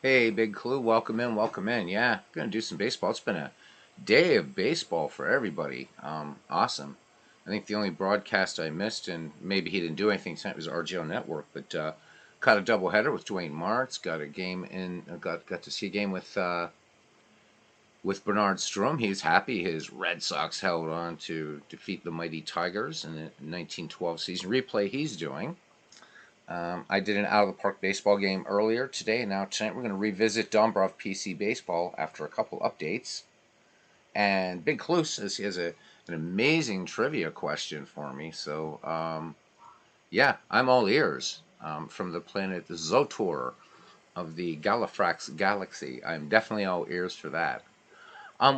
Hey, Big Clue, welcome in, welcome in. Yeah, gonna do some baseball. It's been a day of baseball for everybody. Awesome. I think the only broadcast I missed, and maybe he didn't do anything tonight, was RGO Network. But caught a doubleheader with Dwayne Martz. Got a game in. Got to see a game with Bernard Strom. He's happy his Red Sox held on to defeat the mighty Tigers in the 1912 season. Replay he's doing. I did an out of the park baseball game earlier today, and now tonight we're going to revisit Dombrov PC baseball after a couple updates. And Big Clue says he has an amazing trivia question for me. So, yeah, I'm all ears from the planet Zotor of the Gallifrax galaxy. I'm definitely all ears for that.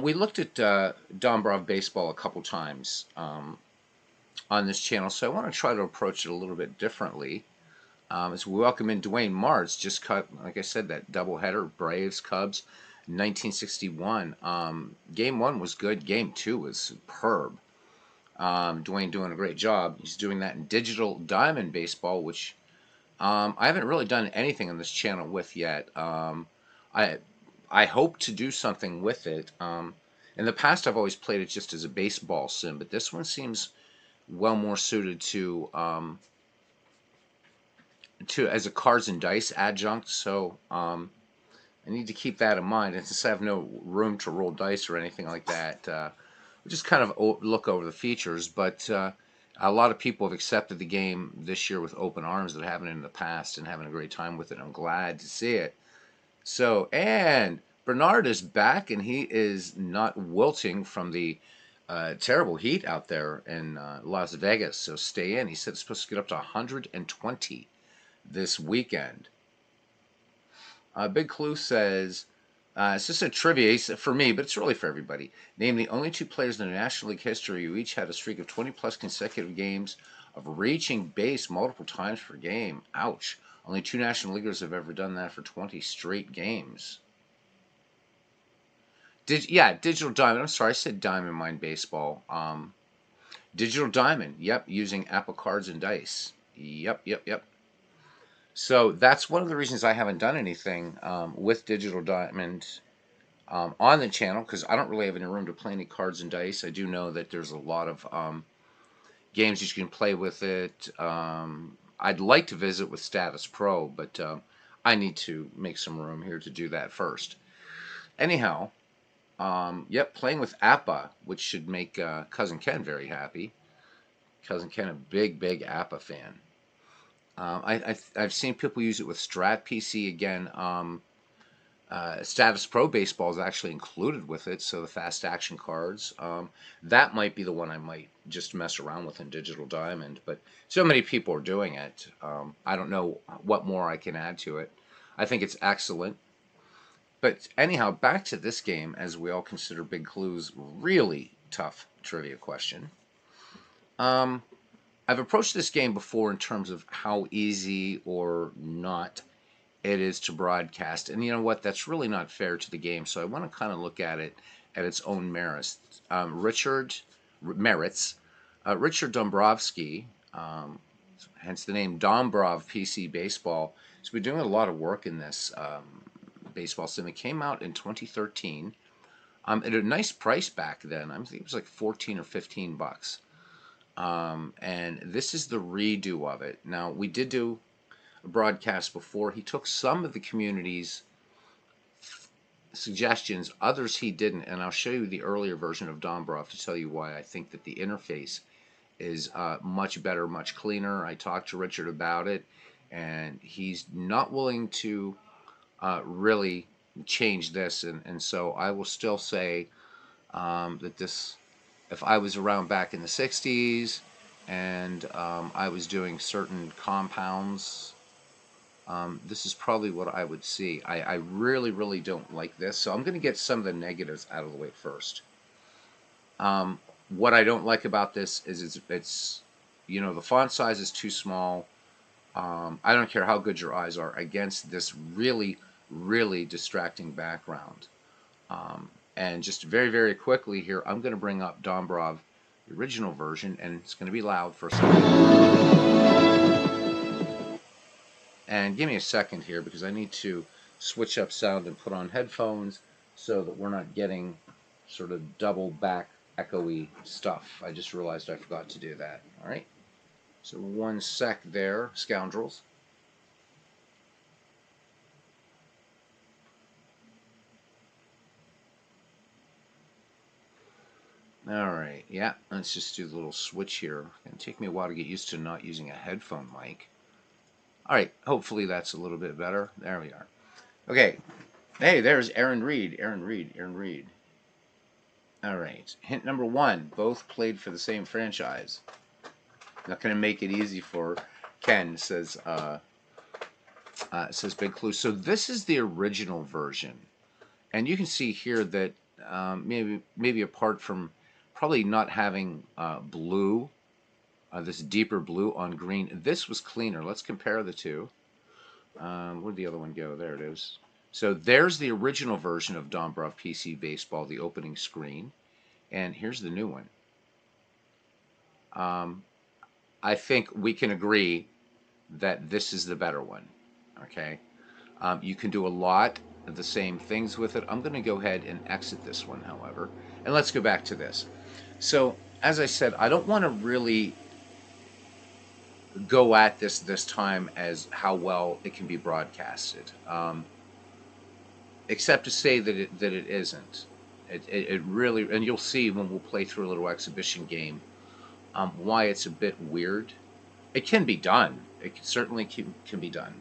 We looked at Dombrov baseball a couple times on this channel, so I want to try to approach it a little bit differently. As we welcome in Dwayne Martz, just cut, like I said, that doubleheader, Braves, Cubs, 1961. Game one was good. Game two was superb. Dwayne doing a great job. He's doing that in digital diamond baseball, which I haven't really done anything on this channel with yet. I I hope to do something with it. In the past, I've always played it just as a baseball sim, but this one seems well more suited to as a cards and dice adjunct. So I need to keep that in mind. And since I have no room to roll dice or anything like that, we'll just kind of look over the features. But a lot of people have accepted the game this year with open arms that haven't in the past and having a great time with it. I'm glad to see it. So, and Bernard is back, and he is not wilting from the terrible heat out there in Las Vegas. So stay in. He said it's supposed to get up to 120 this weekend. Big Clue says, it's just a trivia for me, but it's really for everybody. Name the only two players in the National League history who each had a streak of 20 plus consecutive games of reaching base multiple times per game. Ouch. Only two National Leaguers have ever done that for 20 straight games. Digital Diamond. I'm sorry, I said Diamond Mine Baseball. Digital Diamond. Yep, using Apple Cards and Dice. Yep. So that's one of the reasons I haven't done anything with Digital Diamond on the channel, because I don't really have any room to play any cards and dice. I do know that there's a lot of games you can play with it. I'd like to visit with Status Pro, but I need to make some room here to do that first. Anyhow, yep, playing with APA, which should make Cousin Ken very happy. Cousin Ken, a big APA fan. I've seen people use it with Strat PC again. Status Pro Baseball is actually included with it, so the fast action cards. That might be the one I might just mess around with in Digital Diamond, but so many people are doing it. I don't know what more I can add to it. I think it's excellent. But anyhow, back to this game, as we all consider Big Clue's really tough trivia question. I've approached this game before in terms of how easy or not it is to broadcast. And you know what? That's really not fair to the game. So I want to kind of look at it at its own merits. Richard Dombrovsky, hence the name Dombrov PC Baseball, has been doing a lot of work in this baseball sim. It came out in 2013 at a nice price back then. I think it was like 14 or 15 bucks. And this is the redo of it. Now, we did do a broadcast before. He took some of the community's suggestions, others he didn't, and I'll show you the earlier version of Dombrov to tell you why I think that the interface is much better, much cleaner. I talked to Richard about it, and he's not willing to really change this, and so I will still say that this, if I was around back in the 60s and I was doing certain compounds, this is probably what I would see. I really don't like this, so I'm going to get some of the negatives out of the way first. What I don't like about this is it's the font size is too small. I don't care how good your eyes are against this really distracting background. And just very quickly here, I'm going to bring up Dombrov, the original version, and it's going to be loud for a second. And give me a second here because I need to switch up sound and put on headphones so that we're not getting sort of double back echoey stuff. I just realized I forgot to do that. All right. So 1 sec there, scoundrels. All right, yeah, let's just do the little switch here. It's going to take me a while to get used to not using a headphone mic. All right, hopefully that's a little bit better. There we are. Okay, hey, there's Aaron Reed. Aaron Reed. All right, hint number 1, both played for the same franchise. Not going to make it easy for Ken, says Big Clue. So this is the original version. And you can see here that maybe apart from probably not having blue, this deeper blue on green, this was cleaner. Let's compare the two. Where'd the other one go? There it is. So there's the original version of Dombrov PC Baseball, the opening screen. And here's the new one. I think we can agree that this is the better one. Okay. You can do a lot of the same things with it. I'm going to go ahead and exit this one, however, and let's go back to this. So, as I said, I don't want to really go at this time as how well it can be broadcasted, except to say that it isn't. It really, and you'll see when we'll play through a little exhibition game, why it's a bit weird. It can be done. It certainly can be done.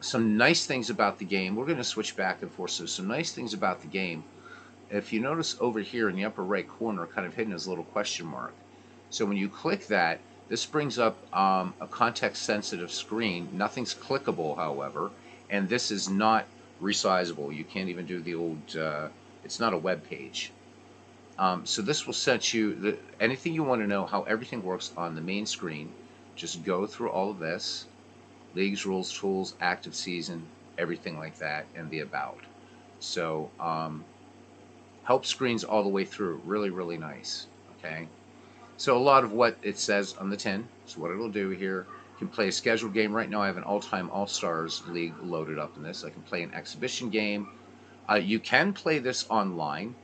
Some nice things about the game. We're going to switch back and forth. So some nice things about the game. If you notice over here in the upper right corner, kind of hidden is a little question mark. So when you click that, this brings up a context-sensitive screen. Nothing's clickable, however, and this is not resizable. You can't even do the old. It's not a web page. So this will set you anything you want to know how everything works on the main screen. Just go through all of this. Leagues, rules, tools, active season, everything like that, and the about. So help screens all the way through. Really, really nice. Okay. So a lot of what it says on the tin. So what it'll do here, you can play a scheduled game. Right now I have an all-time All-Stars League loaded up in this. I can play an exhibition game. You can play this online.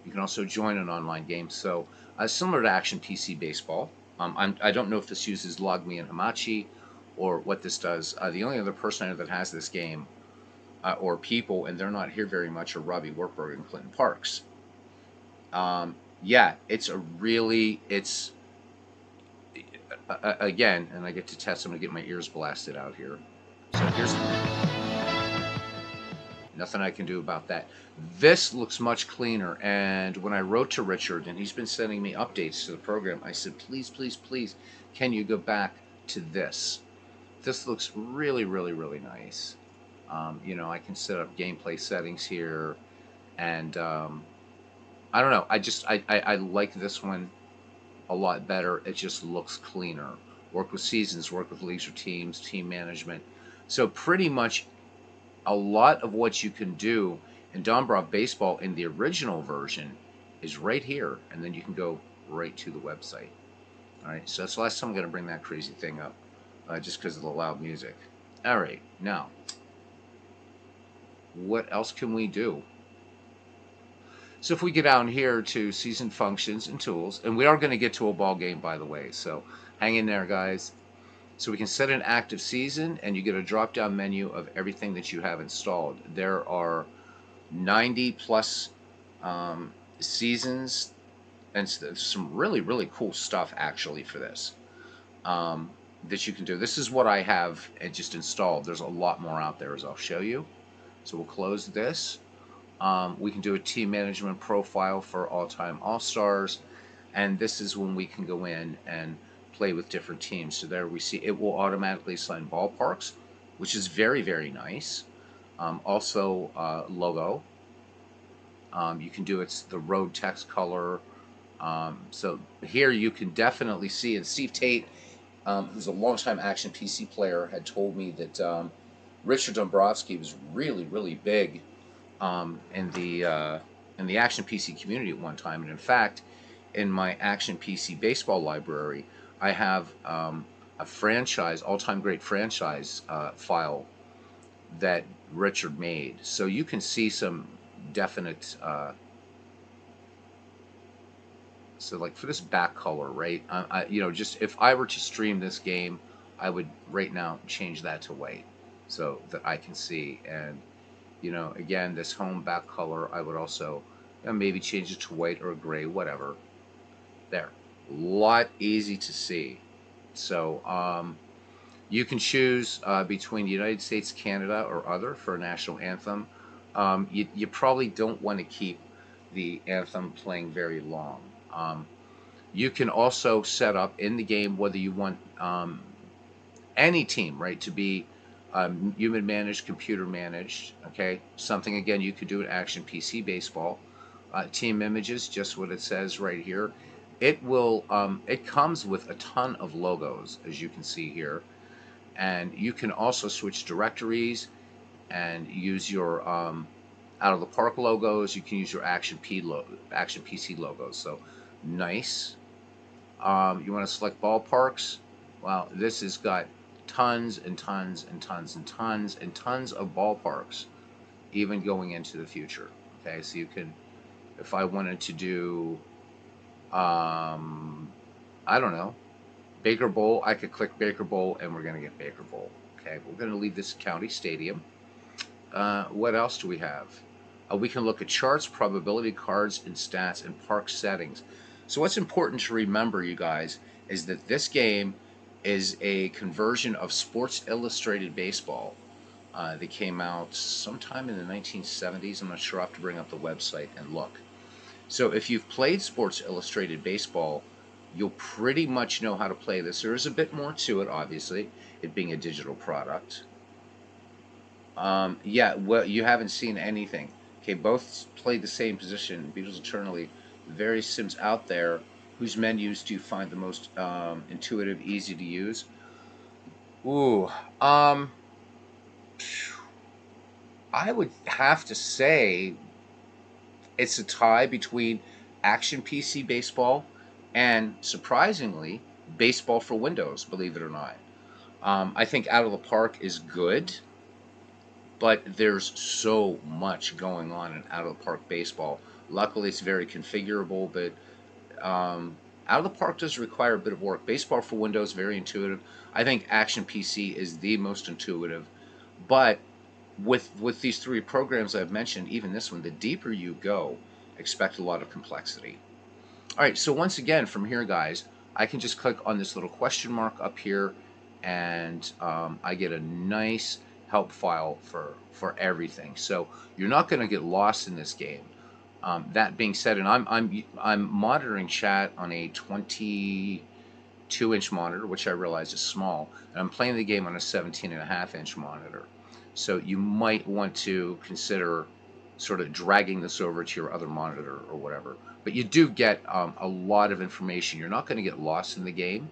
You can also join an online game. So similar to Action PC Baseball. I don't know if this uses LogMe and Hamachi or what this does. The only other person I know that has this game, or people, and they're not here very much, are Robbie Wartburg and Clinton Parks. Yeah, it's again, and I get to test. I'm gonna get my ears blasted out here. So here's nothing I can do about that. This looks much cleaner. And when I wrote to Richard, and he's been sending me updates to the program, I said, please, please, please, can you go back to this? This looks really, really, really nice. I can set up gameplay settings here, and I don't know. I like this one a lot better. It just looks cleaner. Work with seasons, work with leagues or teams, team management. So pretty much a lot of what you can do in Dombrov Baseball in the original version is right here, and then you can go right to the website. All right, so that's the last time I'm going to bring that crazy thing up, just because of the loud music. All right, now, what else can we do? So if we get down here to season functions and tools, and we are going to get to a ball game, by the way, so hang in there, guys. So we can set an active season, and you get a drop-down menu of everything that you have installed. There are 90 plus seasons, and some really, really cool stuff actually for this that you can do. This is what I have just installed. There's a lot more out there, as I'll show you. So we'll close this. We can do a team management profile for all-time All-Stars, and this is when we can go in and play with different teams. So there we see it will automatically assign ballparks, which is very, very nice. Also logo. You can do the road text color. So here you can definitely see, and Steve Tate, who's a longtime Action PC player, had told me that Richard Dombrowski was really, really big in the Action PC community at one time. And in fact, in my Action PC baseball library, I have a franchise, all-time great franchise file that Richard made. So you can see some definite. So like for this back color, right? Just if I were to stream this game, I would right now change that to white so that I can see. And again, this home back color, I would also maybe change it to white or gray, whatever. There, lot easy to see. So you can choose between the United States, Canada, or other for a national anthem. You probably don't want to keep the anthem playing very long. You can also set up in the game whether you want any team, right, to be human managed, computer managed. Okay, something again you could do in Action PC Baseball. Team images, just what it says right here. It will. It comes with a ton of logos, as you can see here, and you can also switch directories and use your out of the park logos. You can use your Action PC logos. So nice. You want to select ballparks. Well, this has got tons and tons and tons and tons and tons of ballparks, even going into the future. Okay, so you can, if I wanted to do, I don't know, Baker Bowl, I could click Baker Bowl and we're going to get Baker Bowl. Okay, we're going to leave this county stadium. What else do we have? We can look at charts, probability cards, and stats and park settings. So what's important to remember, you guys, is that this game is a conversion of Sports Illustrated Baseball. They came out sometime in the 1970s. I'm not sure. I'll have to bring up the website and look. So if you've played Sports Illustrated Baseball, you'll pretty much know how to play this. There is a bit more to it, obviously, it being a digital product. Yeah, well, you haven't seen anything. Okay, both played the same position. Beatles Eternally, various sims out there. Whose menus do you find the most intuitive, easy to use? Ooh, um, I would have to say it's a tie between Action PC Baseball and, surprisingly, Baseball for Windows, believe it or not. I think Out of the Park is good, but there's so much going on in Out of the Park Baseball. Luckily, it's very configurable, but Out of the Park does require a bit of work. Baseball for Windows, very intuitive. I think Action PC is the most intuitive, but with these three programs I've mentioned, even this one, the deeper you go, expect a lot of complexity. All right, so once again, from here, guys, I can just click on this little question mark up here, and I get a nice help file for everything. So you're not going to get lost in this game. That being said, and I'm monitoring chat on a 22-inch monitor, which I realize is small, and I'm playing the game on a 17.5-inch monitor. So you might want to consider sort of dragging this over to your other monitor or whatever. But you do get a lot of information. You're not going to get lost in the game.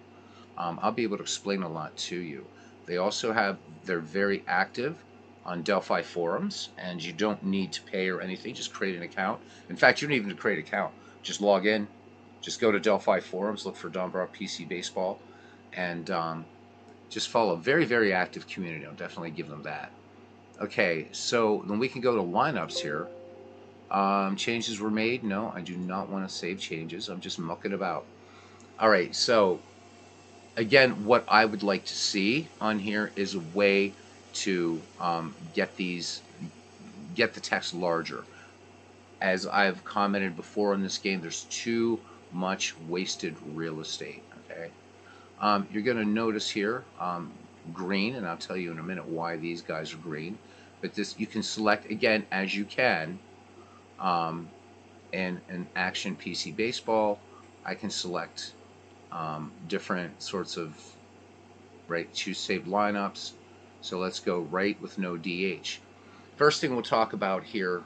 I'll be able to explain a lot to you. They also they're very active on Delphi forums, and you don't need to pay or anything. Just create an account. In fact, you don't even need to create an account. Just log in. Just go to Delphi forums, look for Dombrov PC Baseball, and just follow. Very, very active community. I'll definitely give them that. Okay, so then we can go to lineups here. Changes were made. No, I do not want to save changes. I'm just mucking about. All right, so again, what I would like to see on here is a way to get the text larger. As I've commented before in this game, there's too much wasted real estate. Okay, you're going to notice here green, and I'll tell you in a minute why these guys are green. But this you can select again as you can. In an Action PC Baseball, I can select different sorts of choose saved lineups. So let's go right with no DH. First thing we'll talk about here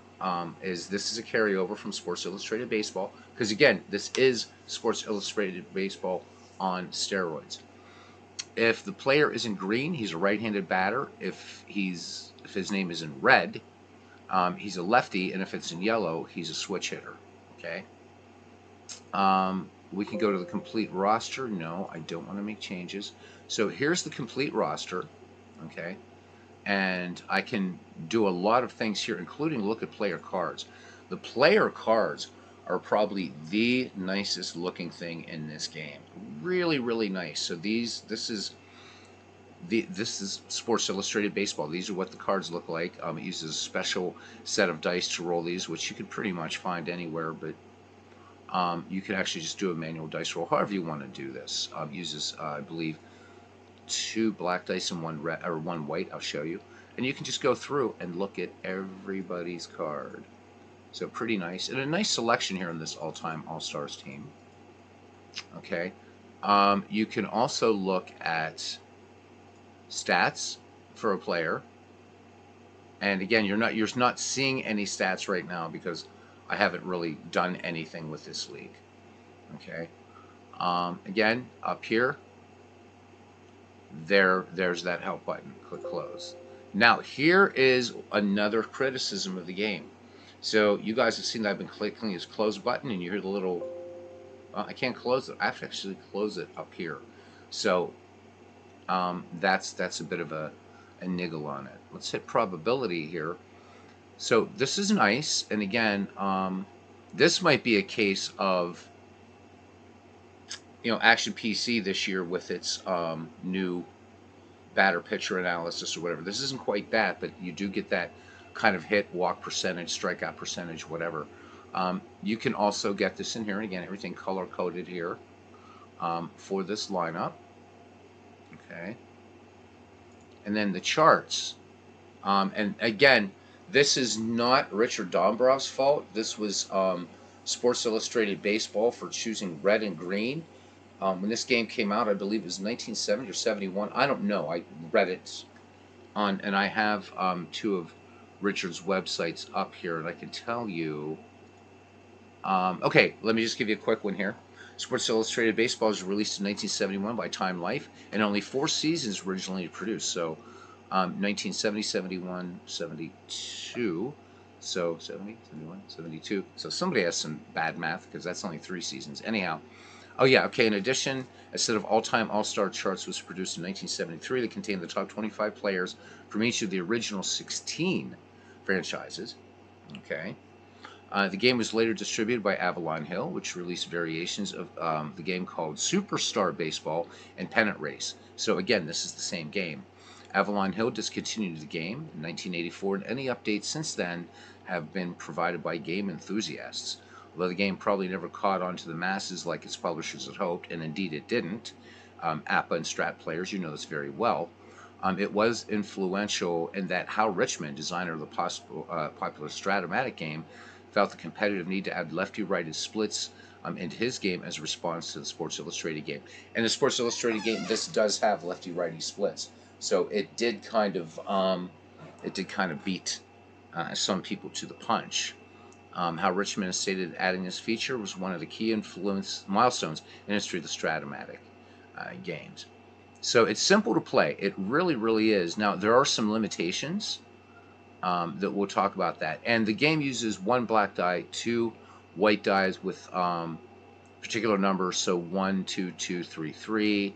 is this is a carryover from Sports Illustrated Baseball, because again, this is Sports Illustrated Baseball on steroids. If the player is in green, he's a right-handed batter. If his name is in red, he's a lefty, and if it's in yellow, he's a switch hitter. Okay. We can go to the complete roster. No, I don't want to make changes. So here's the complete roster. Okay. and I can do a lot of things here, including look at player cards. The player cards are probably the nicest looking thing in this game. Really, really nice. So this is Sports Illustrated Baseball. These are what the cards look like. It uses a special set of dice to roll these, which you could pretty much find anywhere, but you can actually just do a manual dice roll, however you want to do this. Uses, I believe, 2 black dice and 1 red or 1 white. I'll show you, and you can just go through and look at everybody's card. So pretty nice, and a nice selection here in this all-time All-Stars team. Okay, you can also look at stats for a player, and again, you're not seeing any stats right now because I haven't really done anything with this league. Okay, again, up here, there's that help button. Click close. Now here is another criticism of the game. So you guys have seen that I've been clicking this close button, and you hear the little. I can't close it. I have to actually close it up here. So that's a bit of a niggle on it. Let's hit probability here. So this is nice, and again, this might be a case of Action PC this year with its new batter pitcher analysis or whatever. This isn't quite that, but you do get that kind of hit, walk percentage, strikeout percentage, whatever. You can also get this in here, and again, everything color coded here for this lineup. Okay, and then the charts, and again, this is not Richard Dombrov's fault. This was Sports Illustrated Baseball for choosing red and green. When this game came out, I believe it was 1970 or 71. I don't know. I read it on, and I have 2 of Richard's websites up here, and I can tell you. Okay, let me just give you a quick one here. Sports Illustrated Baseball was released in 1971 by Time Life, and only 4 seasons originally produced. So 1970, 71, 72. So 70, 71, 72. So somebody has some bad math because that's only 3 seasons. Anyhow. Oh yeah, okay, in addition, a set of all-time All-Star charts was produced in 1973 that contained the top 25 players from each of the original 16 franchises. Okay. The game was later distributed by Avalon Hill, which released variations of the game called Superstar Baseball and Pennant Race. So again, this is the same game. Avalon Hill discontinued the game in 1984, and any updates since then have been provided by game enthusiasts. Although the game probably never caught on to the masses like its publishers had hoped, and indeed it didn't, APA and Strat players, you know this very well, it was influential in that Hal Richmond, designer of the popular Stratomatic game, felt the competitive need to add lefty-righted splits into his game as a response to the Sports Illustrated game. And the Sports Illustrated game, this does have lefty-righty splits, so it did kind of beat some people to the punch. How Richmond has stated adding this feature was one of the key milestones in the history of the Stratomatic games. So it's simple to play. It really, really is. Now, there are some limitations that we'll talk about that. And the game uses 1 black die, 2 white dies with particular numbers. So 1, 2, 2, 3, 3,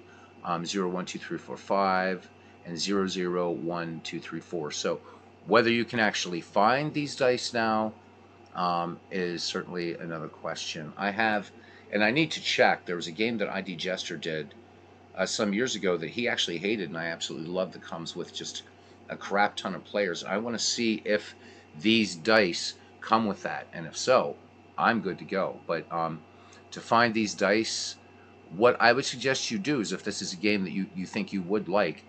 0, 1, 2, 3, 4, 5, and 0, 0, 1, 2, 3, 4. So whether you can actually find these dice now is certainly another question. And I need to check. There was a game that ID Jester did some years ago that he actually hated, and I absolutely love, that comes with just a crap ton of players. I want to see if these dice come with that, and if so, I'm good to go. But to find these dice, what I would suggest you do is, if this is a game that you think you would like,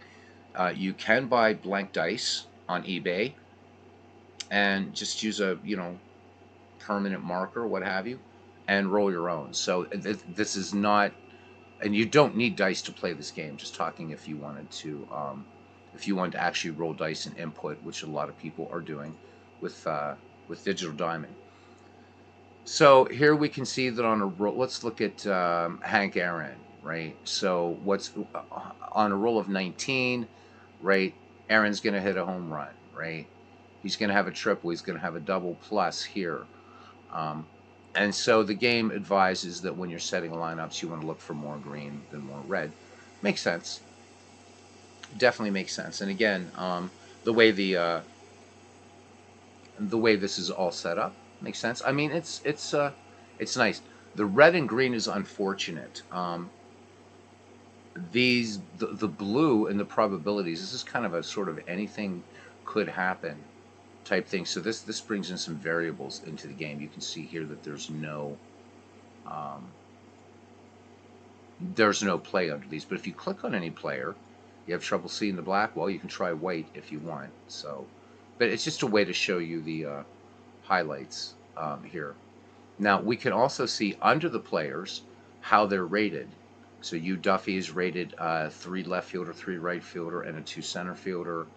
you can buy blank dice on eBay and just use a permanent marker, what have you, and roll your own. So this is not, and you don't need dice to play this game. Just talking if you wanted to actually roll dice and input, which a lot of people are doing with Digital Diamond. So here we can see that on a roll. Let's look at Hank Aaron, right? So what's on a roll of 19, right? Aaron's going to hit a home run, right? He's going to have a triple. He's going to have a double plus here. And so the game advises that when you're setting lineups, you want to look for more green than more red. Makes sense. Definitely makes sense. And again, the way the way this is all set up. Makes sense. I mean, it's nice. The red and green is unfortunate. The blue and the probabilities. This is kind of a sort of anything could happen type thing. So this brings in some variables into the game. You can see here that um, there's no play under these. But if you click on any player, you have trouble seeing the black. Well, you can try white if you want. So, but it's just a way to show you the highlights here. Now we can also see under the players how they're rated. So you Duffy is rated 3 left fielder, 3 right fielder, and a 2 center fielder.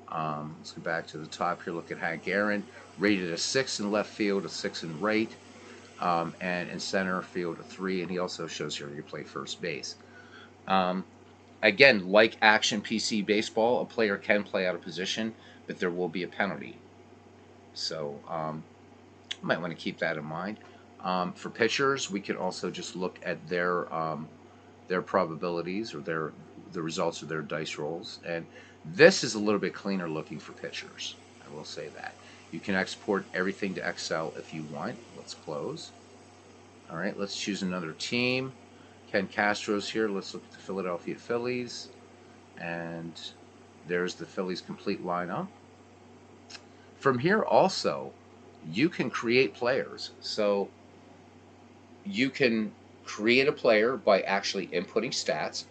Let's go back to the top here. Look at Hank Aaron, rated a 6 in left field, a 6 in right, and in center field a 3. And he also shows here you play first base. Um, Again, like action PC baseball, a player can play out of position, but there will be a penalty. So you might want to keep that in mind. For pitchers, we can also just look at their probabilities or the results of their dice rolls, and this is a little bit cleaner looking for pitchers. I will say that. You can export everything to Excel if you want. Let's close. All right, let's choose another team. Ken Castro's here. Let's look at the Philadelphia Phillies, and there's the Phillies complete lineup. From here also, you can create players. So you can create a player by actually inputting stats,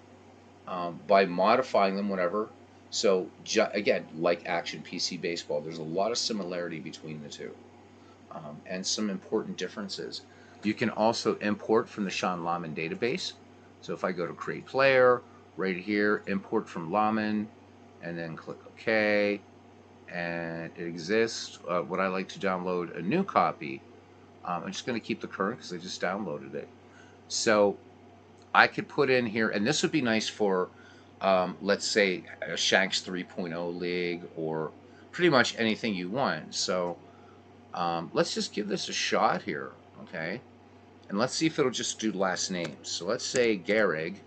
by modifying them, whatever. So again, like action PC baseball, there's a lot of similarity between the two, and some important differences. You can also import from the Sean Lahman database. So if I go to create player, right here, import from Lahman, and then click OK, and it exists. Would I like to download a new copy? I'm just going to keep the current because I just downloaded it. So I could put in here, and this would be nice for, let's say, a Shanks 3.0 league or pretty much anything you want. So let's just give this a shot here, okay? And let's see if it'll just do last names. So let's say Gehrig,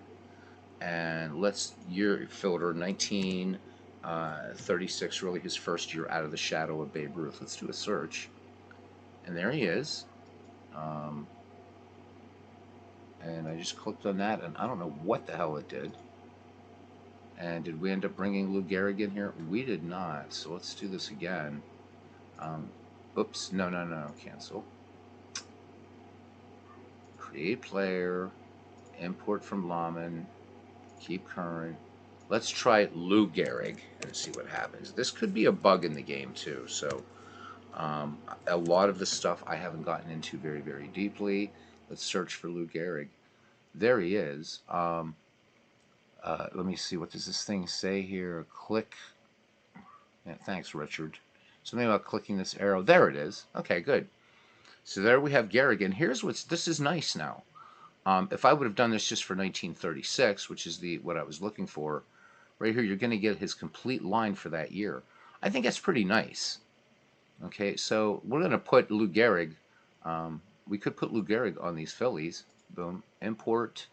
and let's year filter 1936, really his first year out of the shadow of Babe Ruth. Let's do a search, and there he is. And I just clicked on that, and I don't know what the hell it did. And did we end up bringing Lou Gehrig in here? We did not. So let's do this again. Oops, no, cancel. Create player, import from Lahman, keep current. Let's try Lou Gehrig and see what happens. This could be a bug in the game too. So a lot of the stuff I haven't gotten into very, very deeply. Let's search for Lou Gehrig. There he is. Let me see. What does this thing say here? Click. Yeah, thanks, Richard. Something about clicking this arrow. There it is. Okay, good. So there we have Gehrig. And here's this is nice now. If I would have done this just for 1936, which is what I was looking for, right here, you're going to get his complete line for that year. I think that's pretty nice. Okay, so we're going to put Lou Gehrig. We could put Lou Gehrig on these Phillies. Boom. Import.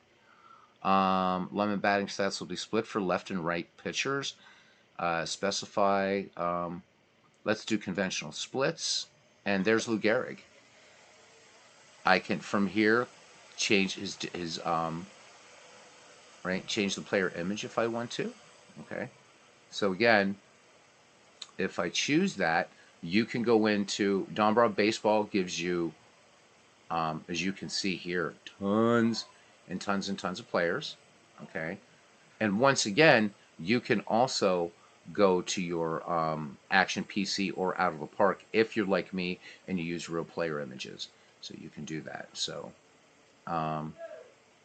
Lemon batting stats will be split for left and right pitchers. Specify. Let's do conventional splits. And there's Lou Gehrig. I can, from here, change his right, change the player image if I want to. Okay. So again, if I choose that, you can go into Dombrov Baseball. Gives you, as you can see here, tons and tons and tons of players. Okay. And once again, you can also go to your Action PC or Out of the Park if you're like me and you use real player images. So you can do that. So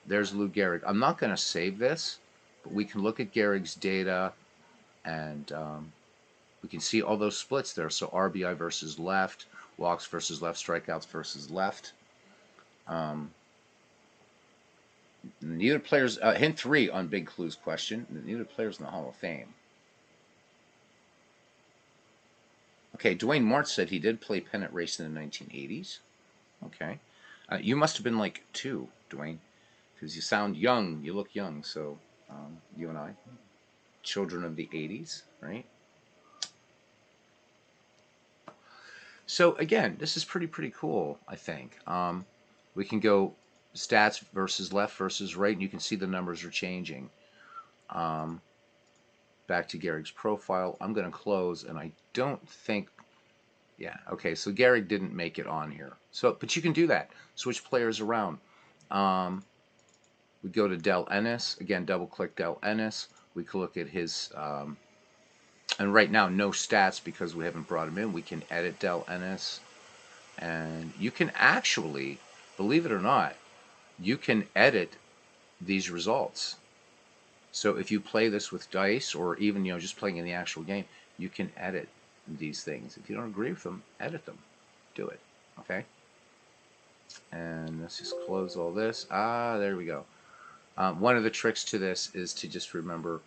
there's Lou Gehrig. I'm not going to save this, but we can look at Gehrig's data, and we can see all those splits there. So RBI versus left, walks versus left, strikeouts versus left. Neither players, hint 3 on Big Clue's question, neither players in the Hall of Fame. Okay, Dwayne Martz said he did play pennant race in the 1980s. Okay. You must have been like 2, Dwayne, because you sound young. You look young, so you and I, children of the 80s, right? So again, this is pretty cool, I think. We can go stats versus left versus right, and you can see the numbers are changing. Um, Back to Gehrig's profile. I'm going to close, and I don't think, yeah, okay, so Gehrig didn't make it on here. So, but you can do that. Switch players around. Um, we go to Del Ennis. Again, double-click Del Ennis. We can look at his, and right now, no stats because we haven't brought him in. We can edit Del Ennis. And you can actually, believe it or not, you can edit these results. So if you play this with dice, or even just playing in the actual game, you can edit these things. If you don't agree with them, edit them. Do it. Okay. And let's just close all this. There we go. One of the tricks to this is to just remember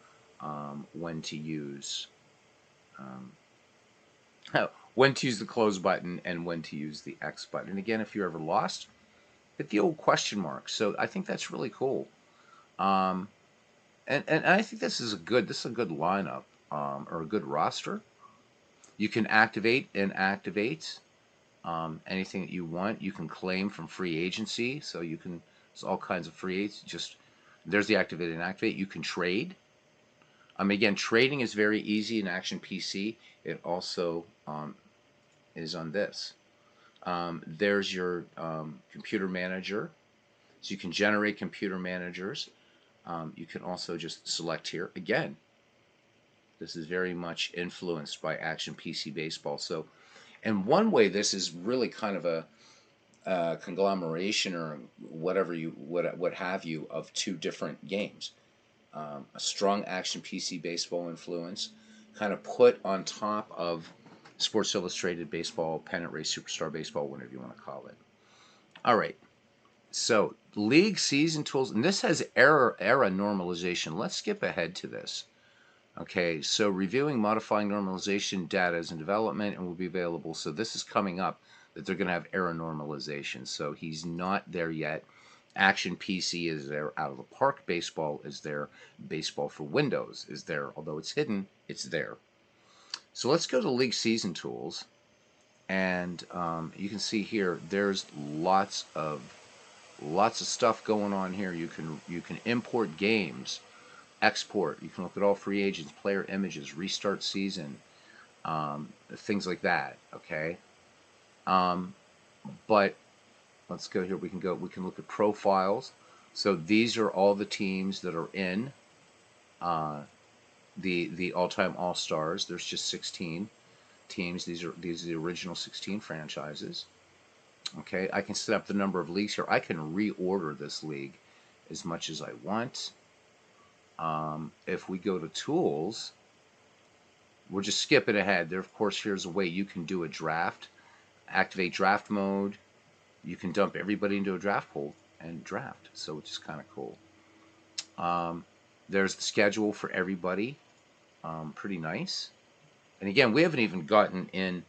when to use um, when to use the close button and when to use the X button. And again, if you're ever lost, hit the old question mark. So I think that's really cool. Um, and I think this is a good lineup, or a good roster. You can activate and activate anything that you want. You can claim from free agency, so you can. There's all kinds of free agents. Just there's the activate and activate. You can trade. Again, trading is very easy in Action PC. It also is on this. There's your computer manager, so you can generate computer managers. You can also just select here. Again, this is very much influenced by Action PC Baseball. So, in one way, this is really kind of a conglomeration, or whatever what have you, of two different games. A strong Action PC Baseball influence, kind of put on top of Sports Illustrated Baseball, Pennant Race Superstar Baseball, whatever you want to call it. All right. So, league season tools, and this has era normalization. Let's skip ahead to this. Okay, so reviewing, modifying normalization data is in development and will be available. So this is coming up, that they're going to have error normalization. So he's not there yet. Action PC is there. Out of the Park Baseball is there. Baseball for Windows is there. Although it's hidden, it's there. So let's go to League Season Tools. And you can see here, there's lots of stuff going on here. You can import games, export. You can look at all free agents, player images, restart season, things like that. Okay, but let's go here. We can look at profiles. So these are all the teams that are in the all-time All-Stars. There's just 16 teams. These are the original 16 franchises. Okay, I can set up the number of leagues here. I can reorder this league as much as I want. If we go to tools, we're just skipping ahead. There, of course, here's a way you can do a draft. Activate draft mode. You can dump everybody into a draft pool and draft. So it's just kind of cool. There's the schedule for everybody. Pretty nice. And again, we haven't even gotten in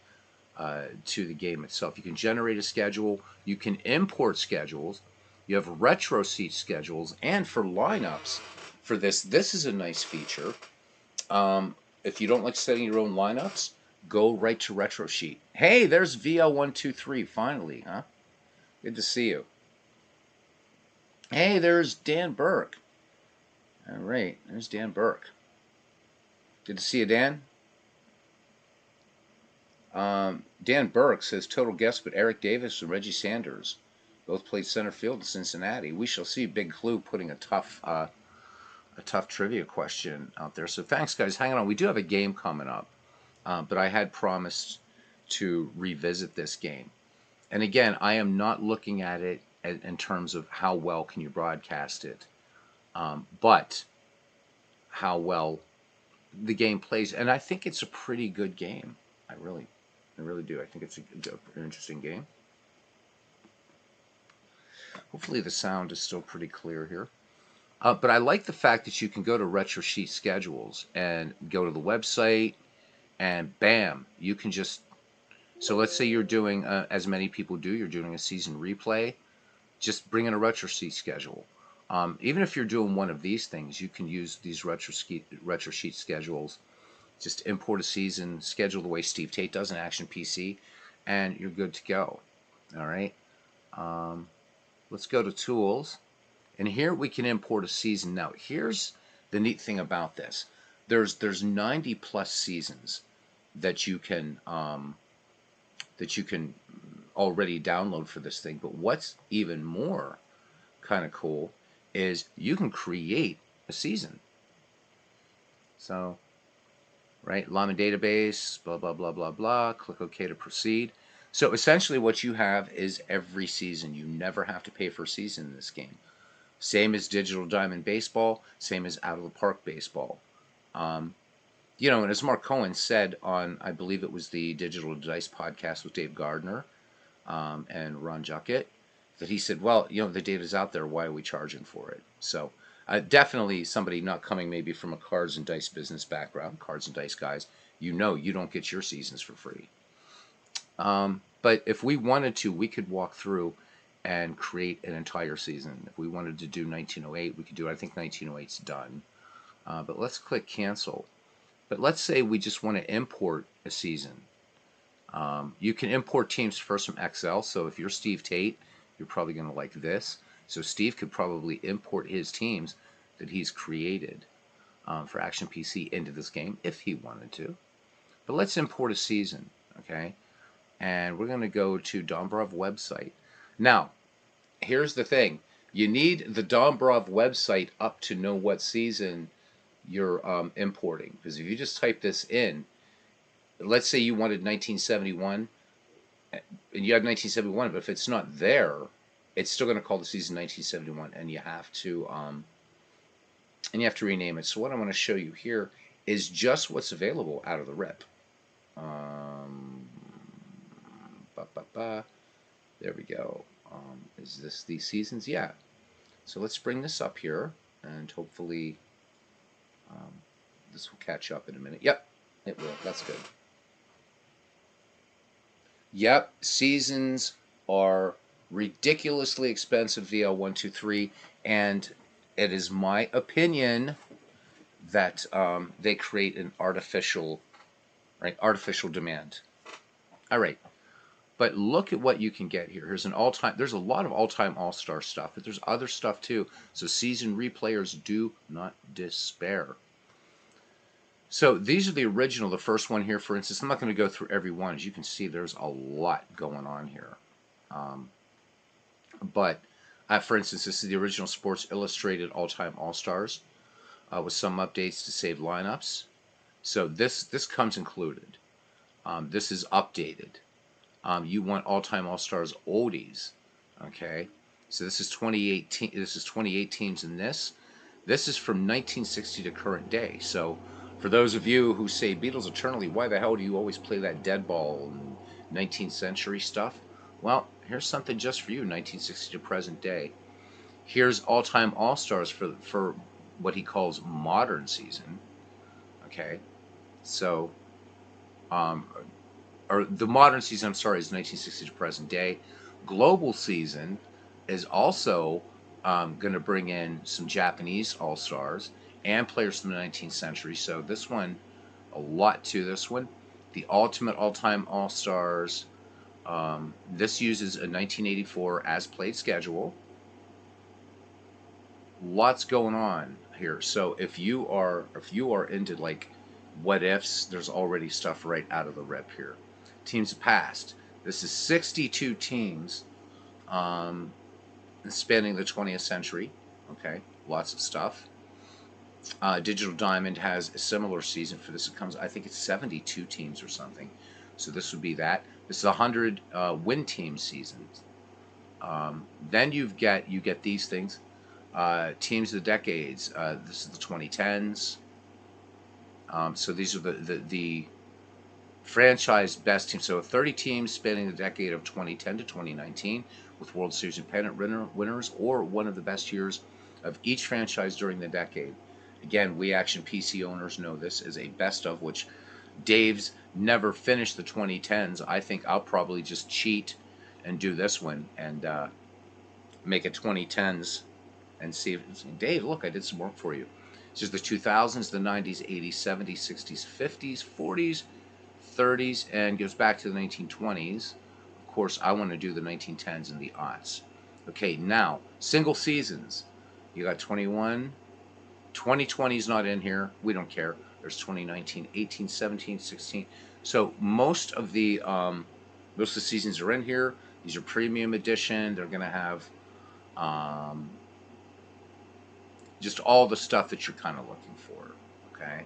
to the game itself. You can generate a schedule. You can import schedules. You have retro seat schedules. And for lineups, for this is a nice feature. If you don't like setting your own lineups, go right to retro sheet. Hey, there's VL123 finally, huh? Good to see you. Hey, there's Dan Burke. All right, there's Dan Burke. Good to see you, Dan. Dan Burke says total guess, but Eric Davis and Reggie Sanders both played center field in Cincinnati. We shall see. Big Clue putting a tough trivia question out there. So thanks, guys. Hang on. We do have a game coming up, but I had promised to revisit this game. And again, I am not looking at it in terms of how well can you broadcast it, but how well the game plays. And I think it's a pretty good game. I really do. I think it's an interesting game. Hopefully the sound is still pretty clear here. But I like the fact that you can go to Retro Sheet Schedules and go to the website, and bam, you can just... So let's say you're doing, as many people do, you're doing a season replay. Just bring in a Retro Sheet schedule. Even if you're doing one of these things, you can use these Retro Sheet schedules. Just import a season schedule the way Steve Tate does in Action PC, and you're good to go. All right. Let's go to Tools, and here we can import a season. Now, here's the neat thing about this. There's 90 plus seasons that you can already download for this thing. But what's even more kind of cool is you can create a season. So, right, Llama database, blah, blah, blah, blah, blah. Click OK to proceed. So essentially what you have is every season. You never have to pay for a season in this game. Same as Digital Diamond Baseball, same as Out of the Park Baseball. You know, and as Mark Cohen said on, I believe it was the Digital Dice podcast with Dave Gardner and Ron Juckett, that he said, well, you know, the data's out there. Why are we charging for it? So definitely somebody not coming maybe from a cards and dice business background, cards and dice guys, you know you don't get your seasons for free. But if we wanted to, we could walk through and create an entire season. If we wanted to do 1908, we could do it. I think 1908's done. But let's click cancel. But let's say we just want to import a season. You can import teams first from Excel. So if you're Steve Tate, you're probably going to like this. So Steve could probably import his teams that he's created for Action PC into this game if he wanted to. But let's import a season, okay? And we're going to go to Dombrov website. Now, here's the thing. You need the Dombrov website up to know what season you're importing. Because if you just type this in, let's say you wanted 1971, and you have 1971, but if it's not there, it's still going to call the season 1971, and you have to rename it. So what I want to show you here is just what's available out of the rip. There we go. Is this these seasons? Yeah. So let's bring this up here, and hopefully this will catch up in a minute. Yep, it will. That's good. Yep, seasons are ridiculously expensive via 123, and it is my opinion that they create an artificial demand. All right. But look at what you can get here. There's a lot of all-time all-star stuff, but there's other stuff too. So season replayers, do not despair. So these are the original, the first one here, for instance. I'm not going to go through every one. As you can see, there's a lot going on here. But for instance, this is the original Sports Illustrated all-time all-stars with some updates to save lineups. So this comes included. This is updated. You want all-time all-stars oldies, okay? So this is 2018. This is 28 teams in this. This is from 1960 to current day. So for those of you who say Beatles eternally, why the hell do you always play that dead ball and 19th century stuff? Well, here's something just for you, 1960 to present day. Here's all-time all-stars for what he calls modern season, okay? So or the modern season, I'm sorry, is 1960 to present day. Global season is also going to bring in some Japanese all-stars and players from the 19th century. So this one, a lot to this one. The Ultimate All-Time All-Stars. This uses a 1984 as-played schedule. Lots going on here. So if you are into like what ifs, there's already stuff right out of the rip here. Teams past. This is 62 teams spanning the 20th century. Okay, lots of stuff. Digital Diamond has a similar season for this. It comes, I think it's 72 teams or something. So this would be that. This is 100 win team seasons. Then you get these things. Teams of the decades. This is the 2010s. So these are the franchise best teams. So 30 teams spanning the decade of 2010 to 2019 with World Series and pennant winners, or one of the best years of each franchise during the decade. Again, we Action PC owners know this as a best of, which Dave's never finished the 2010s. I think I'll probably just cheat and do this one and make it 2010s and see if, Dave, look, I did some work for you. It's just the 2000s, the 90s, 80s, 70s, 60s, 50s, 40s, 30s and goes back to the 1920s. Of course, I want to do the 1910s and the aughts. Okay, now, single seasons. You got 21. 2020 is not in here. We don't care. There's 2019, 18, 17, 16. So most of the seasons are in here. These are premium edition. They're going to have just all the stuff that you're kind of looking for. Okay.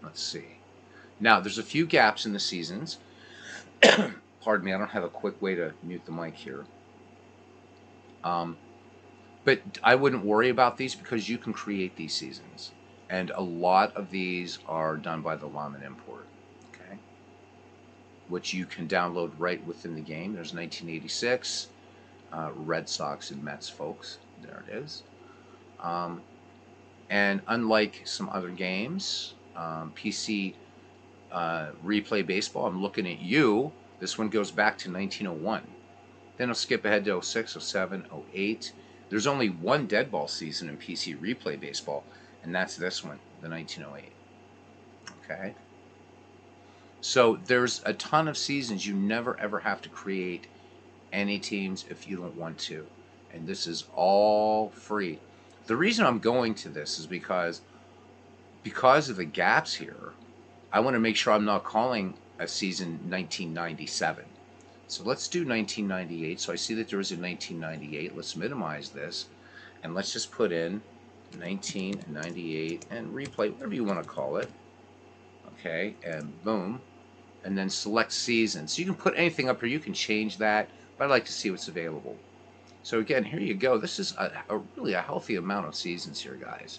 Let's see. Now, there's a few gaps in the seasons. Pardon me, I don't have a quick way to mute the mic here. But I wouldn't worry about these because you can create these seasons. And a lot of these are done by the Laman import, okay? Which you can download right within the game. There's 1986, Red Sox and Mets, folks. There it is. And unlike some other games, PC Replay Baseball, I'm looking at you. This one goes back to 1901. Then I'll skip ahead to 06, 07, 08. There's only one dead ball season in PC Replay Baseball, and that's this one, the 1908. Okay? So there's a ton of seasons. You never ever have to create any teams if you don't want to. And this is all free. The reason I'm going to this is because of the gaps here, I want to make sure I'm not calling a season 1997. So let's do 1998. So I see that there is a 1998. Let's minimize this. And let's just put in 1998 and replay, whatever you want to call it. Okay, and boom. And then select season. So you can put anything up here. You can change that. But I'd like to see what's available. So again, here you go. This is really a healthy amount of seasons here, guys.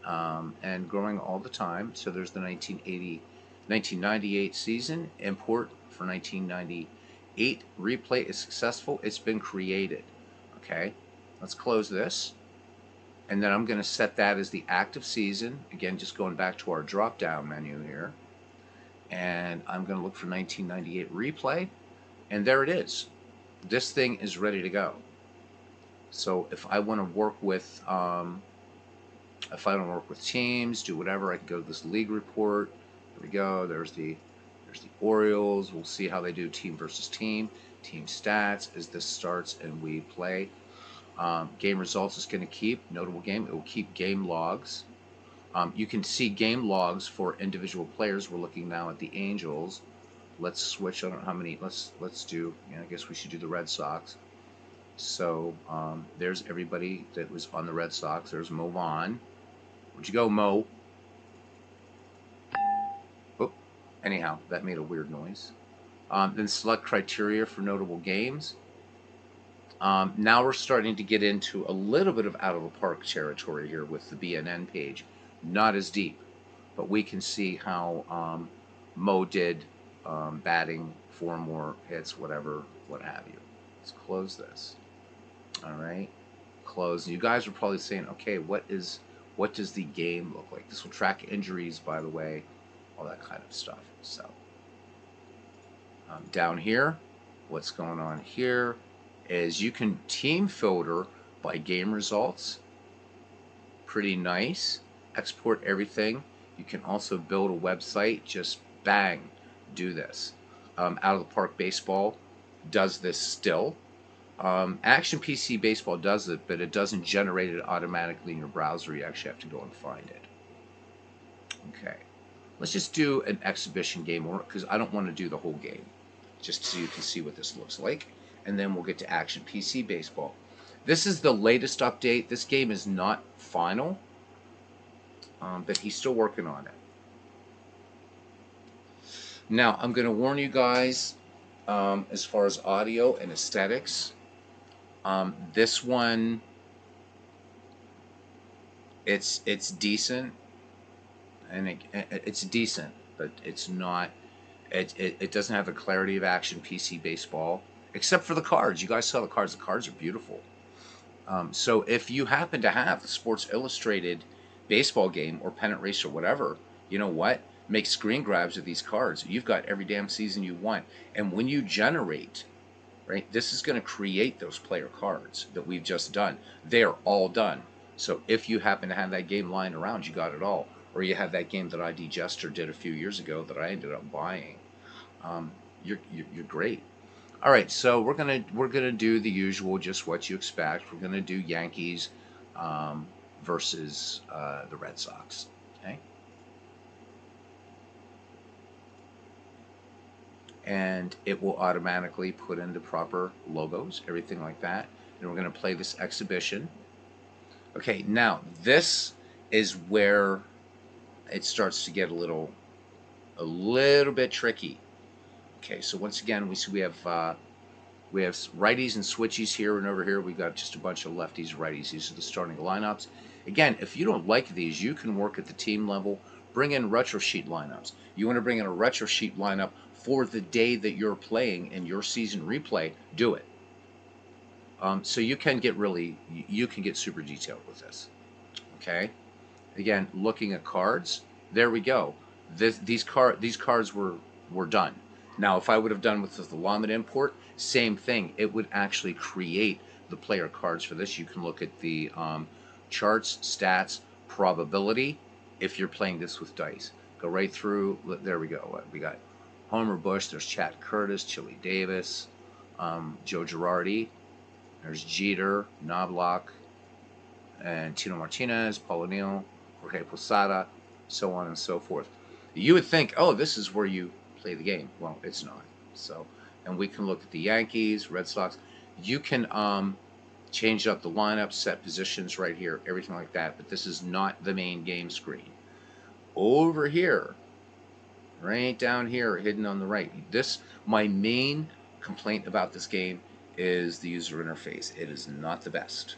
And growing all the time. So there's the 1998 season. Import for 1998. Replay is successful. It's been created. Okay, let's close this. And then I'm going to set that as the active season. Again, just going back to our drop-down menu here. And I'm going to look for 1998 replay. And there it is. This thing is ready to go. So if I want to work with teams, do whatever, I can go to this league report. There we go. There's the Orioles. We'll see how they do team versus team stats as this starts and we play. Game results is going to keep notable game. It will keep game logs. You can see game logs for individual players. We're looking now at the Angels. Let's switch. I don't know how many. Let's do. I guess we should do the Red Sox. So there's everybody that was on the Red Sox. There's Mo Vaughn. Where'd you go, Mo? Oh, anyhow, that made a weird noise. Then select criteria for notable games. Now we're starting to get into a little bit of out of the park territory here with the BNN page. Not as deep, but we can see how Mo did batting, 4 more hits, whatever, what have you. Let's close this. All right, close. You guys are probably saying, okay, what does the game look like? This will track injuries, by the way, all that kind of stuff. So down here, what's going on here is you can team filter by game results. Pretty nice. Export everything. You can also build a website. Just bang, do this. Out of the Park Baseball does this still. Action PC Baseball does it, but it doesn't generate it automatically in your browser. You actually have to go and find it. Okay, let's just do an exhibition game, because I don't want to do the whole game, just so you can see what this looks like. And then we'll get to Action PC Baseball. This is the latest update. This game is not final, but he's still working on it. Now, I'm going to warn you guys, as far as audio and aesthetics, this one, it's decent, and it's decent, but it's not, it doesn't have the clarity of Action PC Baseball, except for the cards. You guys saw the cards. The cards are beautiful. So if you happen to have the Sports Illustrated baseball game or pennant race or whatever, you know what? Make screen grabs of these cards. You've got every damn season you want. And when you generate, right, this is going to create those player cards that we've just done. They're all done. So if you happen to have that game lying around, you got it all. or you have that game that ID Jester did a few years ago that I ended up buying, um, you're great. All right, so we're gonna do the usual, just what you expect. We're gonna do Yankees versus the Red Sox. Okay, and it will automatically put in the proper logos, everything like that. And we're gonna play this exhibition. Okay, now this is where it starts to get a little bit tricky. Okay, so once again, we see we have righties and switchies here, and over here we've got just a bunch of lefties, righties. These are the starting lineups. Again, if you don't like these, you can work at the team level. Bring in retro sheet lineups. You want to bring in a retro sheet lineup for the day that you're playing in your season replay, do it. So you can get you can get super detailed with this. Okay. Again, looking at cards, there we go. These cards were done. Now, if I would have done with the Lamed import, same thing. It would actually create the player cards for this. You can look at the charts, stats, probability. If you're playing this with dice, go right through. There we go. We got Homer Bush. There's Chad Curtis, Chili Davis, Joe Girardi. There's Jeter, Knobloch, and Tino Martinez, Paul O'Neill, Jorge Posada, so on and so forth. You would think, oh, this is where you play the game. Well, it's not. So, and we can look at the Yankees, Red Sox. You can change up the lineup, set positions right here, everything like that. But this is not the main game screen. Over here, right down here, hidden on the right. My main complaint about this game is the user interface. It is not the best.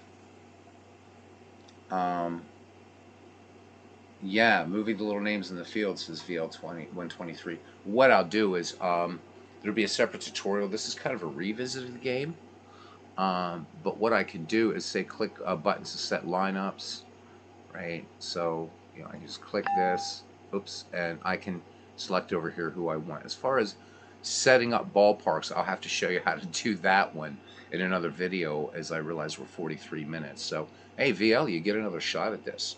Yeah, moving the little names in the field, says VL123. What I'll do is there'll be a separate tutorial. This is kind of a revisit of the game. But what I can do is say click buttons to set lineups, right? So, I can just click this, oops, and I can select over here who I want. As far as setting up ballparks, I'll have to show you how to do that one in another video, as I realize we're 43 minutes. So, hey, VL, you get another shot at this.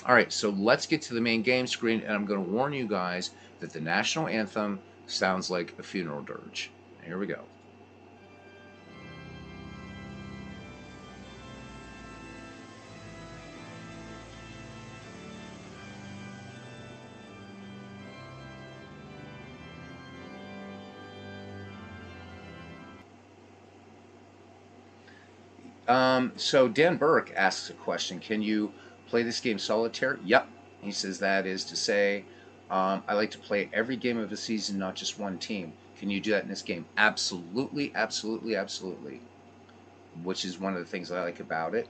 All right, so let's get to the main game screen, and I'm going to warn you guys that the national anthem sounds like a funeral dirge. Here we go. So Dan Burke asks a question. Can you play this game solitaire? Yep. He says that is to say, I like to play every game of the season, not just one team. Can you do that in this game? Absolutely, absolutely, absolutely. Which is one of the things I like about it.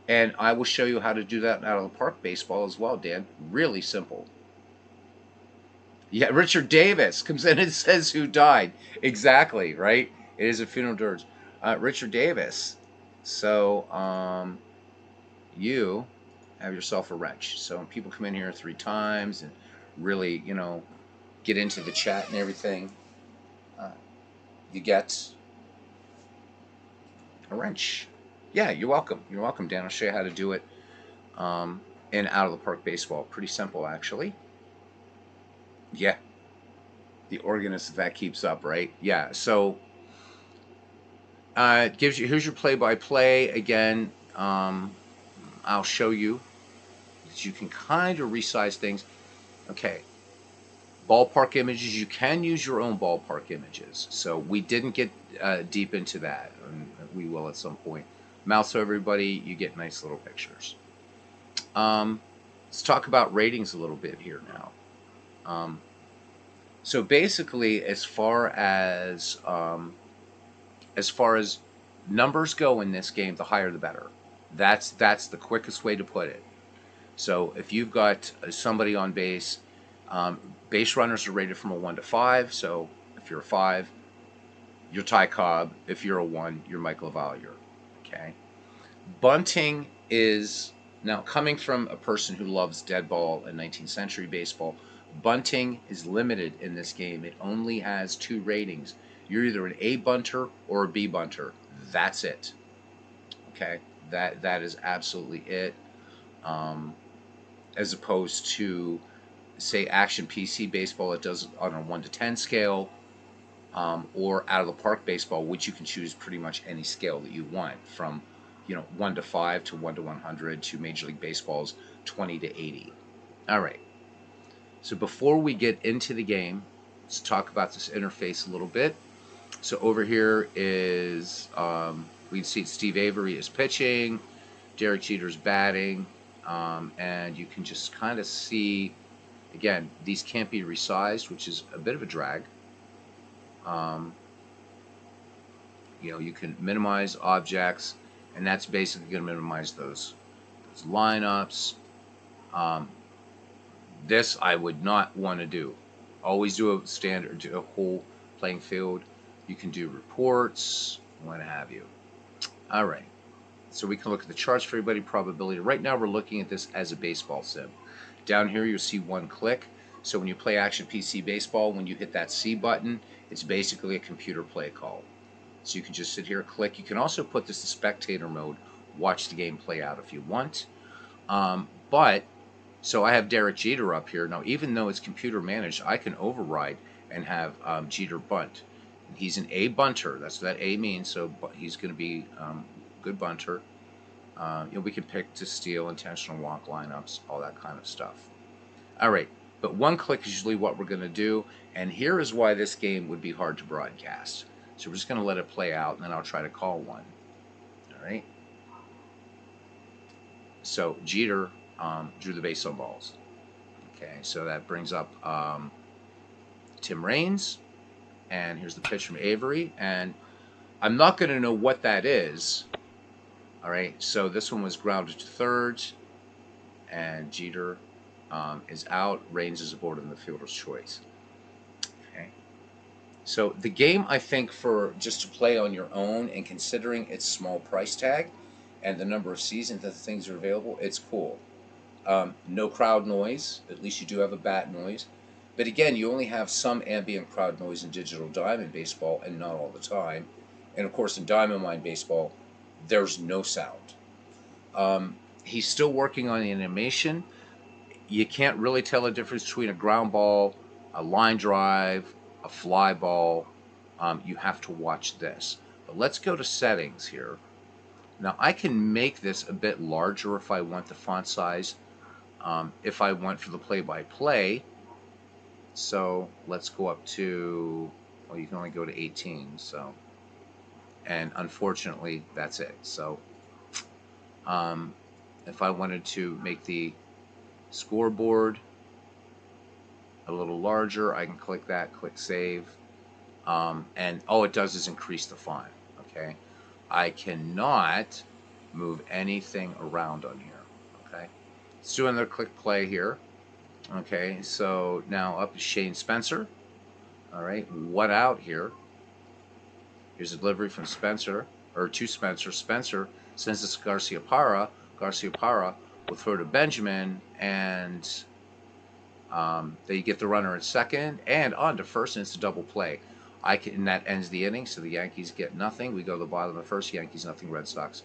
And I will show you how to do that in Out of the Park baseball as well, Dan. Really simple. Yeah, Richard Davis comes in and says who died. Exactly, right? It is a funeral dirge. Richard Davis. So, you have yourself a wrench. So when people come in here 3 times and really, get into the chat and everything, you get a wrench. Yeah, you're welcome. You're welcome, Dan. I'll show you how to do it in Out of the Park baseball. Pretty simple, actually. Yeah. The organist, if that keeps up, right? Yeah. So it gives you, here's your play-by-play. Again, I'll show you that you can kind of resize things. Okay. Ballpark images, you can use your own ballpark images. So we didn't get deep into that. And we will at some point. Mouse everybody, you get nice little pictures. Let's talk about ratings a little bit here now. So basically, as far as numbers go in this game, the higher the better. That's the quickest way to put it. So if you've got somebody on base, base runners are rated from a 1 to 5. So if you're a 5, you're Ty Cobb. If you're a 1, you're Michael Vallier. Okay. Bunting is, now coming from a person who loves dead ball and 19th century baseball, bunting is limited in this game. It only has 2 ratings. You're either an A bunter or a B bunter. That's it. Okay. That is absolutely it. as opposed to, say, Action PC Baseball. It does on a 1 to 10 scale, or Out of the Park Baseball, which you can choose pretty much any scale that you want, from 1 to 5 to 1 to 100 to Major League Baseball's 20 to 80. All right. So before we get into the game, let's talk about this interface a little bit. So over here is, we can see Steve Avery is pitching, Derek Jeter's batting, and you can just kind of see, again, these can't be resized, which is a bit of a drag. You can minimize objects, and that's basically going to minimize those lineups. This I would not want to do. Always do a standard, do a whole playing field. You can do reports, what have you. All right. So we can look at the charts for everybody, probability. Right now we're looking at this as a baseball sim. Down here you'll see one click. So when you play Action PC Baseball, when you hit that C button, it's basically a computer play call. So you can just sit here, click. You can also put this to spectator mode, watch the game play out if you want. So I have Derek Jeter up here. Now, even though it's computer managed, I can override and have Jeter bunt. He's an A bunter. That's what that A means. So he's going to be good bunter. We can pick to steal, intentional walk lineups, all that kind of stuff. All right, but one click is usually what we're going to do. And here is why this game would be hard to broadcast. So we're just going to let it play out, and then I'll try to call one. All right. So Jeter drew the base on balls. Okay, so that brings up Tim Raines, and here's the pitch from Avery, and I'm not going to know what that is. All right, so this one was grounded to third, and Jeter is out. Raines is aboard in the fielder's choice. Okay, so the game, I think, for just to play on your own, and considering its small price tag and the number of seasons that the things are available, it's cool. No crowd noise. At least you do have a bat noise. But again, you only have some ambient crowd noise in Digital Diamond Baseball, and not all the time. And of course, in Diamond Mine Baseball, there's no sound. He's still working on the animation. You can't really tell the difference between a ground ball, a line drive, a fly ball. You have to watch this. But let's go to settings here. Now, I can make this a bit larger if I want the font size. If I want for the play-by-play, so let's go up to, well, you can only go to 18, so, and unfortunately, that's it. So, if I wanted to make the scoreboard a little larger, I can click that, click save, and all it does is increase the font, okay? I cannot move anything around on here, okay? Let's do another click play here. Okay, so now up is Shane Spencer. All right, what out here? Here's a delivery from Spencer, or to Spencer. Spencer sends this to Garcia Parra. Garcia Parra will throw to Benjamin, and they get the runner at second and on to first, and it's a double play. And that ends the inning, so the Yankees get nothing. We go to the bottom of the first, Yankees nothing, Red Sox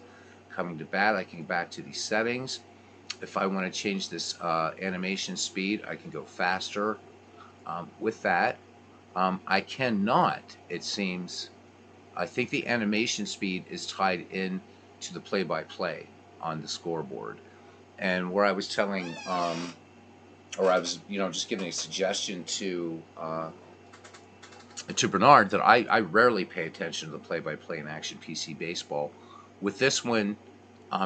coming to bat. I can go back to the settings. If I want to change this animation speed, I can go faster. With that, I cannot, it seems, I think the animation speed is tied in to the play-by-play on the scoreboard. And where I was telling, or I was, just giving a suggestion to Bernard that I rarely pay attention to the play-by-play in Action PC Baseball. With this one,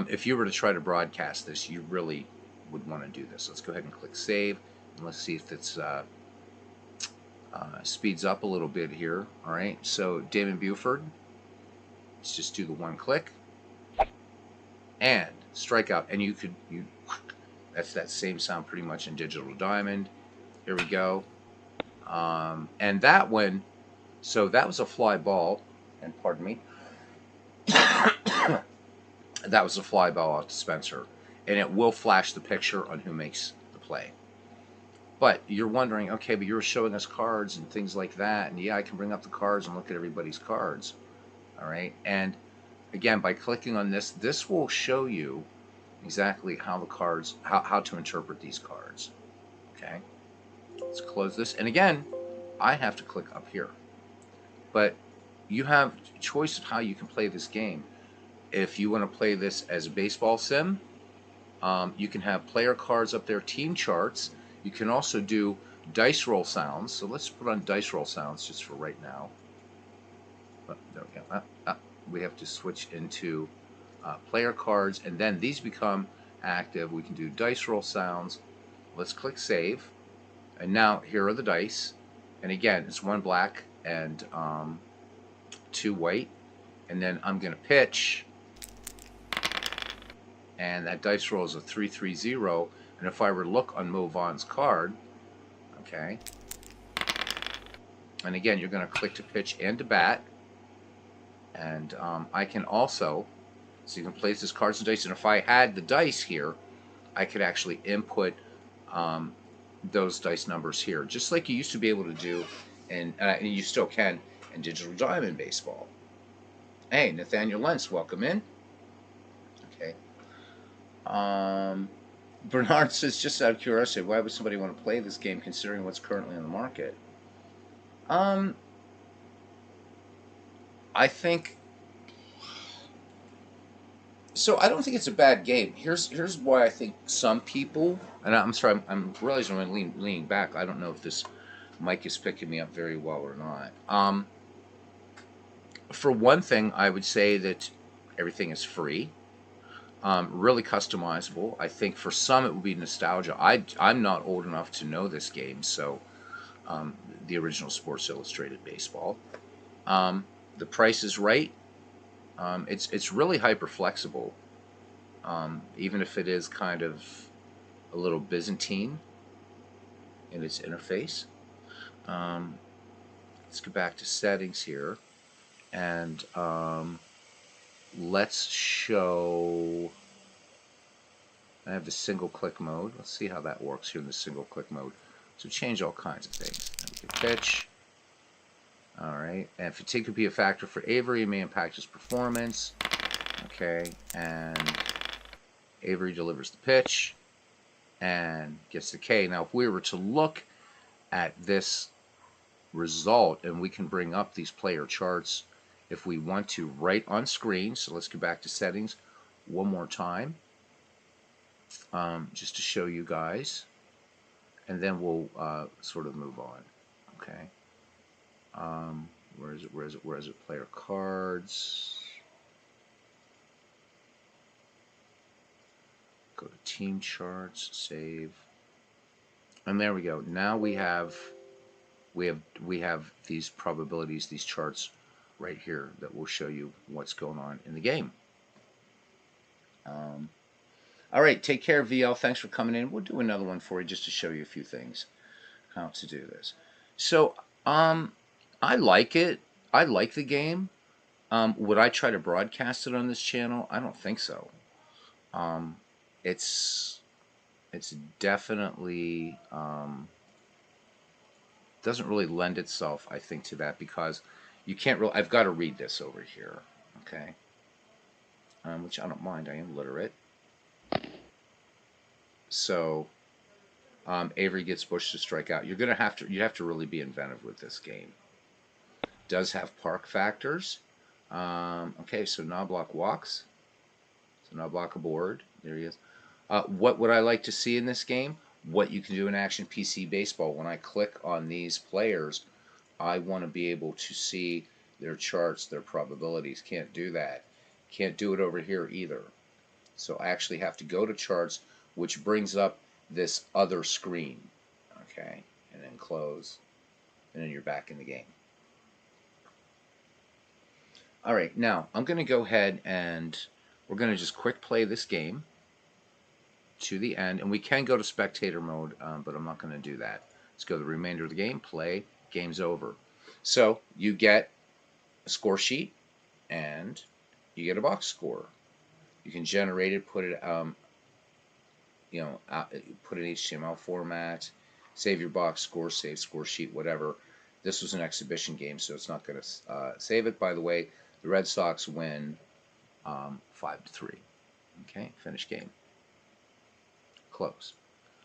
if you were to try to broadcast this, you really would want to do this. Let's go ahead and click save, and let's see if it's speeds up a little bit here. All right, so Damon Buford, let's just do the one click, and strikeout. And that's that same sound pretty much in Digital Diamond. Here we go. And that one, so that was a fly ball, and pardon me, that was a fly ball out to Spencer, and it will flash the picture on who makes the play. But you're wondering, okay, but you're showing us cards and things like that, and yeah, I can bring up the cards and look at everybody's cards, all right? And again, by clicking on this, this will show you exactly how the cards, how to interpret these cards. Okay, let's close this. And again, I have to click up here. But you have choice of how you can play this game. If you want to play this as a baseball sim, you can have player cards up there, team charts. You can also do dice roll sounds. So let's put on dice roll sounds just for right now. Oh, there we go. We have to switch into player cards, and then these become active. We can do dice roll sounds. Let's click save. And now here are the dice. And again, it's one black and two white. And then I'm going to pitch. And that dice roll is a 3-3-0. And if I were to look on Mo Vaughn's card, okay, and again, you're going to click to pitch and to bat. And I can also, so you can place this cards and dice. And if I had the dice here, I could actually input those dice numbers here, just like you used to be able to do, and you still can in Digital Diamond Baseball. Hey, Nathaniel Lentz, welcome in. Okay. Bernard says, just out of curiosity, why would somebody want to play this game considering what's currently on the market? I think so. I don't think it's a bad game. Here's why I think some people, and I'm sorry, I'm realizing I'm leaning back. I don't know if this mic is picking me up very well or not. For one thing, I would say that everything is free. Really customizable. I think for some it would be nostalgia. I'm not old enough to know this game, so the original Sports Illustrated Baseball. The price is right. It's really hyper flexible, even if it is kind of a little Byzantine in its interface. Let's go back to settings here, and let's show. I have the single click mode. Let's see how that works here in the single click mode. So change all kinds of things. We can pitch. All right, and fatigue could be a factor for Avery. It may impact his performance. Okay, and Avery delivers the pitch and gets the K. Now, if we were to look at this result, and we can bring up these player charts if we want to right on screen. So let's go back to settings one more time, just to show you guys, and then we'll sort of move on. Okay. Where is it? Where is it? Where is it? Player cards. Go to team charts. Save. And there we go. Now we have these probabilities, these charts right here that will show you what's going on in the game. All right. Take care, VL. Thanks for coming in. We'll do another one for you just to show you a few things how to do this. So I like it. I like the game. Would I try to broadcast it on this channel? I don't think so. It's definitely doesn't really lend itself, I think, to that, because you can't really. I've got to read this over here, okay? Which I don't mind. I am literate. So Avery gets Bush to strike out. You have to really be inventive with this game. Does have park factors. Okay, so Knobloch walks. So Knobloch aboard. There he is. What would I like to see in this game? What you can do in Action PC Baseball. When I click on these players, I want to be able to see their charts, their probabilities. Can't do that. Can't do it over here either. So I actually have to go to charts, which brings up this other screen. Okay, and then close, and then you're back in the game. All right, now I'm going to go ahead and we're going to just quick play this game to the end, and we can go to spectator mode, but I'm not going to do that. Let's go to the remainder of the game, play, game's over. So you get a score sheet, and you get a box score. You can generate it, put it, put it in HTML format, save your box score, save score sheet, whatever. This was an exhibition game, so it's not going to save it. By the way, the Red Sox win 5-3. Okay, finish game. close.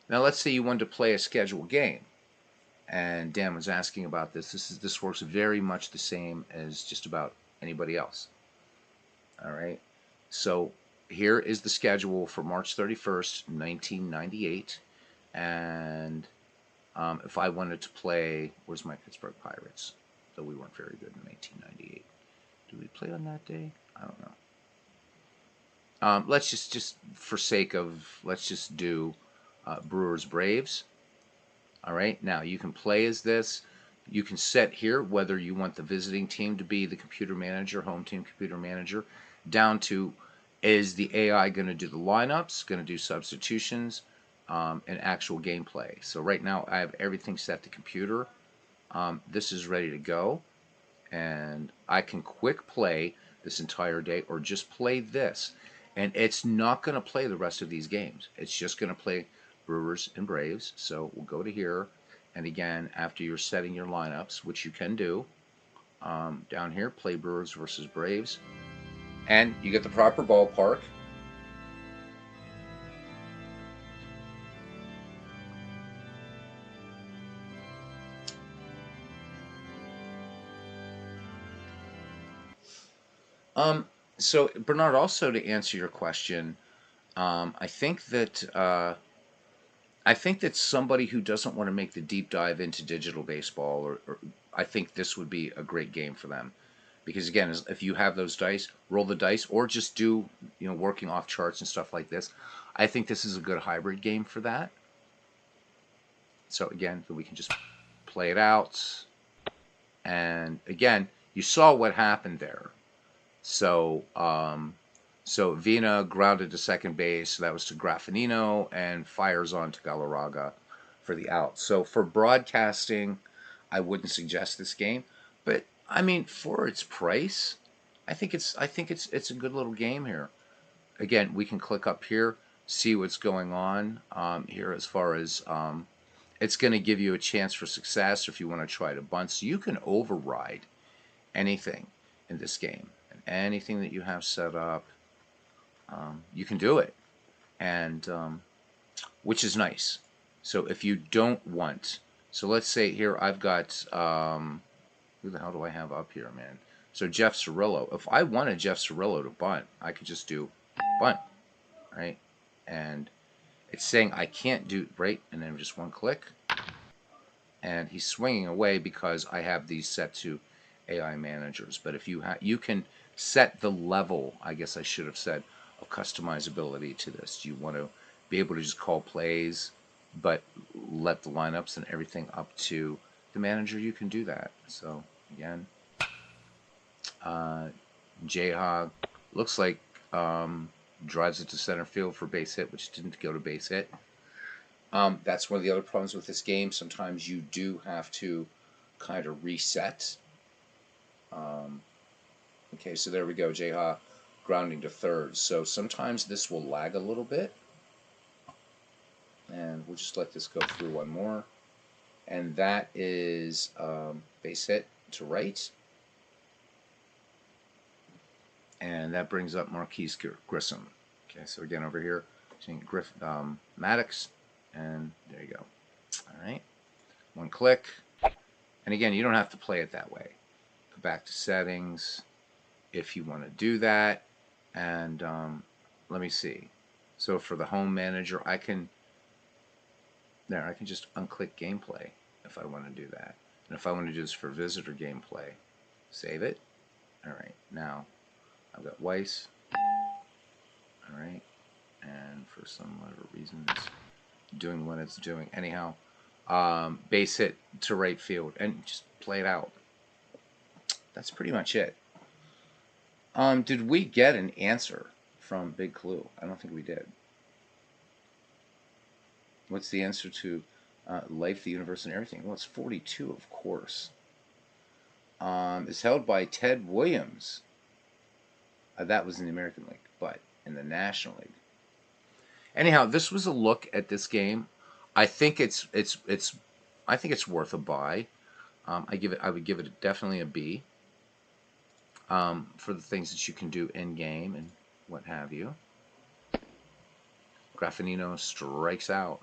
Now let's say you wanted to play a scheduled game, and Dan was asking about this. This works very much the same as just about anybody else. All right. So here is the schedule for March 31st, 1998, and if I wanted to play, where's my Pittsburgh Pirates? Though we weren't very good in 1998. Did we play on that day? I don't know. Let's just for sake of, let's just do Brewers Braves. All right, now you can play as this. You can set here whether you want the visiting team to be the computer manager, home team computer manager, down to is the AI going to do the lineups, going to do substitutions, and actual gameplay. So right now I have everything set to computer. This is ready to go, and I can quick play this entire day or just play this. And it's not going to play the rest of these games. It's just going to play Brewers and Braves. So we'll go to here, and again, after you're setting your lineups, which you can do, down here, play Brewers versus Braves, and you get the proper ballpark. So Bernard, also to answer your question, I think that somebody who doesn't want to make the deep dive into digital baseball, or I think this would be a great game for them, because again, if you have those dice, roll the dice, or just do working off charts and stuff like this. I think this is a good hybrid game for that. So again, we can just play it out, and again, you saw what happened there. So, so Vina grounded to second base. So that was to Graffinino, and fires on to Galarraga for the out. So for broadcasting, I wouldn't suggest this game. But I mean, for its price, I think it's a good little game here. Again, we can click up here, see what's going on here as far as it's going to give you a chance for success if you want to try to bunt. So you can override anything in this game. Anything that you have set up, you can do it, and which is nice. So if you don't want, so let's say here I've got who the hell do I have up here, man? So Jeff Cirillo. If I wanted Jeff Cirillo to bunt, I could just do bunt, right? And it's saying I can't do right, and then just one click, and he's swinging away because I have these set to AI managers. But if you you can set the level, I guess I should have said, of customizability to this. Do you want to be able to just call plays, but let the lineups and everything up to the manager? You can do that. So again, J-Hog looks like drives it to center field for base hit, which didn't go to base hit. That's one of the other problems with this game. Sometimes you do have to kind of reset. Okay, so there we go, J-Ha grounding to third. So sometimes this will lag a little bit. And we'll just let this go through one more. And that is base hit to right. And that brings up Marquise Grissom. Okay, so again over here, seeing Maddox, and there you go. All right, one click. And again, you don't have to play it that way. Go back to settings if you want to do that. And let me see. So for the home manager, I can just unclick gameplay if I want to do that. And if I want to do this for visitor gameplay, save it. All right, now I've got Weiss. All right, and for some whatever reason, it's doing what it's doing. Anyhow, base hit to right field, and just play it out. That's pretty much it. Did we get an answer from Big Clue? I don't think we did. What's the answer to life, the universe, and everything? Well, it's 42, of course. It's held by Ted Williams. That was in the American League, but in the National League. Anyhow, this was a look at this game. I think it's worth a buy. I would give it definitely a B. For the things that you can do in game and what have you. Graffinino strikes out.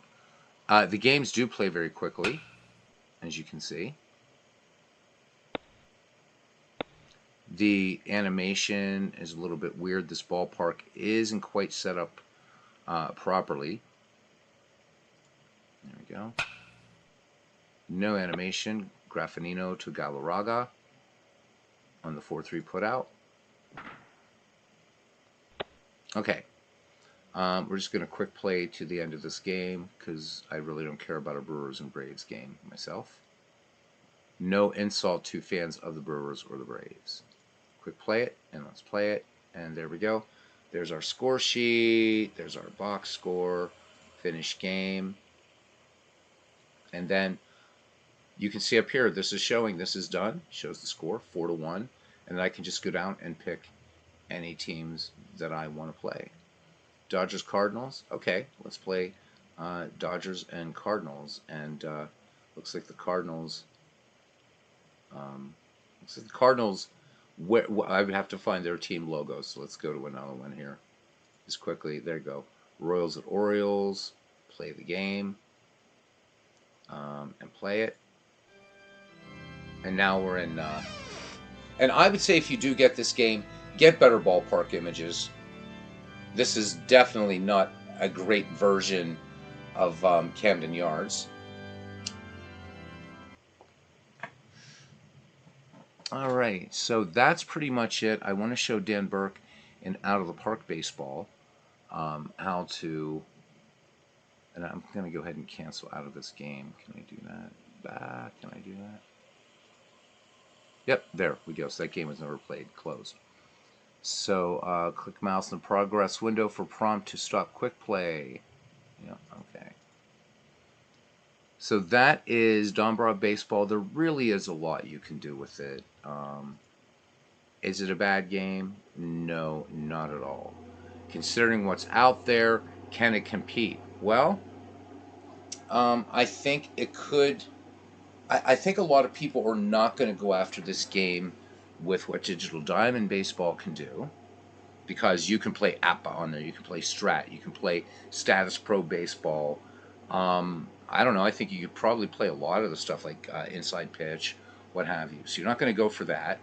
The games do play very quickly, as you can see. The animation is a little bit weird. This ballpark isn't quite set up properly. There we go. No animation. Graffinino to Galarraga on the 4-3 putout. Okay. We're just going to quick play to the end of this game because I really don't care about a Brewers and Braves game myself. No insult to fans of the Brewers or the Braves. Quick play it, and let's play it. And there we go. There's our score sheet. There's our box score. Finish game. And then you can see up here, this is showing this is done. Shows the score, 4-1. And then I can just go down and pick any teams that I want to play. Dodgers, Cardinals. Okay, let's play Dodgers and Cardinals. And looks like the Cardinals. I would have to find their team logo. So let's go to another one here. Just quickly. There you go. Royals at Orioles. Play the game. And play it. And now we're in. And I would say if you do get this game, get better ballpark images. This is definitely not a great version of Camden Yards. All right, so that's pretty much it. I want to show Dan Burke in Out of the Park Baseball how to, and I'm going to go ahead and cancel out of this game. Can I do that? Can I do that? Yep, there we go. So that game was never played. Closed. So click mouse in the progress window for prompt to stop quick play. Yeah, okay. So that is Dombrov Baseball. There really is a lot you can do with it. Is it a bad game? No, not at all. Considering what's out there, can it compete? Well, I think it could. I think a lot of people are not going to go after this game with what Digital Diamond Baseball can do, because you can play APBA on there, you can play Strat, you can play Status Pro Baseball. I don't know, I think you could probably play a lot of the stuff like Inside Pitch, what have you. So you're not going to go for that.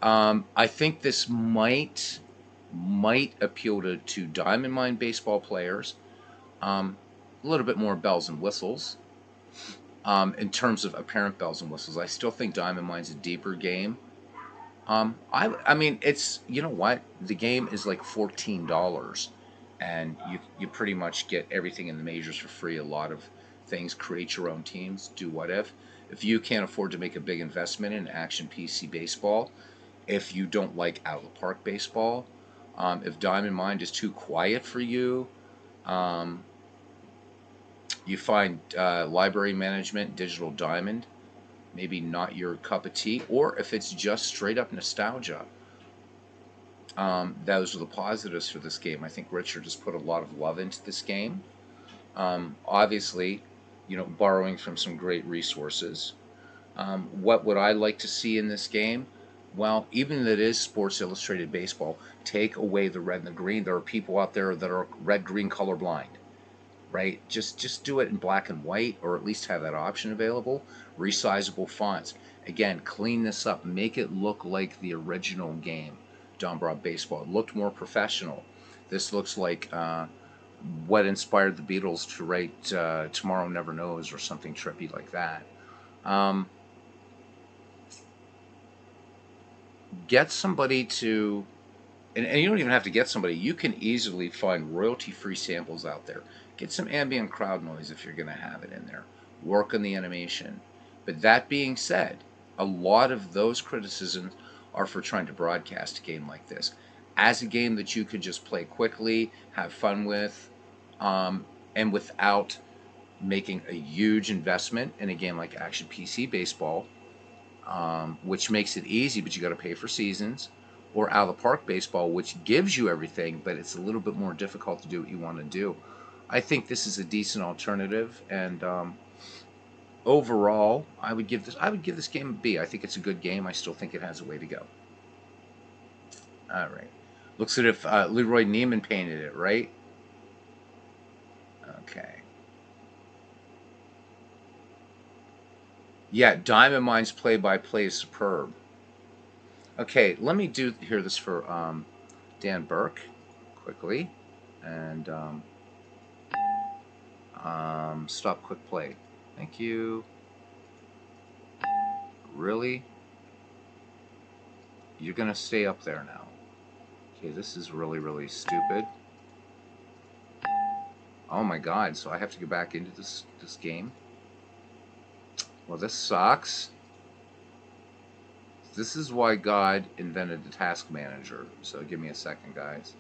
I think this might appeal to Diamond Mine baseball players. A little bit more bells and whistles. In terms of apparent bells and whistles, I still think Diamond Mine's a deeper game. I mean, it's, you know what? The game is like $14, and you pretty much get everything in the majors for free. A lot of things. Create your own teams. Do what if. If you can't afford to make a big investment in Action PC Baseball, if you don't like Out of the Park Baseball, if Diamond Mine is too quiet for you, you find library management, Digital Diamond, maybe not your cup of tea, or if it's just straight up nostalgia. Those are the positives for this game. I think Richard has put a lot of love into this game. Obviously, you know, borrowing from some great resources. What would I like to see in this game? Well, even if it is Sports Illustrated Baseball, take away the red and the green. There are people out there that are red-green colorblind. Right? Just do it in black and white, or at least have that option available. Resizable fonts. Again, clean this up. Make it look like the original game, Dombrov Baseball. It looked more professional. This looks like what inspired the Beatles to write Tomorrow Never Knows or something trippy like that. Get somebody to... And you don't even have to get somebody. You can easily find royalty-free samples out there. Get some ambient crowd noise if you're going to have it in there. Work on the animation. But that being said, a lot of those criticisms are for trying to broadcast a game like this. As a game that you could just play quickly, have fun with, and without making a huge investment in a game like Action PC Baseball, which makes it easy, but you got to pay for seasons. Or Out of the Park Baseball, which gives you everything, but it's a little bit more difficult to do what you want to do. I think this is a decent alternative, and overall, I would give this game a B. I think it's a good game. I still think it has a way to go. All right, looks as if Leroy Neiman painted it, right? Okay. Yeah, Diamond Mine's play-by-play is superb. Okay, let me do hear this for Dan Burke quickly, and stop quick play. Thank you. Really? You're gonna stay up there now? Okay, this is really, really stupid. Oh my God! So I have to go back into this game. Well, this sucks. This is why God invented the task manager. So give me a second, guys.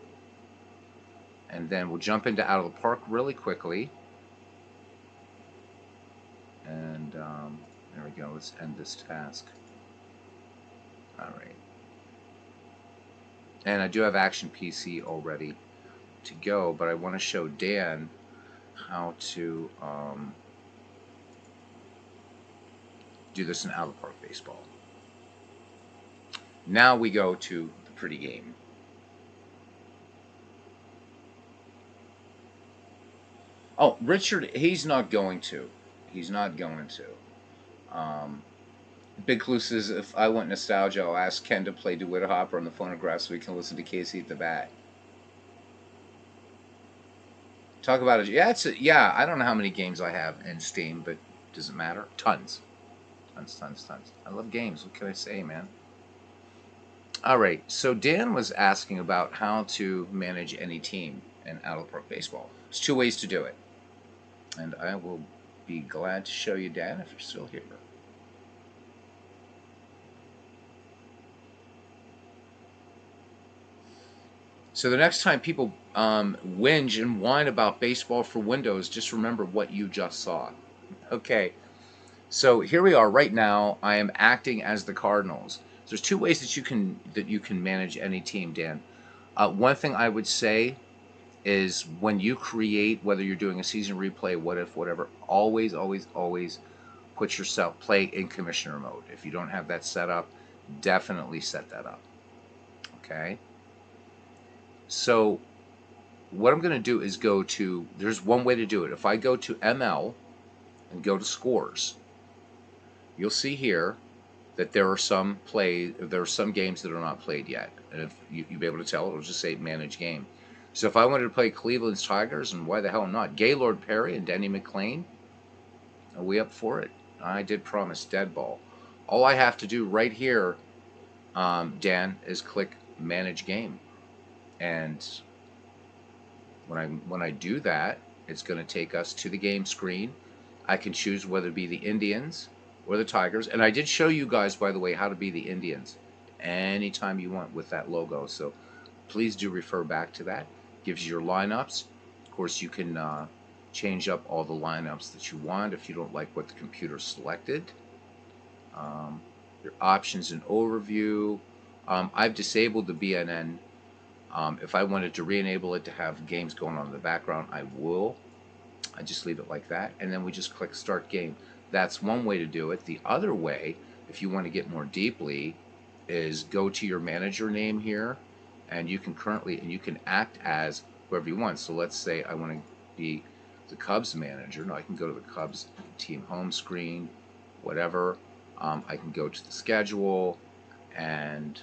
And then we'll jump into Out of the Park really quickly. And there we go. Let's end this task. All right. And I do have Action PC already to go, but I want to show Dan how to do this in Out of the Park Baseball. Now we go to the pretty game. Oh, Richard, he's not going to. He's not going to. Big Clue says, if I want nostalgia, I'll ask Ken to play DeWitt Hopper on the phonograph so we can listen to Casey at the bat. Talk about it. Yeah, yeah. I don't know how many games I have in Steam, but does it matter? Tons. Tons. I love games. What can I say, man? All right. So Dan was asking about how to manage any team in Out of the Park Baseball. There's two ways to do it. And I will be glad to show you, Dan, if you're still here. So the next time people whinge and whine about baseball for Windows, just remember what you just saw. Okay. So here we are right now. I am acting as the Cardinals. So there's two ways that you can manage any team, Dan. One thing I would say is when you create, whether you're doing a season replay, what if, whatever, always put yourself play in commissioner mode. If you don't have that set up, definitely set that up. Okay. So what I'm going to do is go to, there's one way to do it. If I go to ML and go to scores, you'll see here that there are some games that are not played yet. And if you'll be able to tell, it'll just say manage game. So if I wanted to play Cleveland's Tigers, and why the hell not? Gaylord Perry and Denny McClain, are we up for it? I did promise dead ball. All I have to do right here, Dan, is click manage game. And when I do that, it's going to take us to the game screen. I can choose whether it be the Indians or the Tigers. And I did show you guys, by the way, how to be the Indians anytime you want with that logo. So please do refer back to that. Gives you your lineups. Of course, you can change up all the lineups that you want if you don't like what the computer selected. Your options and overview. I've disabled the BNN. If I wanted to re-enable it to have games going on in the background, I will. I just leave it like that, and then we just click Start Game. That's one way to do it. The other way, if you want to get more deeply, is go to your manager name here, and you can act as whoever you want. So let's say I want to be the Cubs manager. No, I can go to the Cubs team home screen, whatever. I can go to the schedule, and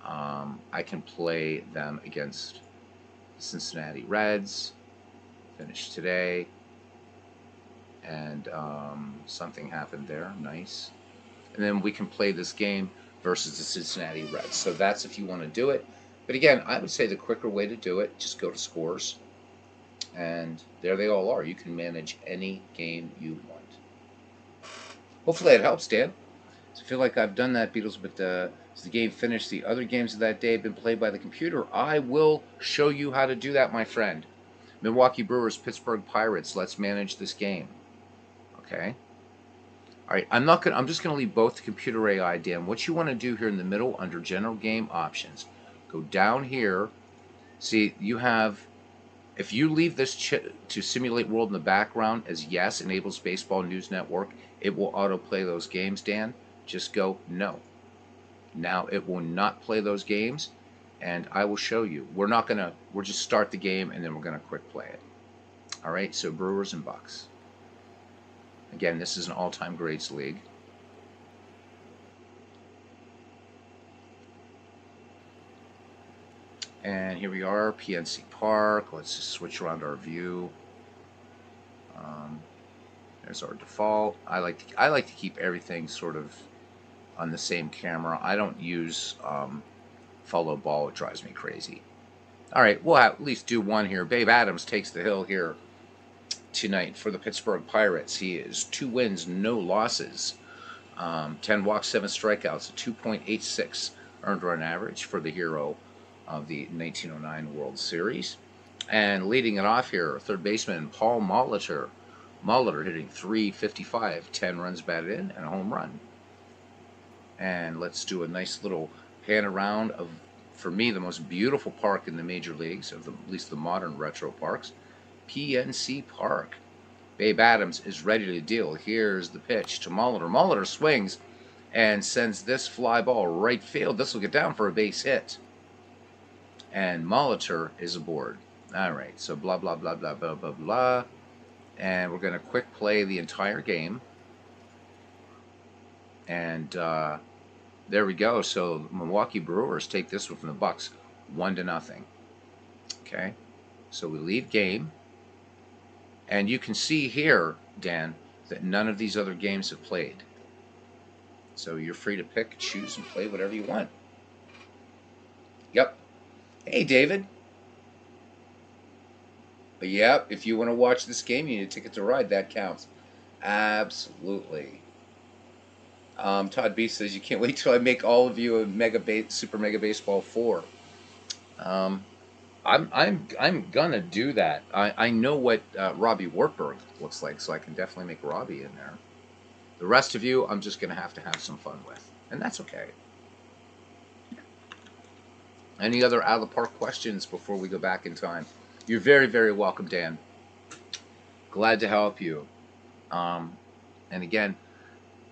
I can play them against the Cincinnati Reds. Finished today. And something happened there. Nice. And then we can play this game versus the Cincinnati Reds. So that's if you want to do it. But again, I would say the quicker way to do it, just go to scores. And there they all are. You can manage any game you want. Hopefully that helps, Dan. So I feel like I've done that, Beatles, but as the game finished, the other games of that day have been played by the computer. I will show you how to do that, my friend. Milwaukee Brewers, Pittsburgh Pirates. Let's manage this game. Okay. All right. I'm just gonna leave both the computer AI, Dan. What you want to do here in the middle under General Game Options, go down here. See, you have. If you leave this to simulate world in the background as yes, enables Baseball News Network, it will autoplay those games, Dan. Just go no. Now it will not play those games, and I will show you. We'll just start the game and then we're gonna quick play it. All right, so Brewers and Bucks. Again, this is an all-time greats league. And here we are, PNC Park. Let's just switch around our view. There's our default. I like to keep everything sort of on the same camera. I don't use follow ball. It drives me crazy. All right, we'll at least do one here. Babe Adams takes the hill here tonight for the Pittsburgh Pirates. He is 2 wins, no losses. 10 walks, 7 strikeouts, a 2.86 earned run average for the hero of the 1909 World Series. And leading it off here, third baseman Paul Molitor. Molitor hitting .355, 10 runs batted in, and a home run. And let's do a nice little pan around of, for me, the most beautiful park in the major leagues, of at least the modern retro parks, PNC Park. Babe Adams is ready to deal. Here's the pitch to Molitor. Molitor swings and sends this fly ball right field. This will get down for a base hit. And Molitor is aboard. All right, so blah, blah, blah, blah, blah, blah, blah. And we're going to quick play the entire game. And there we go. So Milwaukee Brewers take this one from the Bucks, 1-0. Okay, so we leave game. And you can see here, Dan, that none of these other games have played. So you're free to pick, choose, and play whatever you want. Yep. Hey, David. But yeah, if you want to watch this game, you need a ticket to ride. That counts. Absolutely. Todd B says, you can't wait till I make all of you a Super Mega Baseball 4. I'm gonna do that. I know what Robbie Wartburg looks like, so I can definitely make Robbie in there. The rest of you, I'm just gonna have to have some fun with, and that's okay. Any other out of the park questions before we go back in time? You're very, very welcome, Dan. Glad to help you. And again,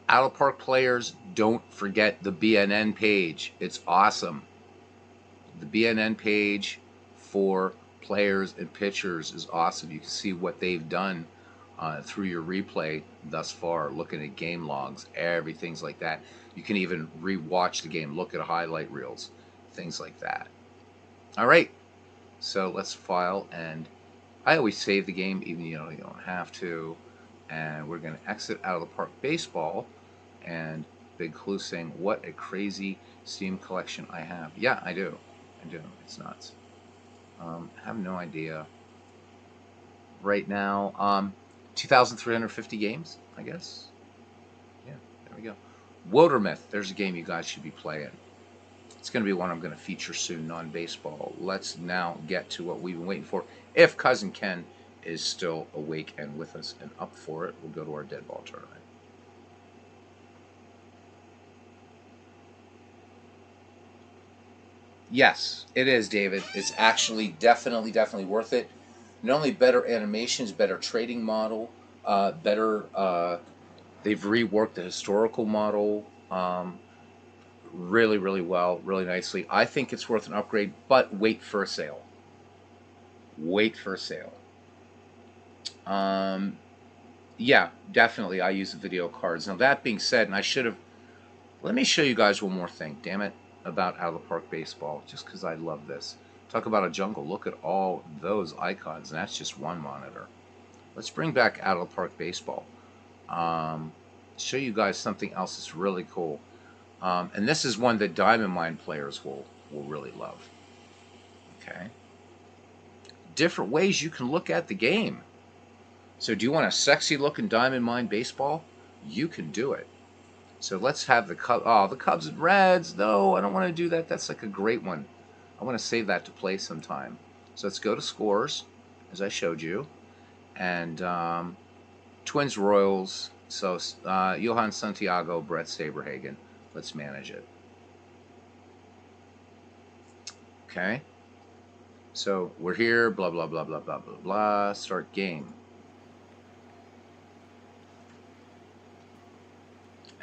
out of park players, don't forget the BNN page. It's awesome. The BNN page for players and pitchers is awesome. You can see what they've done through your replay thus far, looking at game logs, everything's like that. You can even re-watch the game, look at highlight reels, things like that. All right, so let's file, and I always save the game, even you don't have to. And we're going to exit out of the park baseball. And Big Clue saying, what a crazy Steam collection I have. Yeah, I do. It's nuts. I have no idea. Right now, 2,350 games, I guess. Yeah, there we go. Wildermyth, there's a game you guys should be playing. It's going to be one I'm going to feature soon, non-baseball. Let's now get to what we've been waiting for. If Cousin Ken is still awake and with us and up for it, we'll go to our dead ball tournament. Yes, it is, David. It's actually definitely worth it. Not only better animations, better trading model, better. They've reworked the historical model really well, really nicely. I think it's worth an upgrade, but wait for a sale. Wait for a sale. Yeah, definitely. I use the video cards. Now that being said, and I should have. Let me show you guys one more thing. Damn it. About out of the park baseball, just because I love this. Talk about a jungle. Look at all those icons, and that's just one monitor. Let's bring back out of the park baseball. Show you guys something else that's really cool. And this is one that Diamond Mine players will really love. Okay. Different ways you can look at the game. So do you want a sexy looking Diamond Mine baseball? You can do it. So let's have the Cubs. Oh, the Cubs and Reds. No, I don't want to do that. That's like a great one. I want to save that to play sometime. So let's go to scores, as I showed you. And Twins Royals. So Johan Santiago, Brett Saberhagen. Let's manage it. Okay. So we're here. Blah, blah, blah, blah, blah, blah, blah. Start game.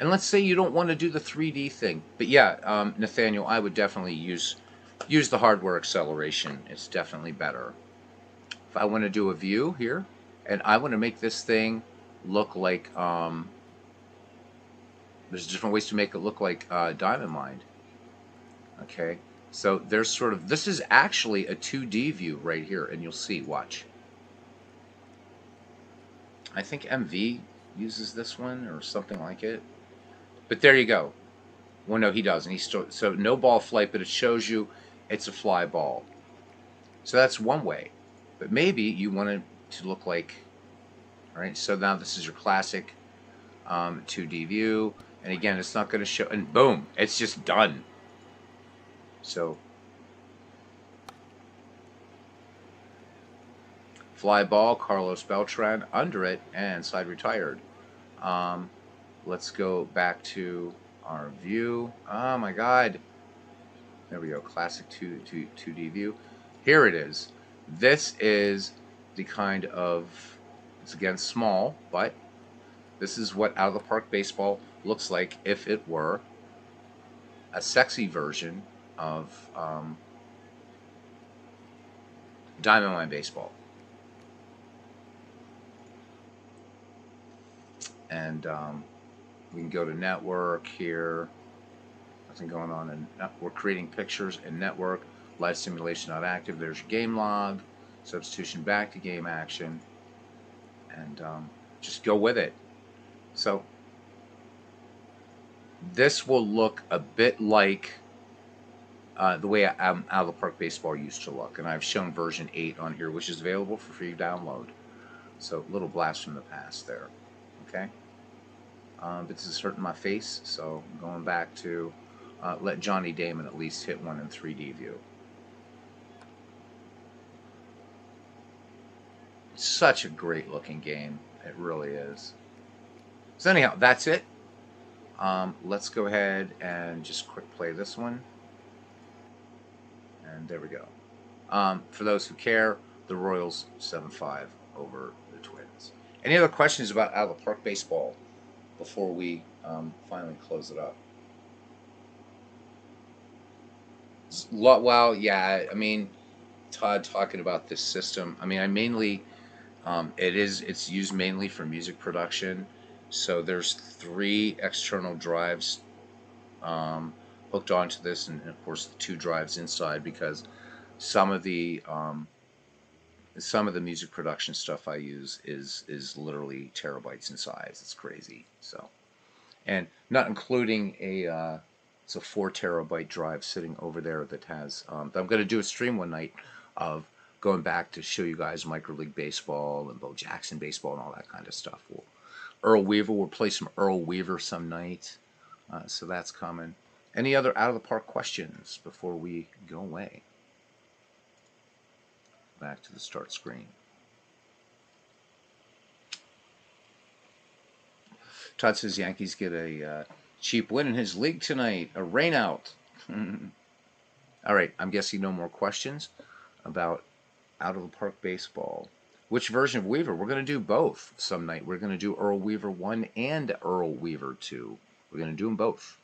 And let's say you don't want to do the 3D thing. But yeah, Nathaniel, I would definitely use the hardware acceleration. It's definitely better. If I want to do a view here, And I want to make this thing look like there's different ways to make it look like Diamond Mine. Okay, so there's sort of, this is actually a 2D view right here, and you'll see. Watch. I think MV uses this one or something like it. But there you go. Well, no, he doesn't. He's still, so no ball flight, but it shows you it's a fly ball. So that's one way. But maybe you want it to look like, all right, so now this is your classic 2D view. And again, it's not going to show, and boom, it's just done. So fly ball, Carlos Beltran under it, and side retired. Um, let's go back to our view. Oh my God. There we go. Classic 2D view. Here it is. This is the kind of, it's again small, but this is what out of the park baseball looks like if it were a sexy version of Diamond Mine baseball. And we can go to network here. Nothing going on, and we're creating pictures in network. Live simulation not active. There's your game log. Substitution back to game action, and just go with it. So this will look a bit like the way out of the park baseball used to look, and I've shown version 8 on here, which is available for free download. So little blast from the past there. Okay. But this is hurting my face, so I'm going back to let Johnny Damon at least hit one in 3D view. Such a great looking game. It really is. So anyhow, that's it. Let's go ahead and just quick play this one. And there we go. For those who care, the Royals 7-5 over the Twins. Any other questions about out of the park baseball before we finally close it up? Well, yeah, I mean, Todd talking about this system. I mean, I mainly, it's used mainly for music production. So there's 3 external drives hooked onto this, and of course the 2 drives inside, because some of the music production stuff I use is literally terabytes in size. It's crazy. So, and not including it's a 4 terabyte drive sitting over there that has. I'm going to do a stream one night of going back to show you guys Micro League Baseball and Bo Jackson baseball and all that kind of stuff. Earl Weaver, we'll play some Earl Weaver some night. So that's coming. Any other out of the park questions before we go away? Back to the start screen. Todd says Yankees get a cheap win in his league tonight. A rain out. All right, I'm guessing no more questions about out of the park baseball. Which version of Weaver? We're going to do both some night. We're going to do Earl Weaver 1 and Earl Weaver 2. We're going to do them both.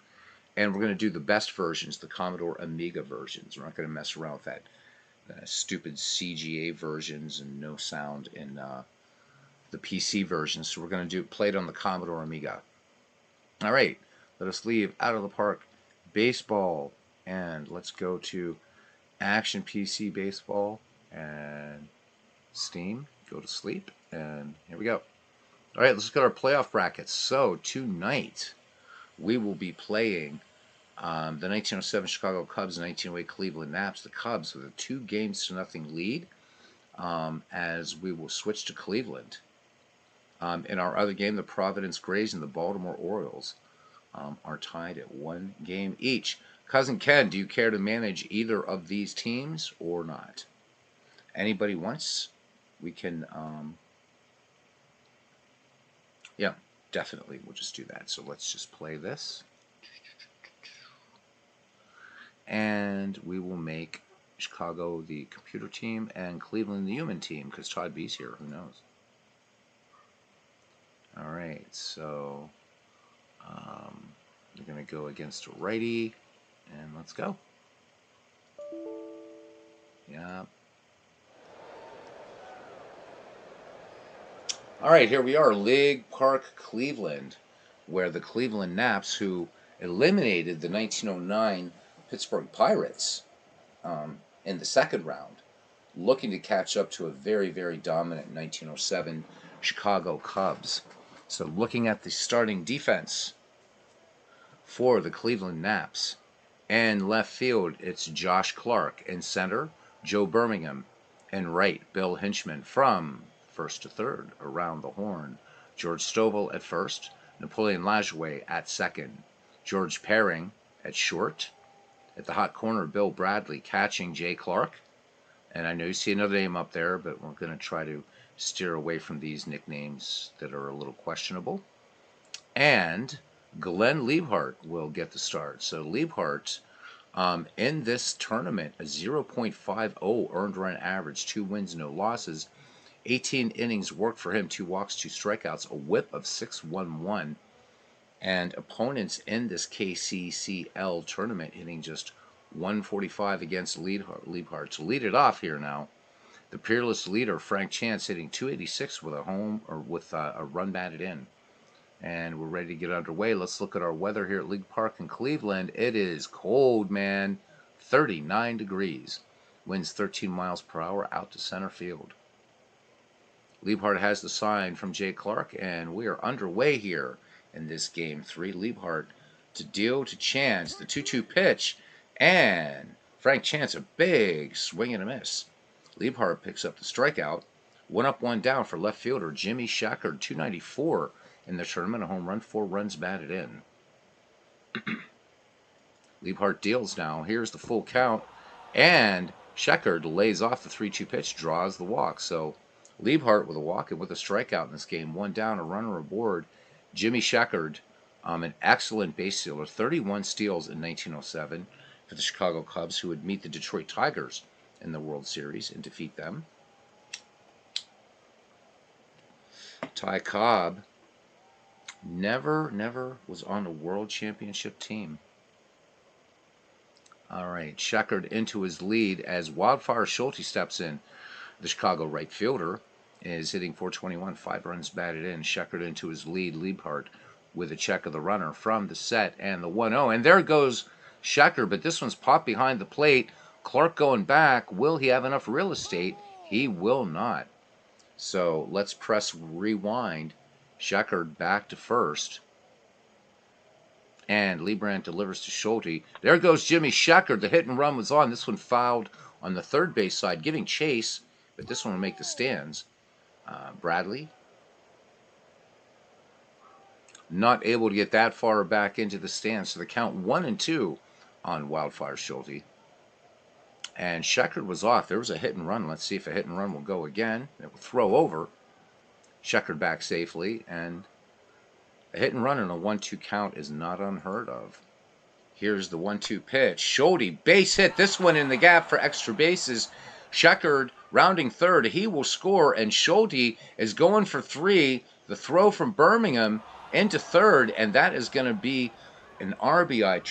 And we're going to do the best versions, the Commodore Amiga versions. We're not going to mess around with that stupid CGA versions and no sound in the PC versions. So we're going to play it on the Commodore Amiga. All right, let us leave out of the park baseball, and let's go to Action PC Baseball and Steam. Go to sleep, and here we go. All right, let's look at our playoff brackets. So tonight we will be playing the 1907 Chicago Cubs and 1908 Cleveland Naps. The Cubs with a 2-0 lead, as we will switch to Cleveland. In our other game, the Providence Grays and the Baltimore Orioles are tied at 1 game each. Cousin Ken, do you care to manage either of these teams or not? Anybody wants? We can, yeah, definitely. We'll just do that. So let's just play this. And we will make Chicago the computer team and Cleveland the human team, because Todd B's here. Who knows? All right, so we're going to go against a righty, and let's go. Yeah. All right, here we are, League Park, Cleveland, where the Cleveland Naps, who eliminated the 1909 Pittsburgh Pirates in the second round, looking to catch up to a very, very dominant 1907 Chicago Cubs. So, looking at the starting defense for the Cleveland Naps, and left field, it's Josh Clark. In center, Joe Birmingham. In right, Bill Hinchman. From first to third, around the horn, George Stovall at first, Napoleon Lajoie at second, George Perring at short. At the hot corner, Bill Bradley catching Jay Clark. And I know you see another name up there, but we're going to try to steer away from these nicknames that are a little questionable. And Glenn Liebhart will get the start. So Liebhart, in this tournament, a 0.50 earned run average, 2 wins, no losses, 18 innings worked for him, 2 walks, 2 strikeouts, a whip of 6.11. And opponents in this KCCL tournament hitting just 145 against Liebhart. To lead it off here now, the peerless leader, Frank Chance, hitting 286 with a home, or with a run batted in. And we're ready to get underway. Let's look at our weather here at League Park in Cleveland. It is cold, man. 39 degrees. Winds 13 miles per hour out to center field. Liebhart has the sign from Jay Clark, and we are underway here in this game 3. Liebhart to deal to Chance, the 2-2 pitch, and Frank Chance, a big swing and a miss. Liebhart picks up the strikeout. 1 up, 1 down for left fielder Jimmy Shackard, 294 in the tournament, a home run, 4 runs batted in. Liebhart deals now. Here's the full count, and Shackard lays off the 3-2 pitch, draws the walk. So Liebhart with a walk and with a strikeout in this game. 1 down, a runner aboard. Jimmy Shackard, an excellent base stealer, 31 steals in 1907 for the Chicago Cubs, who would meet the Detroit Tigers in the World Series and defeat them. Ty Cobb never was on a World Championship team. All right, Shackard into his lead as Wildfire Schulte steps in. The Chicago right fielder is hitting .421, 5 runs batted in. Shackard into his lead. Liebhart with a check of the runner from the set and the 1-0. And there goes Shackard, but this one's popped behind the plate. Clark going back. Will he have enough real estate? He will not. So let's press rewind. Shackard back to first. And Liebrandt delivers to Schulte. There goes Jimmy Shackard. The hit and run was on. This one fouled on the third base side, giving chase, but this one will make the stands. Bradley not able to get that far back into the stands. So the count 1-2 on Wildfire Schulte. And Shackard was off. There was a hit and run. Let's see if a hit and run will go again. It will throw over. Shackard back safely, and a hit and run and a 1-2 count is not unheard of. Here's the 1-2 pitch. Schulte, base hit. This one in the gap for extra bases. Shackard rounding third. He will score, and Schulte is going for 3. The throw from Birmingham into third, and that is going to be an RBI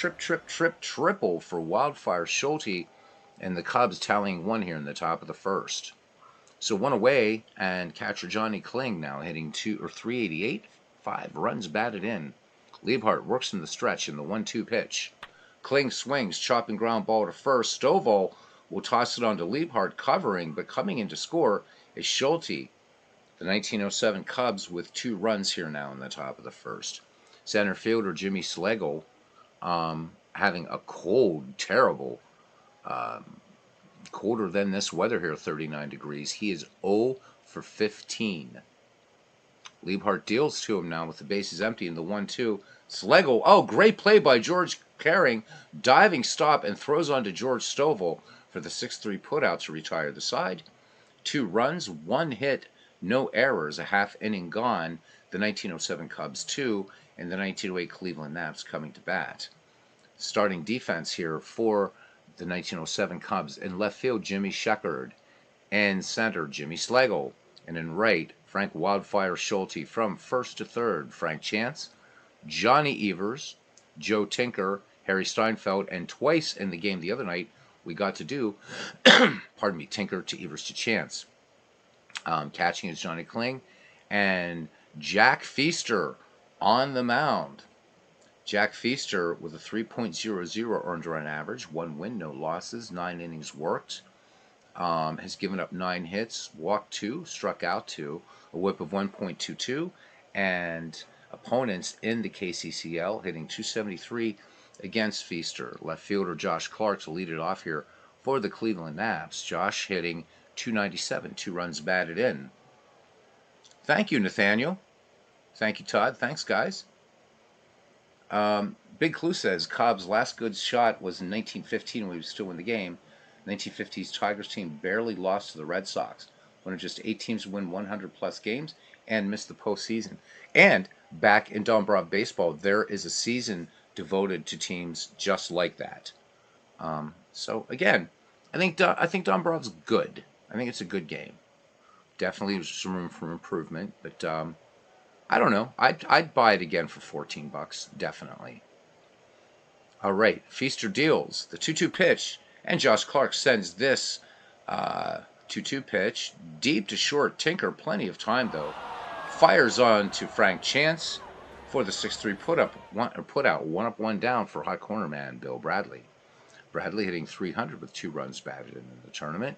triple for Wildfire Schulte, and the Cubs tallying 1 here in the top of the first. So 1 away, and catcher Johnny Kling now hitting 388, 5 runs batted in. Liebhart works in the stretch in the 1-2 pitch. Kling swings, chopping ground ball to first. Stovall will toss it on to Liebhart, covering, but coming in to score is Schulte. The 1907 Cubs with 2 runs here now in the top of the first. Center fielder Jimmy Schlegel having a cold, terrible, colder than this weather here, 39 degrees. He is 0 for 15. Liebhart deals to him now with the bases empty in the 1-2. Schlegel, great play by George Perring. Diving stop and throws on to George Stovall for the 6-3 putout to retire the side. 2 runs, 1 hit, no errors, a half inning gone. The 1907 Cubs 2 and the 1908 Cleveland Naps coming to bat. Starting defense here for the 1907 Cubs. In left field, Jimmy Shackard. In center, Jimmy Schlegel. And in right, Frank Wildfire Schulte. From first to third, Frank Chance, Johnny Evers, Joe Tinker, Harry Steinfeld, and twice in the game the other night, we got to do, Tinker to Evers to Chance. Catching is Johnny Kling, and Jack Feaster on the mound. Jack Feaster with a 3.00 earned run average, 1 win, no losses, 9 innings worked. Has given up 9 hits, walked 2, struck out 2, a whip of 1.22, and opponents in the KCCL hitting 273 against Feaster. Left fielder Josh Clark to lead it off here for the Cleveland Navs. Josh hitting 297, 2 runs batted in. Thank you, Nathaniel. Thank you, Todd. Thanks, guys. Big Clue says Cobb's last good shot was in 1915 when he was still in the game. 1950's Tigers team barely lost to the Red Sox. One of just 8 teams to win 100-plus games and missed the postseason. And back in Dombrov baseball, there is a season devoted to teams just like that. So again, I think Dombrov's good. I think it's a good game. Definitely there's some room for improvement, but I don't know. I'd buy it again for $14, definitely. All right, Feaster deals the 2-2 pitch, and Josh Clark sends this 2-2 pitch deep to short. Tinker, plenty of time though. Fires on to Frank Chance for the 6-3 put out. 1 up, 1 down for hot corner man Bill Bradley. Bradley hitting 300 with 2 runs batted in the tournament.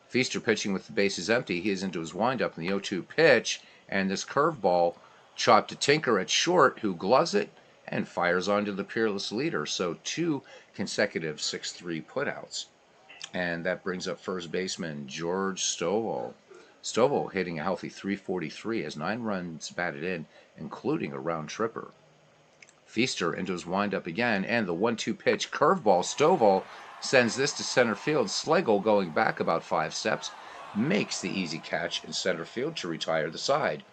Feaster pitching with the bases empty. He is into his windup in the 0-2 pitch, and this curveball chopped to Tinker at short, who gloves it and fires onto the peerless leader. So 2 consecutive 6-3 putouts. And that brings up first baseman George Stovall. Stovall hitting a healthy 343 as 9 runs batted in, including a round tripper. Feaster into his windup again, and the 1-2 pitch curveball. Stovall sends this to center field. Schlegel, going back about 5 steps, makes the easy catch in center field to retire the side.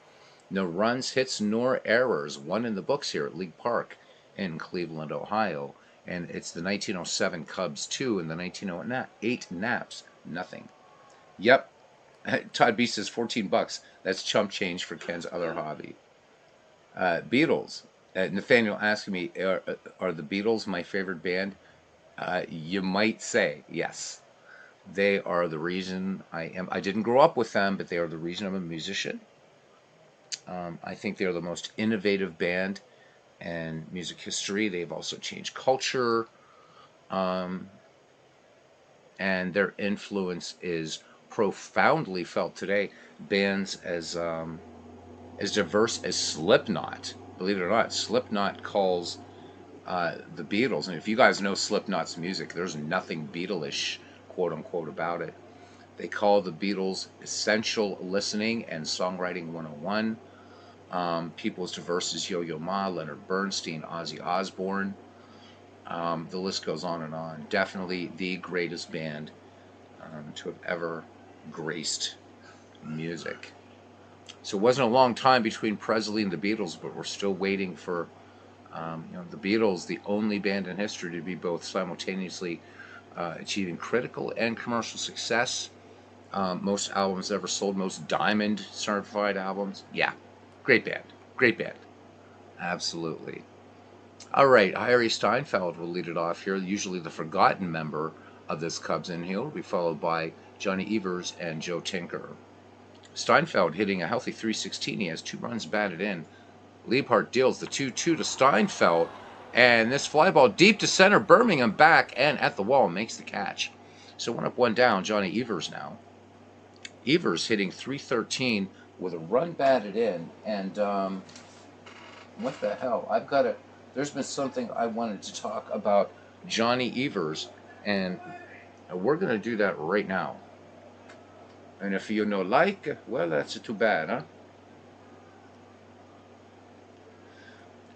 No runs, hits, nor errors. 1 in the books here at League Park in Cleveland, Ohio. And it's the 1907 Cubs 2 and the 1908 Naps nothing. Yep. Todd B says $14. That's chump change for Ken's other hobby. Beatles. Nathaniel asking me, are the Beatles my favorite band? You might say yes. They are the reason I am. I didn't grow up with them, but they are the reason I'm a musician. I think they're the most innovative band in music history. They've also changed culture, and their influence is profoundly felt today. Bands as diverse as Slipknot, believe it or not, Slipknot calls the Beatles, and if you guys know Slipknot's music, there's nothing Beatlish, quote unquote, about it. They call the Beatles essential listening and songwriting 101. People as diverse as Yo-Yo Ma, Leonard Bernstein, Ozzy Osbourne. The list goes on and on. Definitely the greatest band to have ever graced music. So it wasn't a long time between Presley and the Beatles, but we're still waiting for the Beatles, the only band in history to be both simultaneously achieving critical and commercial success. Most albums ever sold, most diamond certified albums. Yeah, great band. Great band. Absolutely. All right, Harry Steinfeld will lead it off here, usually the forgotten member of this Cubs infield, will be followed by Johnny Evers and Joe Tinker. Steinfeld hitting a healthy 316. He has 2 runs batted in. Liebhart deals the 2-2 to Steinfeld, and this fly ball deep to center. Birmingham back and at the wall makes the catch. So 1 up, 1 down. Johnny Evers now. Evers hitting 313 with a run batted in, and what the hell? There's been something I wanted to talk about Johnny Evers, and we're going to do that right now. And if you know like, well, that's too bad, huh?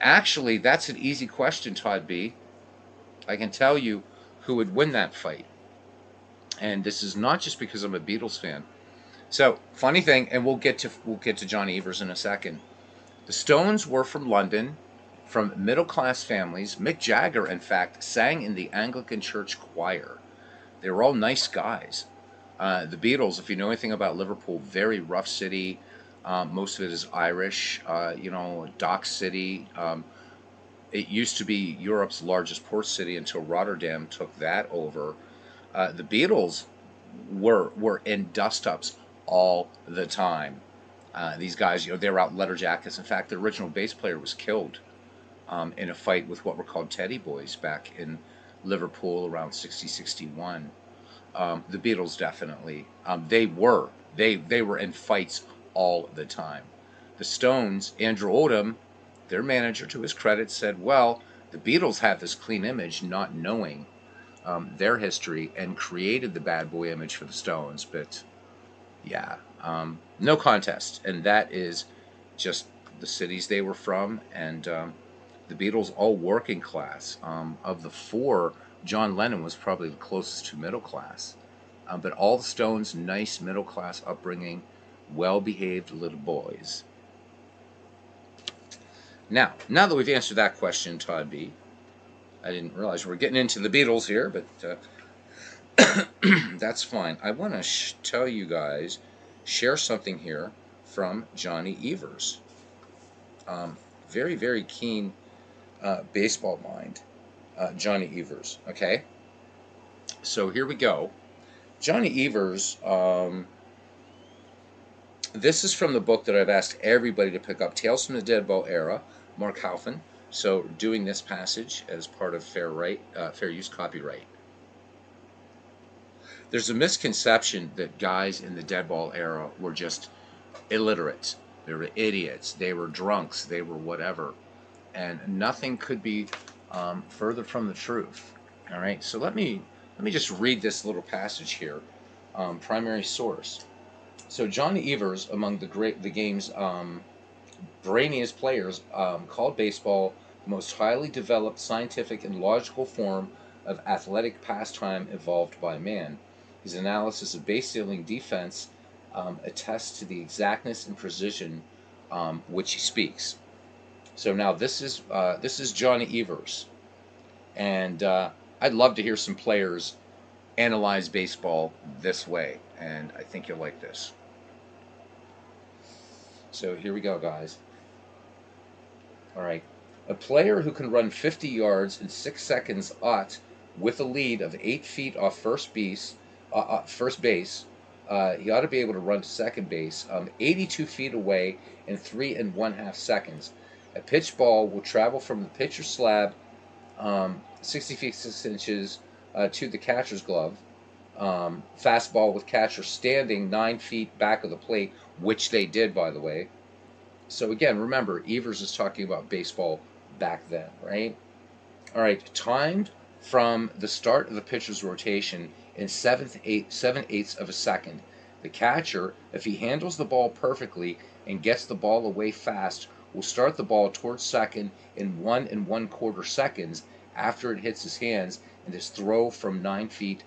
Actually, that's an easy question, Todd B. I can tell you who would win that fight. And this is not just because I'm a Beatles fan. So, funny thing, and we'll get to Johnny Evers in a second. The Stones were from London, from middle-class families. Mick Jagger, in fact, sang in the Anglican church choir. They were all nice guys. The Beatles, if you know anything about Liverpool, very rough city. Most of it is Irish. Dock City. It used to be Europe's largest port city until Rotterdam took that over. The Beatles were in dust-ups all the time. These guys, they were out in leather jackets. In fact, the original bass player was killed in a fight with what were called Teddy Boys back in Liverpool around 60, 61. The Beatles definitely. They were in fights all the time. The Stones, Andrew Oldham, their manager, to his credit, said, "Well, the Beatles have this clean image, not knowing their history, and created the bad boy image for the Stones." But yeah, no contest, and that is just the cities they were from, and the Beatles, all working class. Of the four, John Lennon was probably the closest to middle class. But all the Stones, nice middle class upbringing, well behaved little boys. Now that we've answered that question, Todd B, I didn't realize we're getting into the Beatles here, but that's fine. I want to tell you guys, share something here from Johnny Evers. Very, very keen baseball mind, Johnny Evers. Okay, so here we go. Johnny Evers, this is from the book that I've asked everybody to pick up, Tales from the Deadball Era, Mark Halfin. So doing this passage as part of fair use copyright. There's a misconception that guys in the deadball era were just illiterate. They were idiots. They were drunks. They were whatever. And nothing could be further from the truth. All right. So let me just read this little passage here. Primary source. So Johnny Evers, among the game's brainiest players, called baseball the most highly developed scientific and logical form of athletic pastime evolved by man. His analysis of base stealing defense attests to the exactness and precision which he speaks. So now this is Johnny Evers, and I'd love to hear some players analyze baseball this way, and I think you'll like this. So here we go, guys. All right. A player who can run 50 yards in 6 seconds ought, with a lead of 8 feet off first base, he ought to be able to run to second base 82 feet away in 3½ seconds. A pitch ball will travel from the pitcher's slab 60 feet 6 inches to the catcher's glove. Fastball with catcher standing 9 feet back of the plate, which they did, by the way. So again, remember, Evers is talking about baseball back then, right? All right, timed from the start of the pitcher's rotation in 7/8 of a second. The catcher, if he handles the ball perfectly and gets the ball away fast, will start the ball towards second in 1¼ seconds after it hits his hands and his throw from 9 feet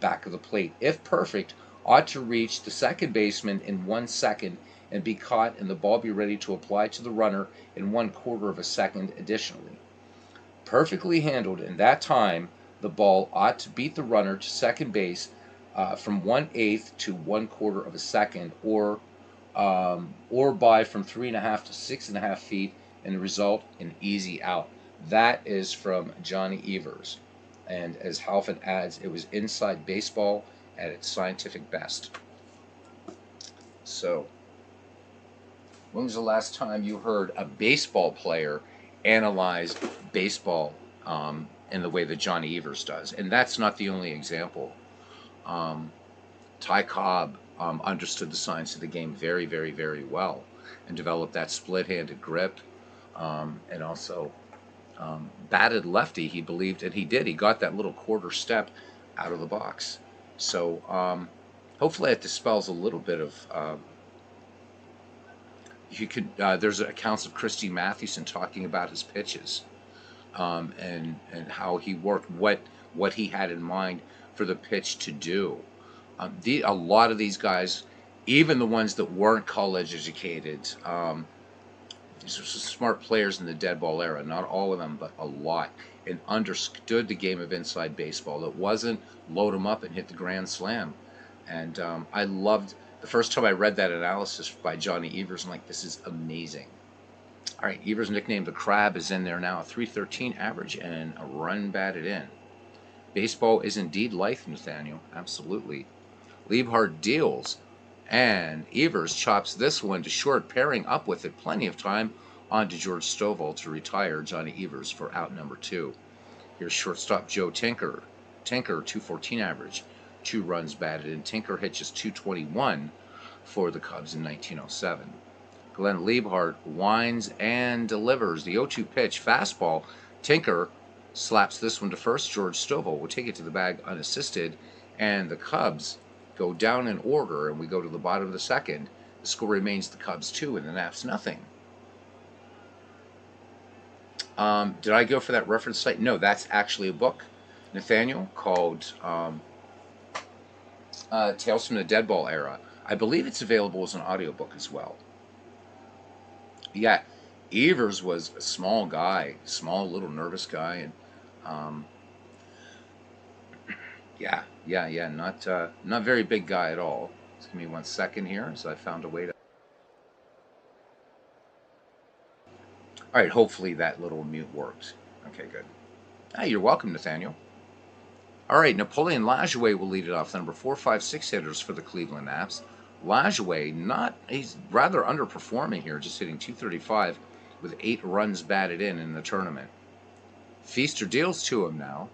back of the plate. If perfect, ought to reach the second baseman in 1 second and be caught and the ball be ready to apply to the runner in 1/4 second additionally. Perfectly handled in that time, the ball ought to beat the runner to second base from 1/8 to 1/4 second, or by from 3½ to 6½ feet, and result in easy out. That is from Johnny Evers. And as Halfin adds, it was inside baseball at its scientific best. So, when was the last time you heard a baseball player analyze baseball in the way that Johnny Evers does? And that's not the only example. Ty Cobb understood the science of the game very, very, very well and developed that split-handed grip, and also batted lefty, he believed, and he did. He got that little quarter step out of the box. So hopefully it dispels a little bit of there's accounts of Christy Mathewson talking about his pitches, and how he worked, what he had in mind for the pitch to do. A lot of these guys, even the ones that weren't college educated, these were smart players in the dead ball era. Not all of them, but a lot, and understood the game of inside baseball. It wasn't load them up and hit the grand slam. And I loved the first time I read that analysis by Johnny Evers. I'm like, this is amazing. All right, Evers' nickname, the Crab, is in there now. A .313 average and a run batted in. Baseball is indeed life, Nathaniel. Absolutely. Liebhardt deals. And Evers chops this one to short, pairing up with it plenty of time on to George Stovall to retire Johnny Evers for out number 2. Here's shortstop Joe Tinker. Tinker, 214 average, 2 runs batted in. Tinker hit just 221 for the Cubs in 1907. Glenn Liebhart winds and delivers the 0-2 pitch fastball. Tinker slaps this one to first. George Stovall will take it to the bag unassisted, and the Cubs go down in order, and we go to the bottom of the second. The score remains the Cubs 2 and the Naps nothing. Did I go for that reference site? No, that's actually a book, Nathaniel, called Tales from the Deadball Era. I believe it's available as an audiobook as well. Yeah, Evers was a small guy, small, little nervous guy, and yeah, not very big guy at all. Just give me 1 second here, as I found a way to. All right, hopefully that little mute works. Okay, good. Hey, you're welcome, Nathaniel. All right, Napoleon Lajoie will lead it off. The number 4, 5, 6 hitters for the Cleveland Naps. Lajoie, he's rather underperforming here, just hitting 235 with 8 runs batted in the tournament. Feaster deals to him now.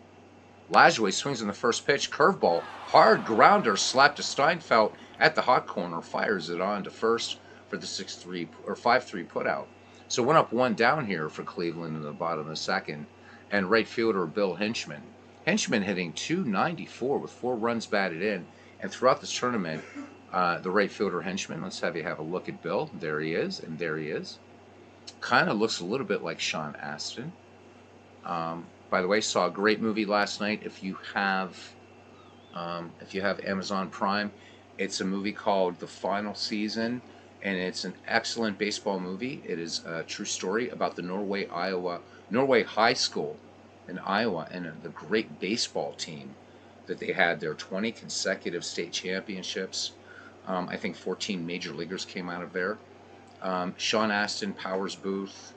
Lajoie swings on the first pitch, curveball, hard grounder slapped to Steinfeld at the hot corner, fires it on to first for the 6-3 or 5-3 putout. So 1 up, 1 down here for Cleveland in the bottom of the second, and right fielder Bill Hinchman. Hinchman hitting 294 with 4 runs batted in, and throughout this tournament, the right fielder Hinchman. Let's have you have a look at Bill. There he is, and there he is. Kind of looks a little bit like Sean Astin. By the way, saw a great movie last night. If you have Amazon Prime, it's a movie called The Final Season, and it's an excellent baseball movie. It is a true story about the Norway High School in Iowa, and the great baseball team that they had there. 20 consecutive state championships. I think 14 major leaguers came out of there. Sean Astin, Powers Booth.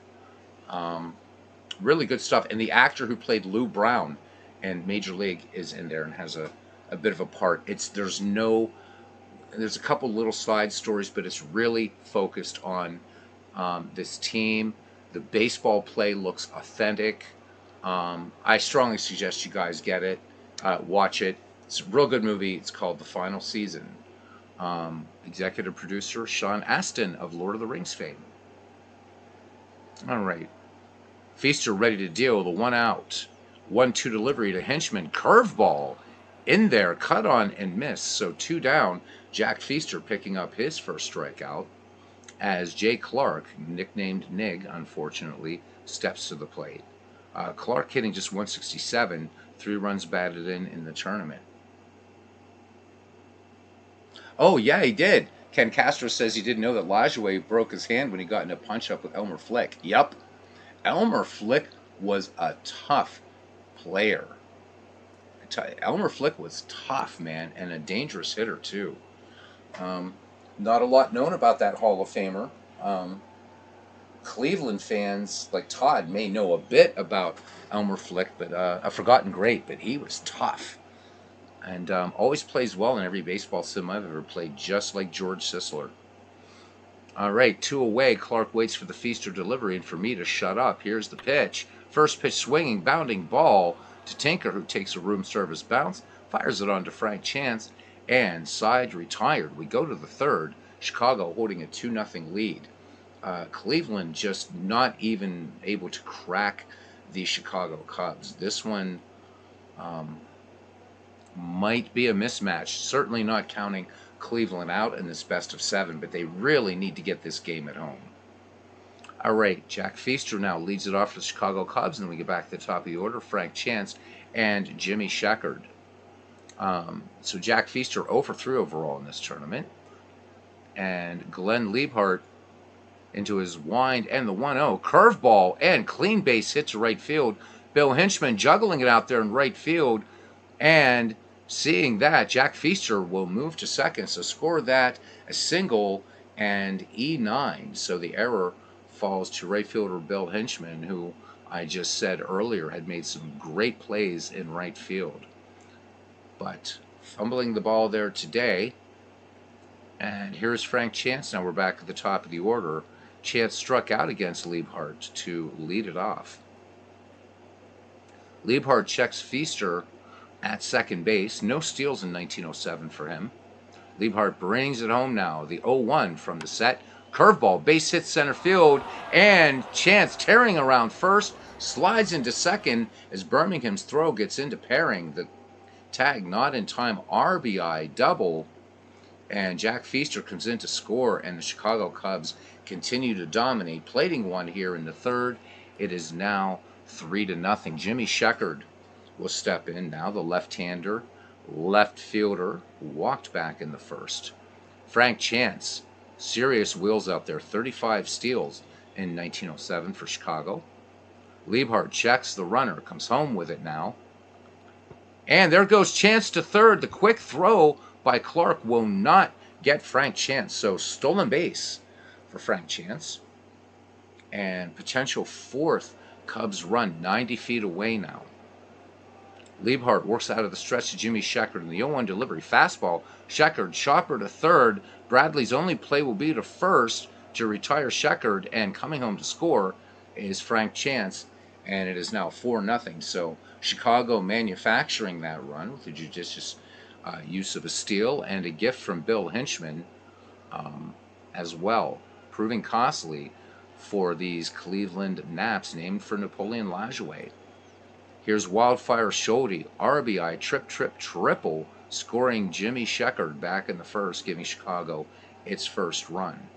Really good stuff. And the actor who played Lou Brown in Major League is in there and has a bit of a part. There's a couple little side stories, but it's really focused on this team. The baseball play looks authentic. I strongly suggest you guys get it, watch it. It's a real good movie. It's called The Final Season. Executive producer Sean Astin of Lord of the Rings fame. All right. Feaster ready to deal. The 1 out. 1-2 delivery to Hinchman. Curveball in there. Cut on and miss. So 2 down. Jack Feaster picking up his first strikeout as Jay Clark, nicknamed Nig, unfortunately, steps to the plate. Clark hitting just 167. 3 runs batted in the tournament. Oh, yeah, he did. Ken Castro says he didn't know that Lajoie broke his hand when he got in a punch-up with Elmer Flick. Yup. Elmer Flick was a tough player. Elmer Flick was tough, man, and a dangerous hitter, too. Not a lot known about that Hall of Famer. Cleveland fans like Todd may know a bit about Elmer Flick, but a forgotten great, but he was tough. And always plays well in every baseball sim I've ever played, just like George Sisler. All right, 2 away. Clark waits for the Feaster delivery and for me to shut up. Here's the pitch. First pitch swinging, bounding ball to Tinker, who takes a room service bounce, fires it on to Frank Chance, and side retired. We go to the third. Chicago holding a 2-0 lead. Cleveland just not even able to crack the Chicago Cubs. This one might be a mismatch. Certainly not counting Cleveland out in this best of 7, but they really need to get this game at home. All right, Jack Feaster now leads it off for the Chicago Cubs, and then we get back to the top of the order. Frank Chance and Jimmy Sheckard. So Jack Feaster 0 for 3 overall in this tournament. And Glenn Liebhart into his wind and the 1-0. Curveball and clean base hit to right field. Bill Hinchman juggling it out there in right field. And seeing that, Jack Feaster will move to second. So score that, a single, and E9. So the error falls to right fielder Bill Hinchman, who I just said earlier had made some great plays in right field. But fumbling the ball there today. And here's Frank Chance. Now we're back at the top of the order. Chance struck out against Liebhardt to lead it off. Liebhardt checks Feaster at second base. No steals in 1907 for him. Liebhardt brings it home now. The 0-1 from the set. Curveball, base hit center field, and Chance tearing around first, slides into second as Birmingham's throw gets into pairing. The tag not in time, RBI double, and Jack Feaster comes in to score, and the Chicago Cubs continue to dominate. Plating one here in the third. It is now 3-0. Jimmy Sheckard will step in now, the left-hander, left fielder, who walked back in the first. Frank Chance, serious wheels out there, 35 steals in 1907 for Chicago. Liebhardt checks the runner, comes home with it now. And there goes Chance to third. The quick throw by Clark will not get Frank Chance. So stolen base for Frank Chance. And potential fourth Cubs run, 90 feet away now. Liebhardt works out of the stretch to Jimmy Sheckard in the 0-1 delivery. Fastball. Sheckard, chopper to third. Bradley's only play will be to first to retire Sheckard, and coming home to score is Frank Chance, and it is now 4-0. So Chicago manufacturing that run with a judicious use of a steal and a gift from Bill Hinchman as well, proving costly for these Cleveland Naps named for Napoleon Lajoie. Here's Wildfire Schulte, RBI, triple, scoring Jimmy Sheckard back in the first, giving Chicago its first run.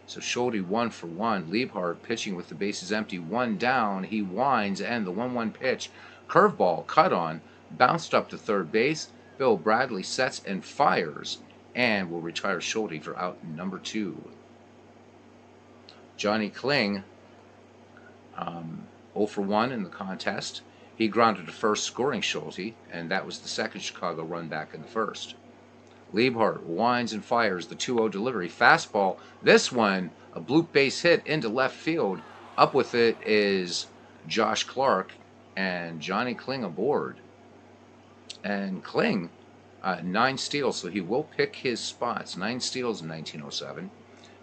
So Schulte 1 for 1. Liebhardt pitching with the bases empty, one down. He winds, and the 1-1 pitch. Curveball, cut on, bounced up to third base. Bill Bradley sets and fires, and will retire Schulte for out number 2. Johnny Kling, 0 for 1 in the contest. He grounded to first, scoring Schulte, and that was the second Chicago run back in the first. Liebhardt winds and fires the 2-0 delivery. Fastball. This one, a bloop base hit into left field. Up with it is Josh Clark, and Johnny Kling aboard. And Kling, 9 steals, so he will pick his spots. 9 steals in 1907.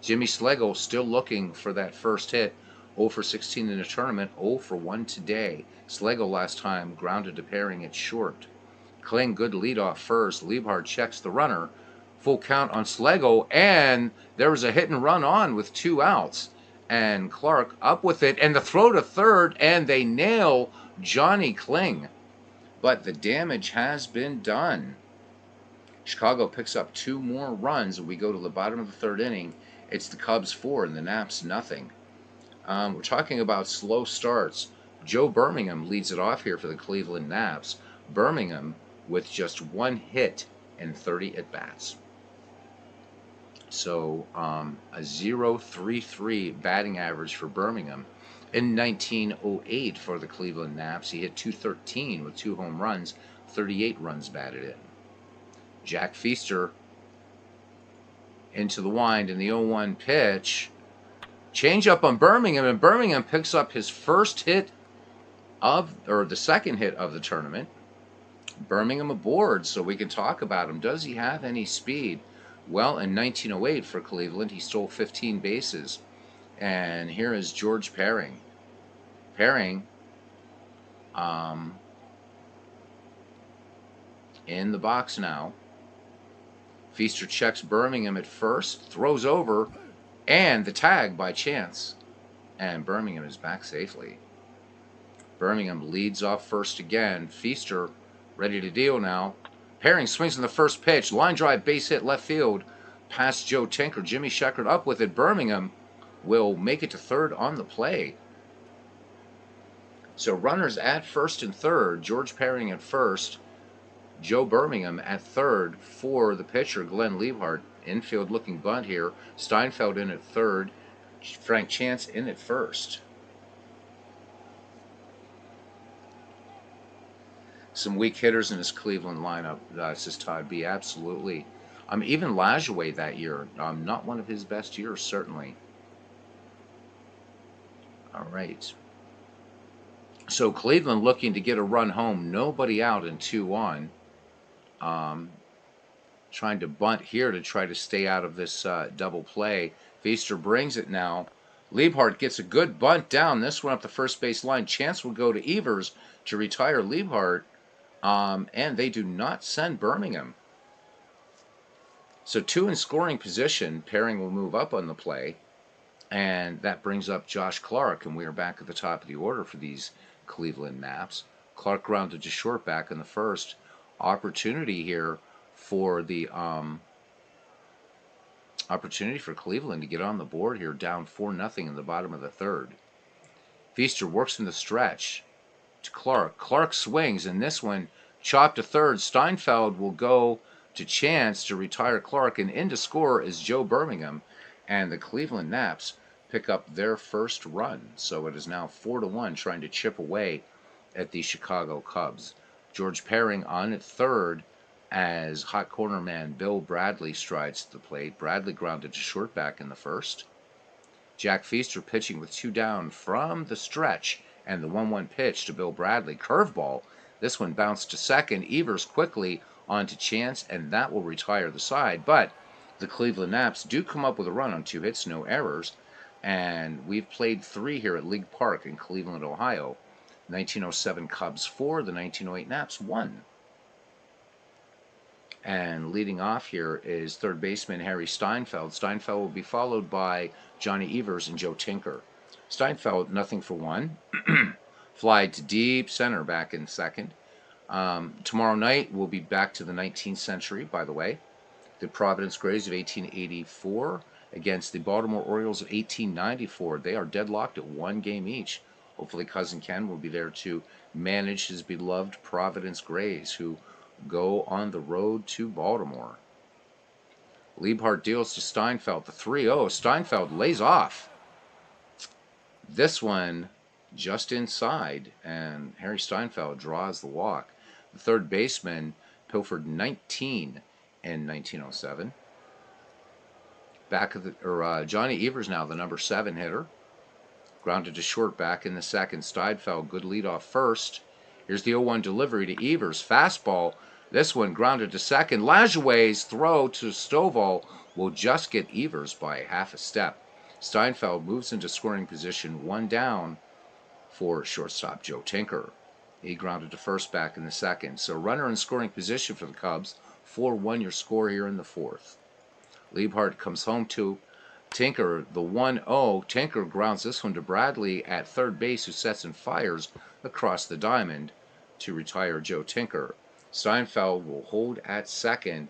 Jimmy Schlegel still looking for that first hit. 0 for 16 in the tournament, 0 for 1 today. Schlegel last time grounded to pairing it short. Kling, good leadoff first. Liebhardt checks the runner. Full count on Schlegel, and there was a hit and run on with 2 outs. And Clark up with it, and the throw to third, and they nail Johnny Kling. But the damage has been done. Chicago picks up 2 more runs, and we go to the bottom of the third inning. It's the Cubs 4 and the Naps nothing. We're talking about slow starts. Joe Birmingham leads it off here for the Cleveland Naps. Birmingham with just 1 hit and 30 at-bats. So a 0.33 batting average for Birmingham. In 1908 for the Cleveland Naps, he hit .213 with 2 home runs, 38 runs batted in. Jack Feaster into the wind in the 0-1 pitch. Change up on Birmingham, and Birmingham picks up his first hit the second hit of the tournament. Birmingham aboard, so we can talk about him. Does he have any speed? Well, in 1908 for Cleveland, he stole 15 bases. And here is George Perring. Perring in the box now. Feaster checks Birmingham at first, throws over, and the tag by Chance. And Birmingham is back safely. Birmingham leads off first again. Feaster ready to deal now. Perring swings in the first pitch. Line drive, base hit, left field. Past Joe Tinker. Jimmy Sheckard up with it. Birmingham will make it to third on the play. So runners at first and third. George Perring at first. Joe Birmingham at third for the pitcher, Glenn Liebhardt. Infield looking bunt here. Steinfeld in at third. Frank Chance in at first. Some weak hitters in this Cleveland lineup, says Todd B. Absolutely. Even Lajoie that year, not one of his best years, certainly. All right. So Cleveland looking to get a run home. Nobody out and 2 on. trying to bunt here to try to stay out of this double play. Feaster brings it now. Liebhardt gets a good bunt down. This one up the first base line. Chance will go to Evers to retire Liebhardt. And they do not send Birmingham. So 2 in scoring position. Pairing will move up on the play. And that brings up Josh Clark. And we are back at the top of the order for these Cleveland Naps. Clark grounded to short back in the first. Opportunity here for the opportunity for Cleveland to get on the board here, down 4-0 in the bottom of the third. Feaster works in the stretch to Clark. Clark swings, and this one chopped to third. Steinfeld will go to Chance to retire Clark, and in to score is Joe Birmingham, and the Cleveland Naps pick up their first run. So it is now 4-1, trying to chip away at the Chicago Cubs. George Pairing on at third as hot corner man Bill Bradley strides to the plate. Bradley grounded to short back in the first. Jack Feaster pitching with 2 down from the stretch, and the 1-1 pitch to Bill Bradley. Curveball. This one bounced to second. Evers quickly on to Chance, and that will retire the side. But the Cleveland Naps do come up with a run on 2 hits, no errors. And we've played 3 here at League Park in Cleveland, Ohio. 1907 Cubs 4, the 1908 Naps 1. And leading off here is third baseman Harry Steinfeld. Steinfeld will be followed by Johnny Evers and Joe Tinker. Steinfeld, nothing for 1. Fly to deep center back in second. Tomorrow night, we'll be back to the 19th century, by the way. The Providence Grays of 1884 against the Baltimore Orioles of 1894. They are deadlocked at 1 game each. Hopefully Cousin Ken will be there to manage his beloved Providence Grays, who go on the road to Baltimore. Liebhardt deals to Steinfeld, the 3-0. Steinfeld lays off. This one just inside, and Harry Steinfeld draws the walk. The third baseman pilfered 19 in 1907. Back of the Johnny Evers now the number 7 hitter. Grounded to short back in the second. Steinfeld, good lead off first. Here's the 0-1 delivery to Evers. Fastball. This one grounded to second. Lajoie's throw to Stovall will just get Evers by half a step. Steinfeld moves into scoring position, 1 down for shortstop Joe Tinker. He grounded to first back in the second. So runner in scoring position for the Cubs. 4-1 your score here in the fourth. Liebhardt comes home to Tinker, the 1-0. Tinker grounds this one to Bradley at third base, who sets and fires across the diamond to retire Joe Tinker. Steinfeld will hold at second,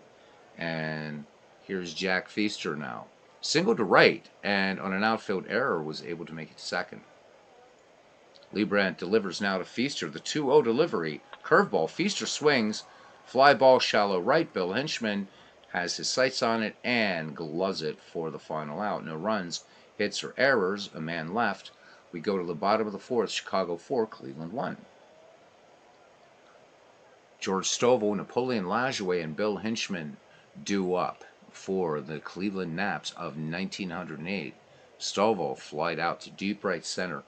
and here's Jack Feaster now. Single to right, and on an outfield error was able to make it to second. Liebrandt delivers now to Feaster, the 2-0 delivery. Curveball, Feaster swings, fly ball shallow right. Bill Hinchman has his sights on it and gloves it for the final out. No runs, hits, or errors, a man left. We go to the bottom of the fourth, Chicago 4, Cleveland 1. George Stovall, Napoleon Lajoie, and Bill Hinchman due up for the Cleveland Naps of 1908. Stovall flied out to deep right center.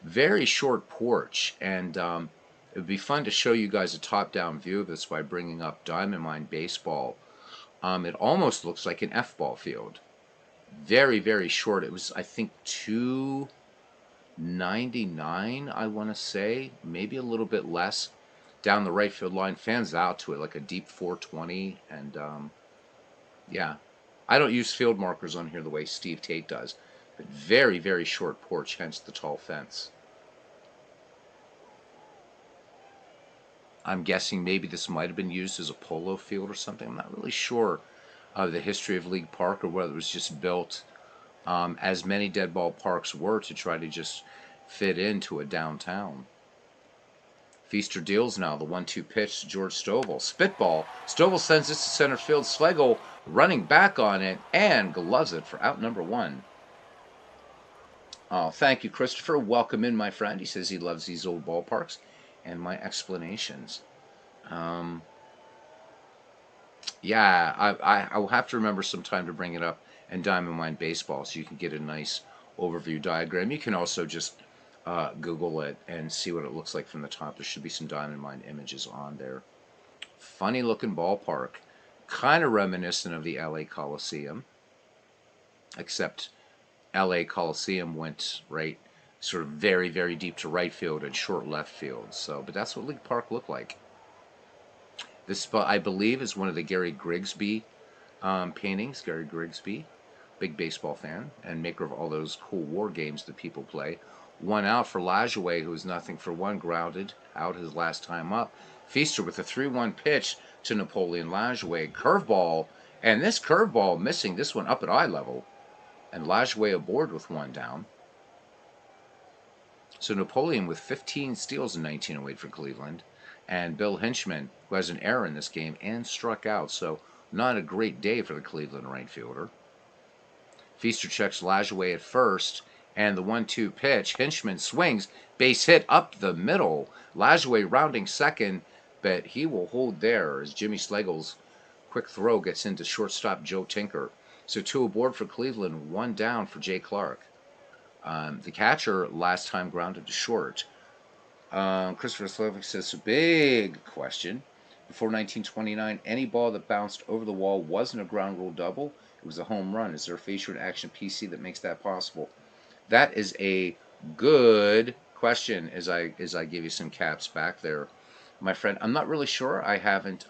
Very short porch, and it would be fun to show you guys a top-down view of this by bringing up Diamond Mine Baseball. It almost looks like an F-ball field. Very, very short. It was, I think, 299, I want to say. Maybe a little bit less. Down the right field line. Fans out to it like a deep 420. And, yeah. I don't use field markers on here the way Steve Tate does. But very, very short porch, hence the tall fence. I'm guessing maybe this might have been used as a polo field or something. I'm not really sure of the history of League Park, or whether it was just built, as many dead ball parks were, to try to just fit into a downtown. Feaster deals now, the 1-2 pitch to George Stovall. Spitball. Stovall sends this to center field. Schlegel running back on it and gloves it for out number 1. Oh, thank you, Christopher. Welcome in, my friend. He says he loves these old ballparks and my explanations. Yeah, I will have to remember sometime to bring it up in Diamond Mine Baseball so you can get a nice overview diagram. You can also just Google it and see what it looks like from the top. There should be some Diamond Mine images on there. Funny looking ballpark. kind of reminiscent of the LA Coliseum, except LA Coliseum went right sort of very, very deep to right field and short left field. So, but that's what League Park looked like. This spot, I believe, is one of the Gary Grigsby paintings. Gary Grigsby, big baseball fan and maker of all those cool war games that people play. One out for Lajoie, who's nothing for one, grounded out his last time up. Feaster with a 3-1 pitch to Napoleon Lajoie. Curveball, and this curveball missing, this one up at eye level. And Lajoie aboard with one down. So Napoleon with 15 steals in 1908 for Cleveland. And Bill Hinchman, who has an error in this game and struck out. So not a great day for the Cleveland right fielder. Feaster checks Lajoie at first, and the 1-2 pitch. Hinchman swings, base hit up the middle. Lajoie rounding second, but he will hold there as Jimmy Schlegel's quick throw gets into shortstop Joe Tinker. So 2 aboard for Cleveland, 1 down for Jay Clark. The catcher last time grounded to short. Christopher Slovic says, a big question. Before 1929, any ball that bounced over the wall wasn't a ground rule double. It was a home run. Is there a feature in Action PC that makes that possible? That is a good question. As I give you some caps back there, my friend. I'm not really sure. I haven't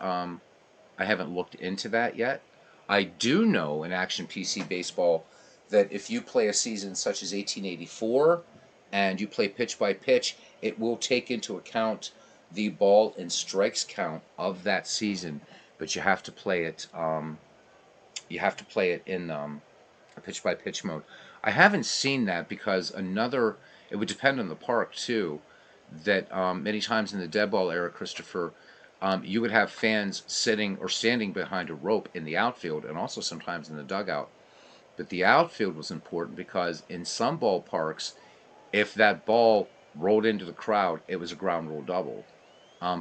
looked into that yet. I do know in Action PC baseball that if you play a season such as 1884 and you play pitch by pitch, it will take into account the ball and strikes count of that season, but you have to play it. In a pitch by pitch mode. I haven't seen that because it would depend on the park too. That many times in the dead ball era, Christopher, you would have fans sitting or standing behind a rope in the outfield and also sometimes in the dugout. But the outfield was important because in some ballparks, if that ball rolled into the crowd, it was a ground rule double.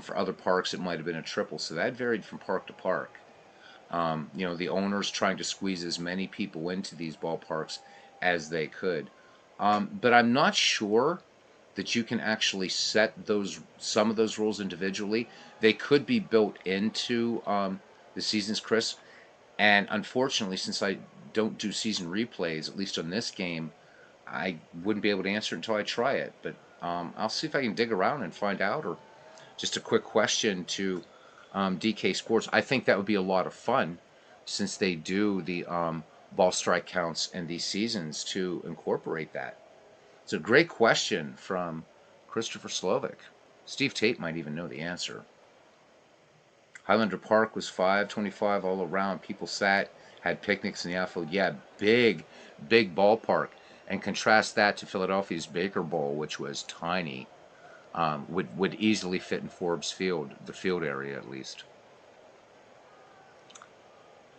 For other parks, it might have been a triple. So that varied from park to park. The owners trying to squeeze as many people into these ballparks as they could. But I'm not sure that you can actually set some of those rules individually. They could be built into the seasons, Chris. And unfortunately, since I don't do season replays, at least on this game, I wouldn't be able to answer until I try it. But I'll see if I can dig around and find out. Or just a quick question to DK Sports. I think that would be a lot of fun since they do the ball strike counts in these seasons to incorporate that. It's a great question from Christopher Slovic. Steve Tate might even know the answer. Highlander Park was 525 all around. People sat, had picnics in the outfield. Yeah, big ballpark. And contrast that to Philadelphia's Baker Bowl, which was tiny. Would easily fit in Forbes Field, the field area at least.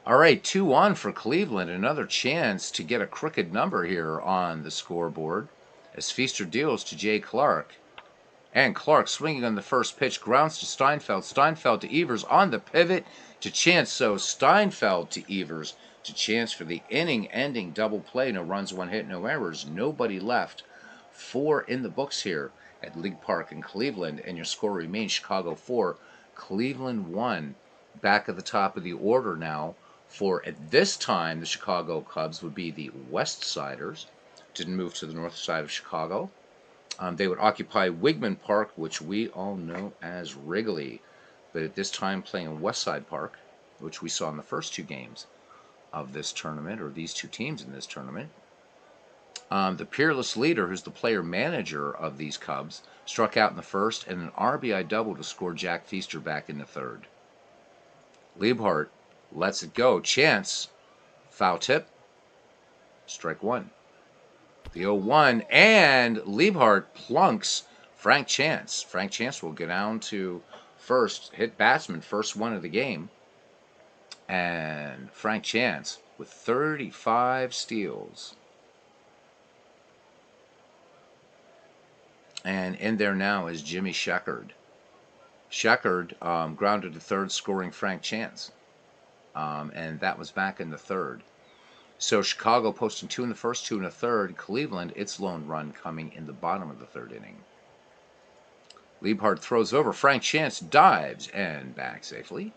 All right, 2-1 for Cleveland. Another chance to get a crooked number here on the scoreboard as Feaster deals to Jay Clark. And Clark swinging on the first pitch, grounds to Steinfeld. Steinfeld to Evers on the pivot to Chance. So Steinfeld to Evers to Chance for the inning-ending double play. No runs, 1 hit, no errors. Nobody left. 4 in the books here at League Park in Cleveland. And your score remains Chicago 4, Cleveland 1. Back at the top of the order now for, at this time, the Chicago Cubs would be the West Siders. Didn't move to the north side of Chicago. They would occupy Wigman Park, which we all know as Wrigley. But at this time playing Westside Park, which we saw in the first 2 games of this tournament, or these 2 teams in this tournament. The peerless leader, who's the player manager of these Cubs, struck out in the first and an RBI double to score Jack Feaster back in the third. Liebhart lets it go. Chance, foul tip, strike 1. The 0-1, and Liebhart plunks Frank Chance. Frank Chance will get down to first, hit batsman, first one of the game. And Frank Chance with 35 steals. And in there now is Jimmy Sheckard. Sheckard grounded to third, scoring Frank Chance. And that was back in the third. So Chicago posting 2 in the first, 2 in the third. Cleveland, its lone run coming in the bottom of the third inning. Liebhart throws over. Frank Chance dives and back safely.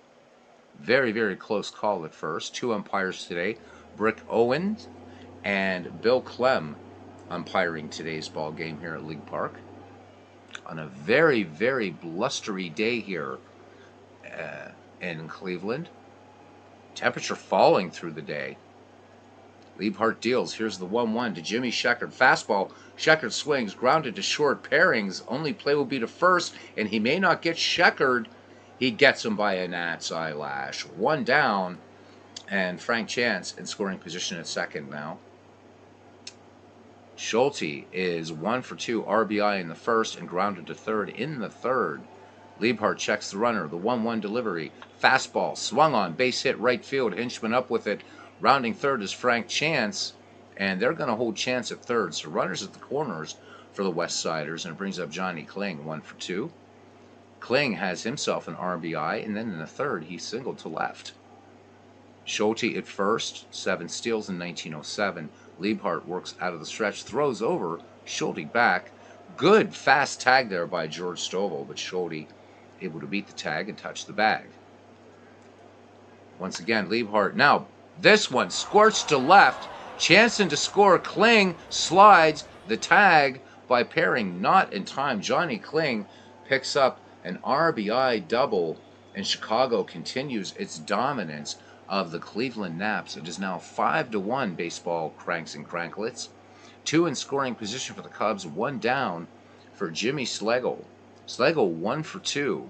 Very, very close call at first. Two umpires today, Brick Owens and Bill Clem, umpiring today's ball game here at League Park. On a very, very blustery day here in Cleveland. Temperature falling through the day. Liebhart deals. Here's the 1-1 to Jimmy Sheckard. Fastball. Sheckard swings. Grounded to short. Pairings. Only play will be to first, and he may not get Sheckard. He gets him by a gnat's eyelash. One down, and Frank Chance in scoring position at second now. Schulte is 1 for 2 RBI in the first and grounded to third in the third. Liebhart checks the runner. The 1-1 delivery. Fastball. Swung on. Base hit right field. Hinchman up with it. Rounding third is Frank Chance. And they're going to hold Chance at third. So runners at the corners for the West Siders. And it brings up Johnny Kling, 1 for 2. Kling has himself an RBI. And then in the third, he singled to left. Schulte at first. 7 steals in 1907. Liebhart works out of the stretch. Throws over. Schulte back. Good fast tag there by George Stovall. But Schulte able to beat the tag and touch the bag. Once again, Liebhart. Now, this one scorched to left. Chanson to score. Kling slides the tag by pairing not in time. Johnny Kling picks up an RBI double, and Chicago continues its dominance of the Cleveland Naps. It is now 5-1 baseball cranks and cranklets. 2 in scoring position for the Cubs. 1 down for Jimmy Schlegel. Schlegel 1 for 2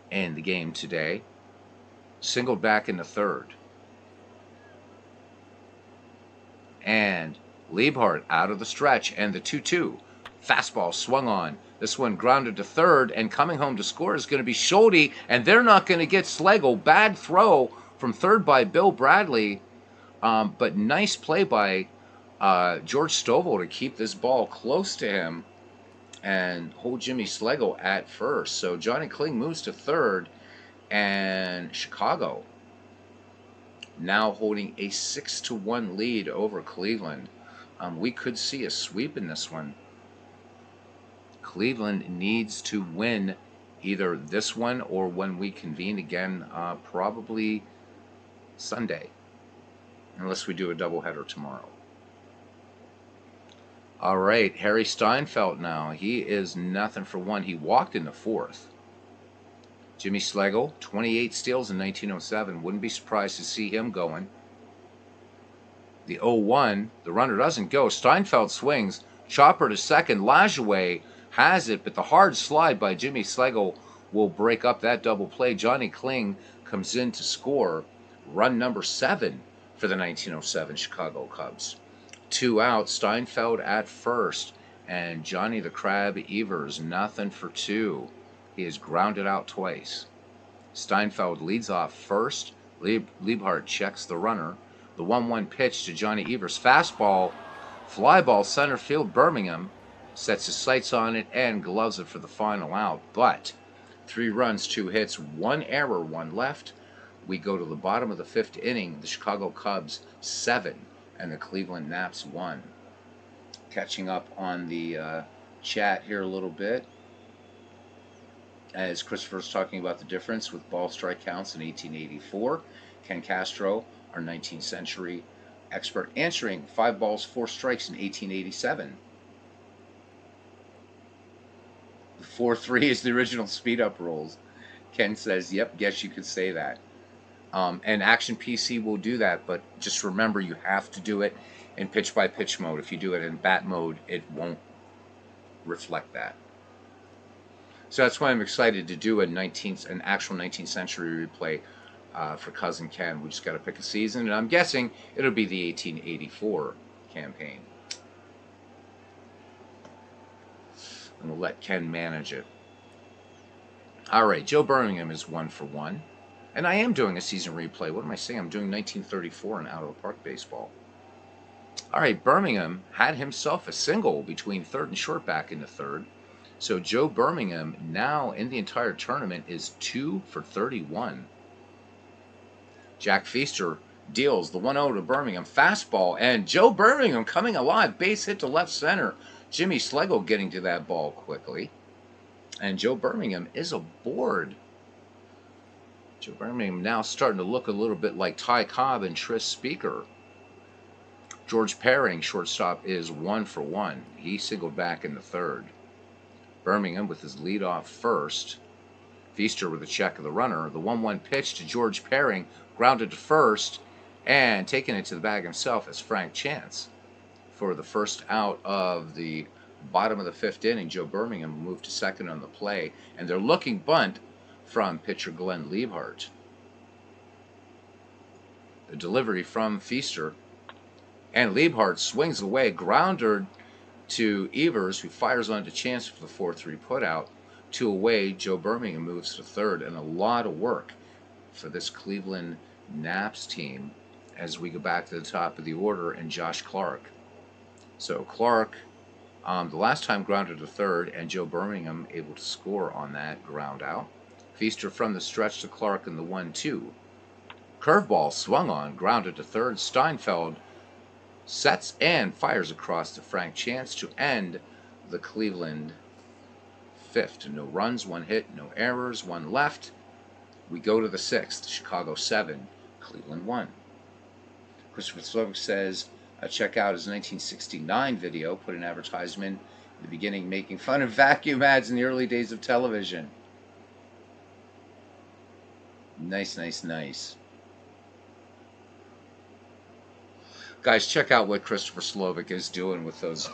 in the game today. Singled back in the third. And Liebhart out of the stretch, and the 2-2. Fastball swung on. This one grounded to third, and coming home to score is going to be Schulte, and they're not going to get Schlegel. Bad throw from third by Bill Bradley, but nice play by George Stovall to keep this ball close to him and hold Jimmy Schlegel at first. So Johnny Kling moves to third, and Chicago now holding a 6-1 lead over Cleveland. We could see a sweep in this one. Cleveland needs to win either this one or when we convene again, probably Sunday, unless we do a doubleheader tomorrow. All right, Harry Steinfeld now. He is nothing for 1. He walked in the fourth. Jimmy Schlegel, 28 steals in 1907. Wouldn't be surprised to see him going. The 0-1, the runner doesn't go. Steinfeld swings. Chopper to second. Lajoie has it, but the hard slide by Jimmy Schlegel will break up that double play. Johnny Kling comes in to score run number 7 for the 1907 Chicago Cubs. 2 out, Steinfeld at first, and Johnny the Crab Evers, nothing for 2. He is grounded out twice. Steinfeld leads off first. Liebhart checks the runner. The 1-1 pitch to Johnny Evers. Fastball, fly ball, center field. Birmingham sets his sights on it and gloves it for the final out. But 3 runs, 2 hits, 1 error, 1 left. We go to the bottom of the 5th inning. The Chicago Cubs 7 and the Cleveland Naps 1. Catching up on the chat here a little bit, as Christopher's talking about the difference with ball strike counts in 1884. Ken Castro, our 19th century expert, answering 5 balls, 4 strikes in 1887. The 4-3 is the original speed-up rules. Ken says, yep, guess you could say that. And Action PC will do that, but just remember you have to do it in pitch-by-pitch mode. If you do it in bat mode, it won't reflect that. So that's why I'm excited to do an actual 19th century replay for Cousin Ken. We just got to pick a season, and I'm guessing it'll be the 1884 campaign. And we'll let Ken manage it. All right, Joe Birmingham is 1 for 1. And I am doing a season replay. What am I saying? I'm doing 1934 in out-of-the-park baseball. All right, Birmingham had himself a single between third and short back in the third. So Joe Birmingham now in the entire tournament is 2 for 31. Jack Feaster deals the 1-0 to Birmingham. Fastball, and Joe Birmingham coming alive. Base hit to left center. Jimmy Schlegel getting to that ball quickly. And Joe Birmingham is aboard. Joe Birmingham now starting to look a little bit like Ty Cobb and Tris Speaker. George Perring, shortstop, is 1 for 1. He singled back in the third. Birmingham with his leadoff first. Feaster with a check of the runner. The 1-1 pitch to George Perring, grounded to first, and taking it to the bag himself is Frank Chance. For the first out of the bottom of the fifth inning, Joe Birmingham moved to second on the play, and they're looking bunt from pitcher Glenn Liebhart. The delivery from Feaster, and Liebhart swings away, grounder to Evers, who fires on to Chance for the 4-3 putout. 2 away, Joe Birmingham moves to third, and a lot of work for this Cleveland Naps team as we go back to the top of the order, and Josh Clark. So Clark, the last time grounded to third, and Joe Birmingham able to score on that ground out. Feaster from the stretch to Clark in the 1-2. Curveball swung on, grounded to third. Steinfeld sets and fires across to Frank Chance to end the Cleveland fifth. No runs, 1 hit, no errors, 1 left. We go to the sixth. Chicago 7, Cleveland 1. Christopher Slovic says, check out his 1969 video, put an advertisement in the beginning making fun of vacuum ads in the early days of television. Nice, nice, nice. Guys, check out what Christopher Slovic is doing with those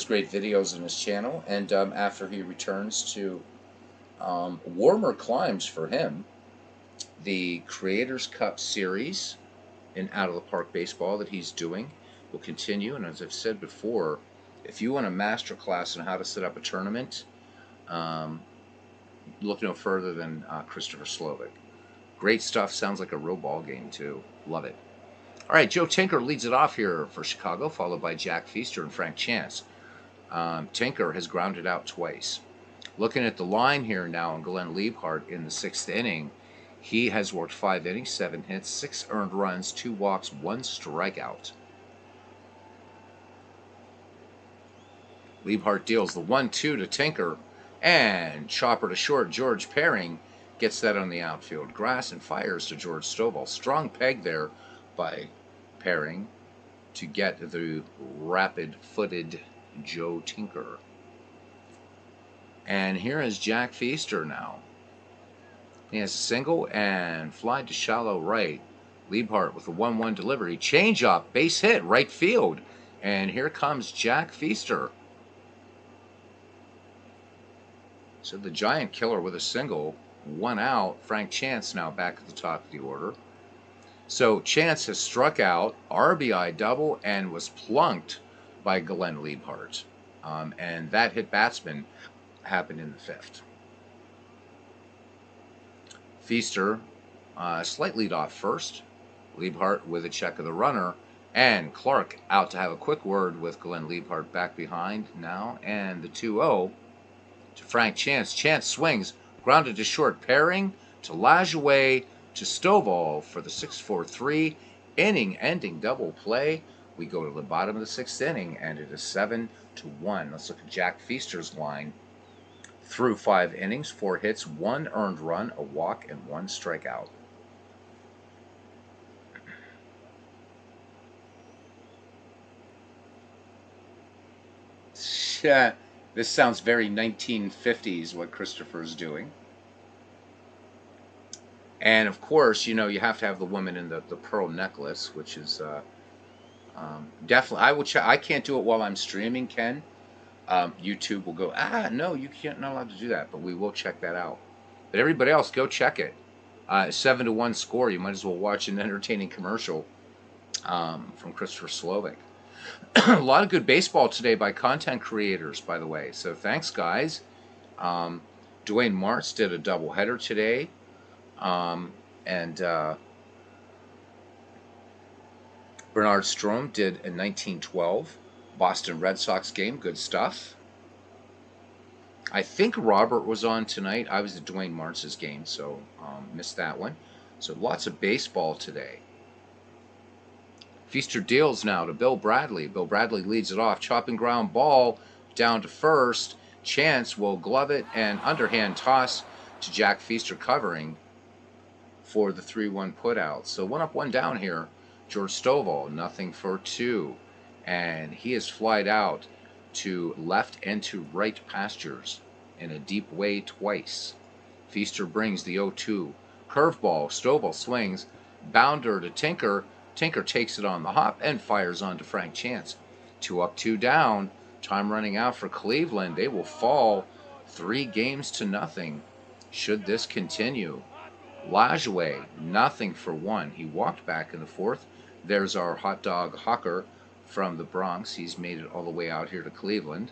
great videos on his channel. And after he returns to warmer climes for him, the Creators Cup Series in Out of the Park Baseball that he's doing will continue. And as I've said before, if you want a master class on how to set up a tournament, look no further than Christopher Slovic. Great stuff. Sounds like a real ball game, too. Love it. All right, Joe Tinker leads it off here for Chicago, followed by Jack Feaster and Frank Chance. Tinker has grounded out twice. Looking at the line here now on Glenn Liebhart in the 6th inning, he has worked 5 innings, 7 hits, 6 earned runs, 2 walks, 1 strikeout. Liebhart deals the 1-2 to Tinker, and chopper to short. George Perring gets that on the outfield grass and fires to George Stovall. Strong peg there by Perring to get the rapid-footed Joe Tinker. And here is Jack Feaster now. He has a single and fly to shallow right. Liebhart with a 1-1 delivery. Changeup, base hit, right field. And here comes Jack Feaster. So the giant killer with a single. 1 out. Frank Chance now back at the top of the order. So Chance has struck out, RBI double, and was plunked by Glenn Liebhart. And that hit batsman happened in the 5th. Feaster slight lead off first. Liebhart with a check of the runner. And Clark out to have a quick word with Glenn Liebhart back behind now. And the 2-0 to Frank Chance. Chance swings, grounded to short. Perring to Lajoie to Stovall for the 6-4-3 inning-ending double play. We go to the bottom of the 6th inning, and it is 7-1. Let's look at Jack Feaster's line. Through 5 innings, 4 hits, 1 earned run, a walk, and 1 strikeout. This sounds very 1950s, what Christopher's doing. And of course, you know, you have to have the woman in the pearl necklace, which is definitely. I will check. I can't do it while I'm streaming, Ken. YouTube will go, no, you can't, not allowed to do that. But we will check that out. But everybody else, go check it. 7-1 score. You might as well watch an entertaining commercial from Christopher Slovic. A lot of good baseball today by content creators, by the way. So thanks, guys. Dwayne Martz did a doubleheader today. Bernard Strom did a 1912 Boston Red Sox game. Good stuff. I think Robert was on tonight. I was at Dwayne Martz's game, so missed that one. So lots of baseball today. Feaster deals now to Bill Bradley. Bill Bradley leads it off. Chopping ground ball down to first. Chance will glove it and underhand toss to Jack Feaster covering for the 3-1 put out. So 1 up, 1 down here. George Stovall, nothing for 2. And he is flied out to left and to right pastures in a deep way twice. Feaster brings the 0-2. Curveball, Stovall swings. Bounder to Tinker. Tinker takes it on the hop and fires on to Frank Chance. 2 up, 2 down. Time running out for Cleveland. They will fall 3-0 should this continue. Lajoie, nothing for 1. He walked back in the 4th. There's our hot dog hawker from the Bronx. He's made it all the way out here to Cleveland.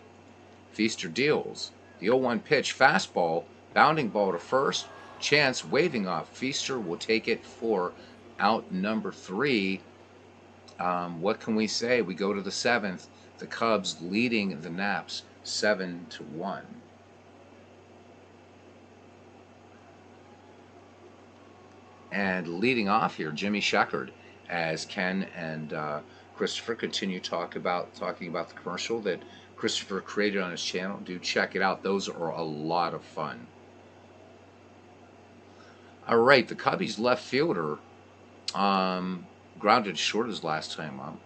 Feaster deals. The 0-1 pitch, fastball, bounding ball to first. Chance waving off. Feaster will take it for out number 3. What can we say? We go to the 7th. The Cubs leading the Naps 7-1. And leading off here, Jimmy Sheckard, as Ken and Christopher continue talking about the commercial that Christopher created on his channel. Do check it out. Those are a lot of fun. All right, the Cubbies left fielder grounded short his last time up.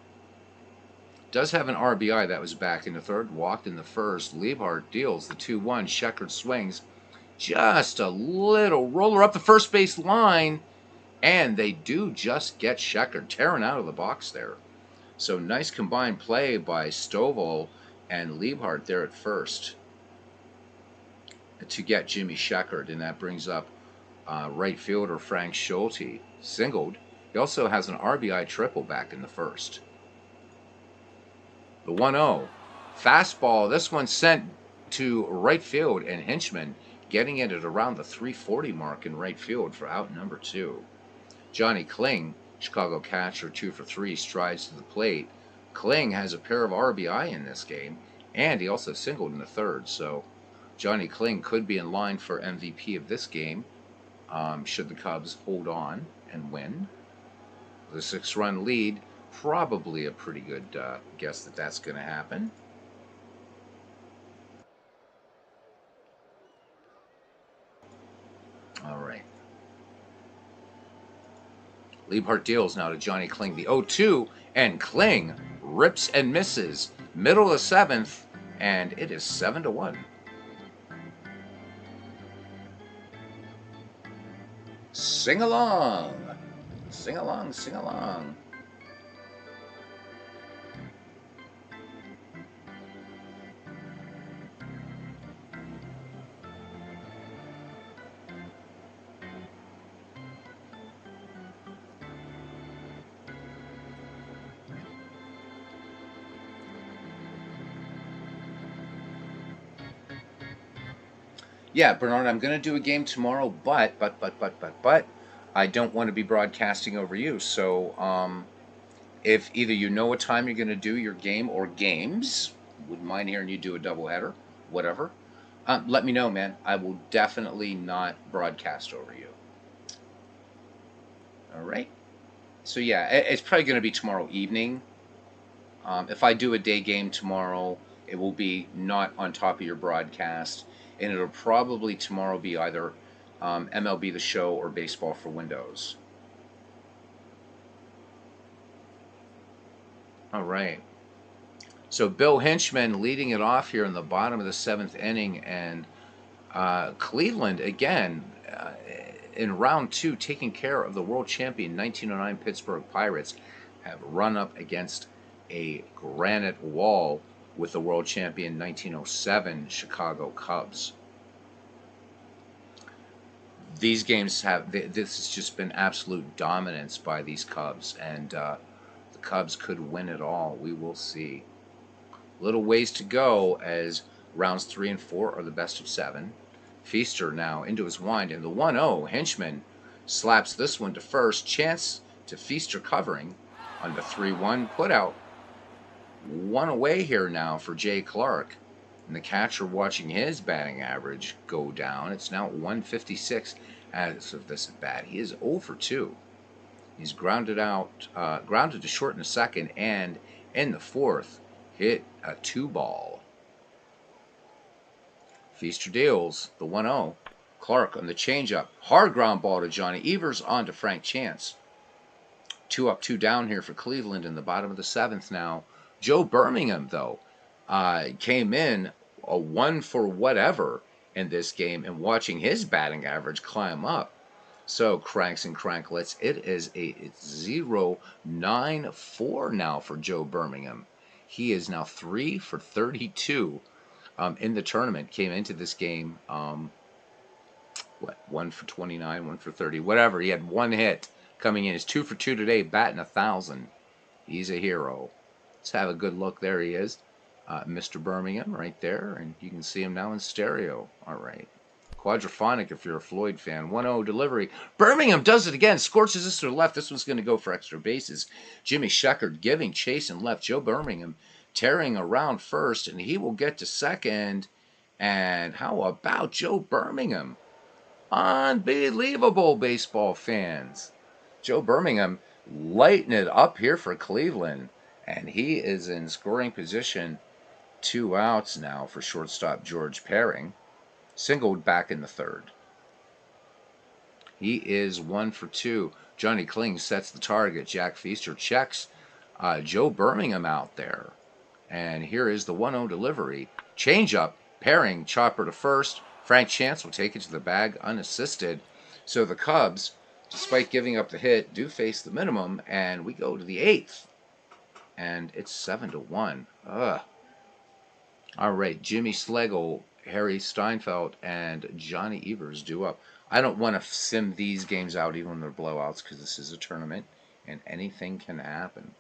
Does have an RBI that was back in the 3rd, walked in the 1st. Liebhart deals the 2-1. Sheckard swings. Just a little roller up the first base line. And they do just get Sheckard tearing out of the box there. So nice combined play by Stovall and Liebhart there at first to get Jimmy Sheckard. And that brings up right fielder Frank Schulte. Singled. He also has an RBI triple back in the 1st. The 1-0. Fastball. This one sent to right field, and Hinchman getting it at around the 340 mark in right field for out number 2. Johnny Kling, Chicago catcher, 2 for 3, strides to the plate. Kling has a pair of RBI in this game, and he also singled in the 3rd. So Johnny Kling could be in line for MVP of this game should the Cubs hold on and win. The 6-run lead, probably a pretty good guess that that's going to happen. All right. Liebhart deals now to Johnny Kling, the 0-2, and Kling rips and misses. Middle of the 7th, and it is 7-1. Sing along. Sing along, sing along. Yeah, Bernard, I'm going to do a game tomorrow, but I don't want to be broadcasting over you. So if either you know what time you're going to do your game or games, wouldn't mind hearing you do a doubleheader, whatever, let me know, man. I will definitely not broadcast over you. All right? So yeah, it's probably going to be tomorrow evening. If I do a day game tomorrow, it will be not on top of your broadcast. And it'll probably tomorrow be either MLB The Show or Baseball for Windows. All right. So Bill Hinchman leading it off here in the bottom of the 7th inning. And Cleveland, again, in round 2, taking care of the world champion 1909 Pittsburgh Pirates, have run up against a granite wall with the world champion 1907 Chicago Cubs. These games this has just been absolute dominance by these Cubs, and the Cubs could win it all. We will see. Little ways to go as rounds 3 and 4 are the best of 7. Feaster now into his wind, and the 1-0. Hinchman slaps this one to first. Chance to Feaster covering on the 3-1 putout. 1 away here now for Jay Clark. And the catcher watching his batting average go down. It's now 156 as of this at bat. He is 0 for 2. He's grounded to short in the 2nd, and in the 4th, hit a 2-ball. Feaster deals the 1-0. Clark on the changeup. Hard ground ball to Johnny Evers on to Frank Chance. 2 up, 2 down here for Cleveland in the bottom of the 7th now. Joe Birmingham, though, came in a 1 for whatever in this game, and watching his batting average climb up. So, cranks and cranklets, it is a 0.94 now for Joe Birmingham. He is now 3 for 32 in the tournament. Came into this game, 1 for 29, 1 for 30, whatever. He had 1 hit coming in. He's 2 for 2 today, batting 1,000. He's a hero. Let's have a good look. There he is, Mr. Birmingham right there, and you can see him now in stereo. All right. Quadraphonic if you're a Floyd fan. 1-0 delivery. Birmingham does it again. Scorches this to the left. This one's going to go for extra bases. Jimmy Sheckard giving chase and left. Joe Birmingham tearing around first, and he will get to second. And how about Joe Birmingham? Unbelievable, baseball fans. Joe Birmingham lighting it up here for Cleveland. And he is in scoring position. 2 outs now for shortstop George Perring. Singled back in the 3rd. He is 1 for 2. Johnny Kling sets the target. Jack Feaster checks Joe Birmingham out there. And here is the 1-0 delivery. Changeup. Perring, chopper to first. Frank Chance will take it to the bag unassisted. So the Cubs, despite giving up the hit, do face the minimum. And we go to the 8th. And it's 7-1. Ugh. All right, Jimmy Schlegel, Harry Steinfeld, and Johnny Evers due up. I don't want to sim these games out even when they're blowouts because this is a tournament and anything can happen.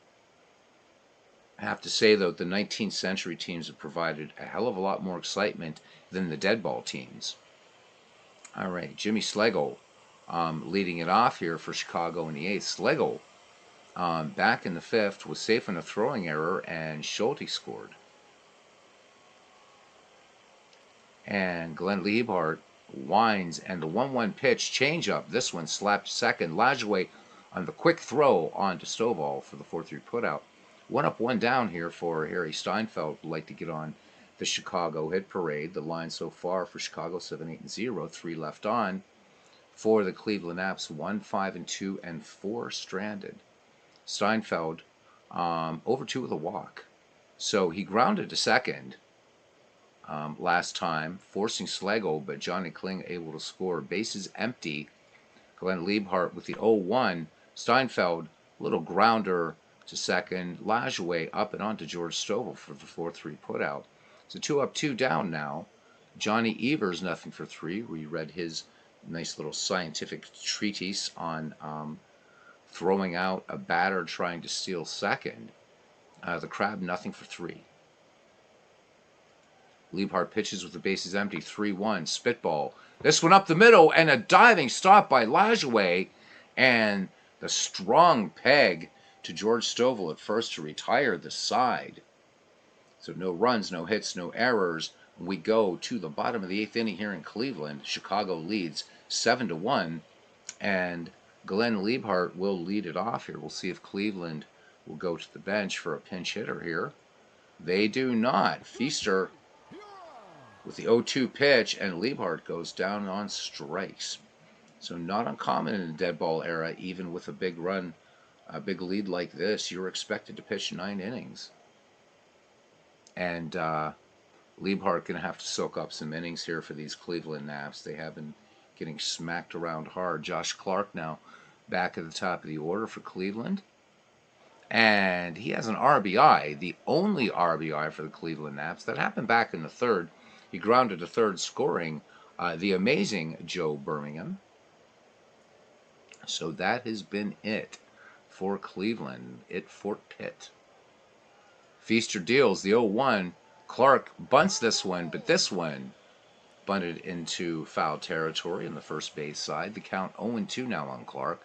I have to say, though, the 19th century teams have provided a hell of a lot more excitement than the dead ball teams. All right, Jimmy Schlegel leading it off here for Chicago in the 8th. Schlegel back in the 5th was safe in a throwing error, and Schulte scored. And Glenn Liebhardt winds, and the 1-1 pitch changeup. This one slapped second. Lajoie on the quick throw on to Stovall for the 4-3 putout. 1 up, 1 down here for Harry Steinfeld. Would like to get on the Chicago hit parade. The line so far for Chicago 7-8-0. 3 left on. For the Cleveland Apps 1-5-2 and 4 stranded. Steinfeld over 2 with a walk. So he grounded to second. Last time, forcing Schlegel, but Johnny Kling able to score. Bases empty. Glenn Liebhardt with the 0-1. Steinfeld, little grounder to second. Lajoie up and on to George Stovall for the 4-3 putout. So 2 up, 2 down now. Johnny Evers, nothing for 3. We read his nice little scientific treatise on throwing out a batter trying to steal second. The Crab, nothing for 3. Liebhardt pitches with the bases empty, 3-1, spitball. This one up the middle, and a diving stop by Lajoie, and the strong peg to George Stovall at first to retire the side. So no runs, no hits, no errors. We go to the bottom of the 8th inning here in Cleveland. Chicago leads 7-1, and Glenn Liebhardt will lead it off here. We'll see if Cleveland will go to the bench for a pinch hitter here. They do not. Feaster with the 0-2 pitch, and Liebhardt goes down on strikes. So not uncommon in the dead ball era, even with a big run, a big lead like this, you're expected to pitch 9 innings. And Liebhardt going to have to soak up some innings here for these Cleveland Naps. They have been getting smacked around hard. Josh Clark now back at the top of the order for Cleveland. And he has an RBI, the only RBI for the Cleveland Naps. That happened back in the 3rd. He grounded to 3rd, scoring the amazing Joe Birmingham. So that has been it for Cleveland at Fort Pitt. Feaster deals the 0-1. Clark bunts this one, but this one bunted into foul territory in the first base side. The count 0-2 now on Clark.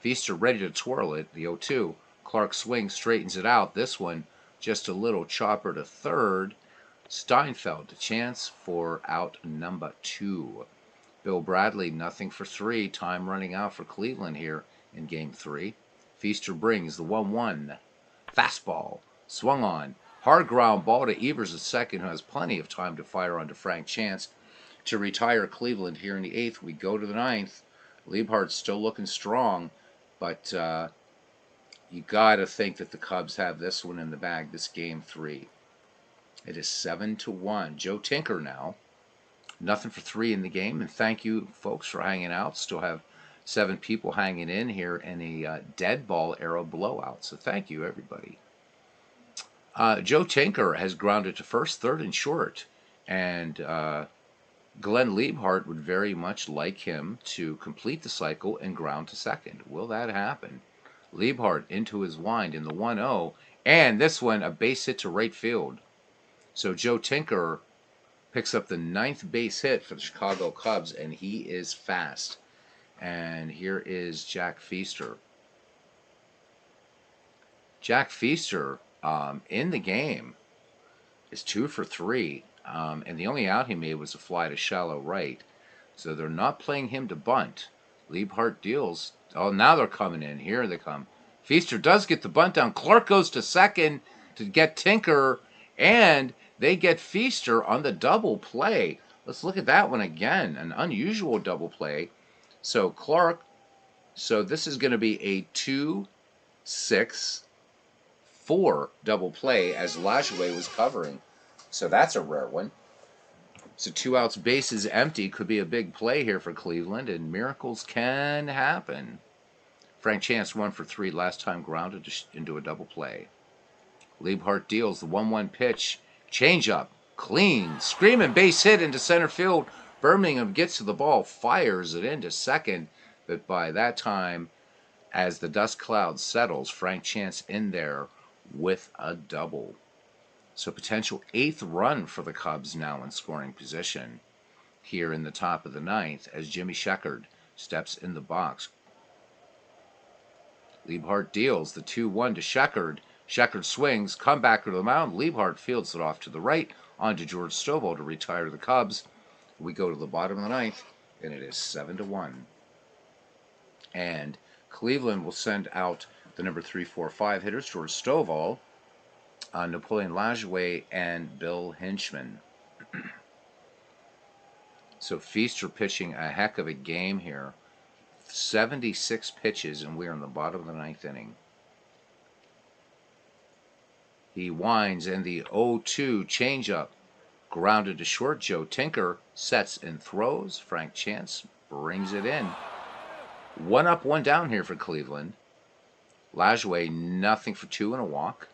Feaster ready to twirl it, the 0-2. Clark swings, straightens it out. This one just a little chopper to 3rd. Steinfeld, a chance for out number 2. Bill Bradley, nothing for 3. Time running out for Cleveland here in Game 3. Feaster brings the 1-1. Fastball, swung on. Hard ground ball to Evers at second, who has plenty of time to fire onto Frank Chance. to retire Cleveland here in the 8th. We go to the 9th. Liebhardt's still looking strong, but you got to think that the Cubs have this one in the bag, this game 3. It is 7-1. Joe Tinker now. Nothing for 3 in the game, and thank you, folks, for hanging out. Still have 7 people hanging in here in a dead ball era blowout, so thank you, everybody. Joe Tinker has grounded to first, third, and short, and Glenn Liebhardt would very much like him to complete the cycle and ground to second. Will that happen? Liebhardt into his wind in the 1-0, and this one a base hit to right field. So Joe Tinker picks up the 9th base hit for the Chicago Cubs, and he is fast. And here is Jack Feaster. Jack Feaster in the game is 2 for 3, and the only out he made was a fly to shallow right. So they're not playing him to bunt. Liebhardt deals. Oh, now they're coming in. Here they come. Feaster does get the bunt down. Clark goes to second to get Tinker, and they get Feaster on the double play. Let's look at that one again. An unusual double play. So Clark, so this is going to be a 2-6-4 double play as Lajoie was covering. So that's a rare one. So 2 outs, bases empty could be a big play here for Cleveland, and miracles can happen. Frank Chance 1 for 3, last time grounded into a double play. Liebhardt deals the 1-1 pitch. Changeup, clean, screaming base hit into center field. Birmingham gets to the ball, fires it into second, but by that time, as the dust cloud settles, Frank Chance in there with a double. So potential 8th run for the Cubs now in scoring position here in the top of the 9th as Jimmy Sheckard steps in the box. Liebhardt deals the 2-1 to Sheckard. Sheckard swings, comeback to the mound. Liebhardt fields it off to the right onto George Stovall to retire the Cubs. We go to the bottom of the 9th, and it is 7-1. And Cleveland will send out the number 3, 4, 5 hitters, George Stovall, Napoleon Lajoie, and Bill Hinchman. So Feaster pitching a heck of a game here. 76 pitches, and we're in the bottom of the 9th inning. He winds, and the 0-2 changeup grounded to short. Joe Tinker sets and throws. Frank Chance brings it in. 1 up, 1 down here for Cleveland. Lajoie, nothing for 2 and a walk.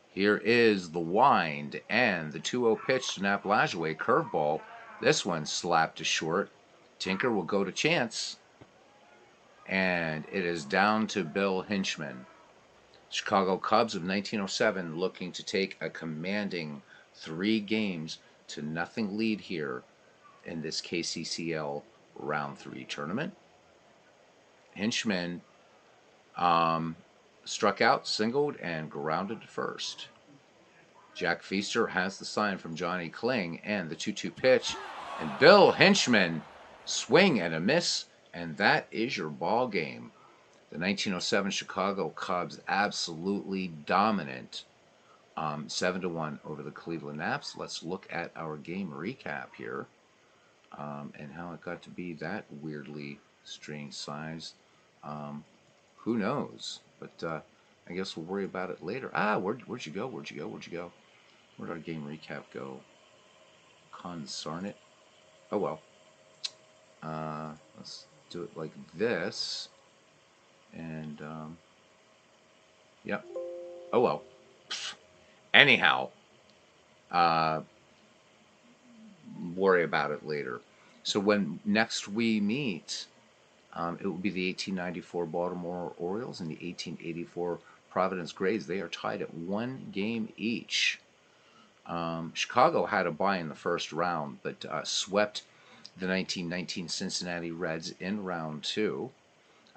Here is the wind, and the 2-0 pitch to Nap Lajoie, curveball. This one slapped to short. Tinker will go to Chance, and it is down to Bill Hinchman. Chicago Cubs of 1907 looking to take a commanding 3-0 lead here in this KCCL Round 3 tournament. Hinchman struck out, singled, and grounded to first. Jack Feaster has the sign from Johnny Kling, and the 2-2 pitch, and Bill Hinchman swing and a miss, and that is your ball game. The 1907 Chicago Cubs absolutely dominant, 7-1 over the Cleveland Naps. Let's look at our game recap here, and how it got to be that weirdly strange size. Who knows? But I guess we'll worry about it later. Where'd you go? Where'd our game recap go? Consarn it. Oh well. Let's do it like this. And, yep. Oh well. Anyhow, worry about it later. So when next we meet, it will be the 1894 Baltimore Orioles and the 1884 Providence Grays. They are tied at 1 game each. Chicago had a bye in the first round, but swept the 1919 Cincinnati Reds in round 2.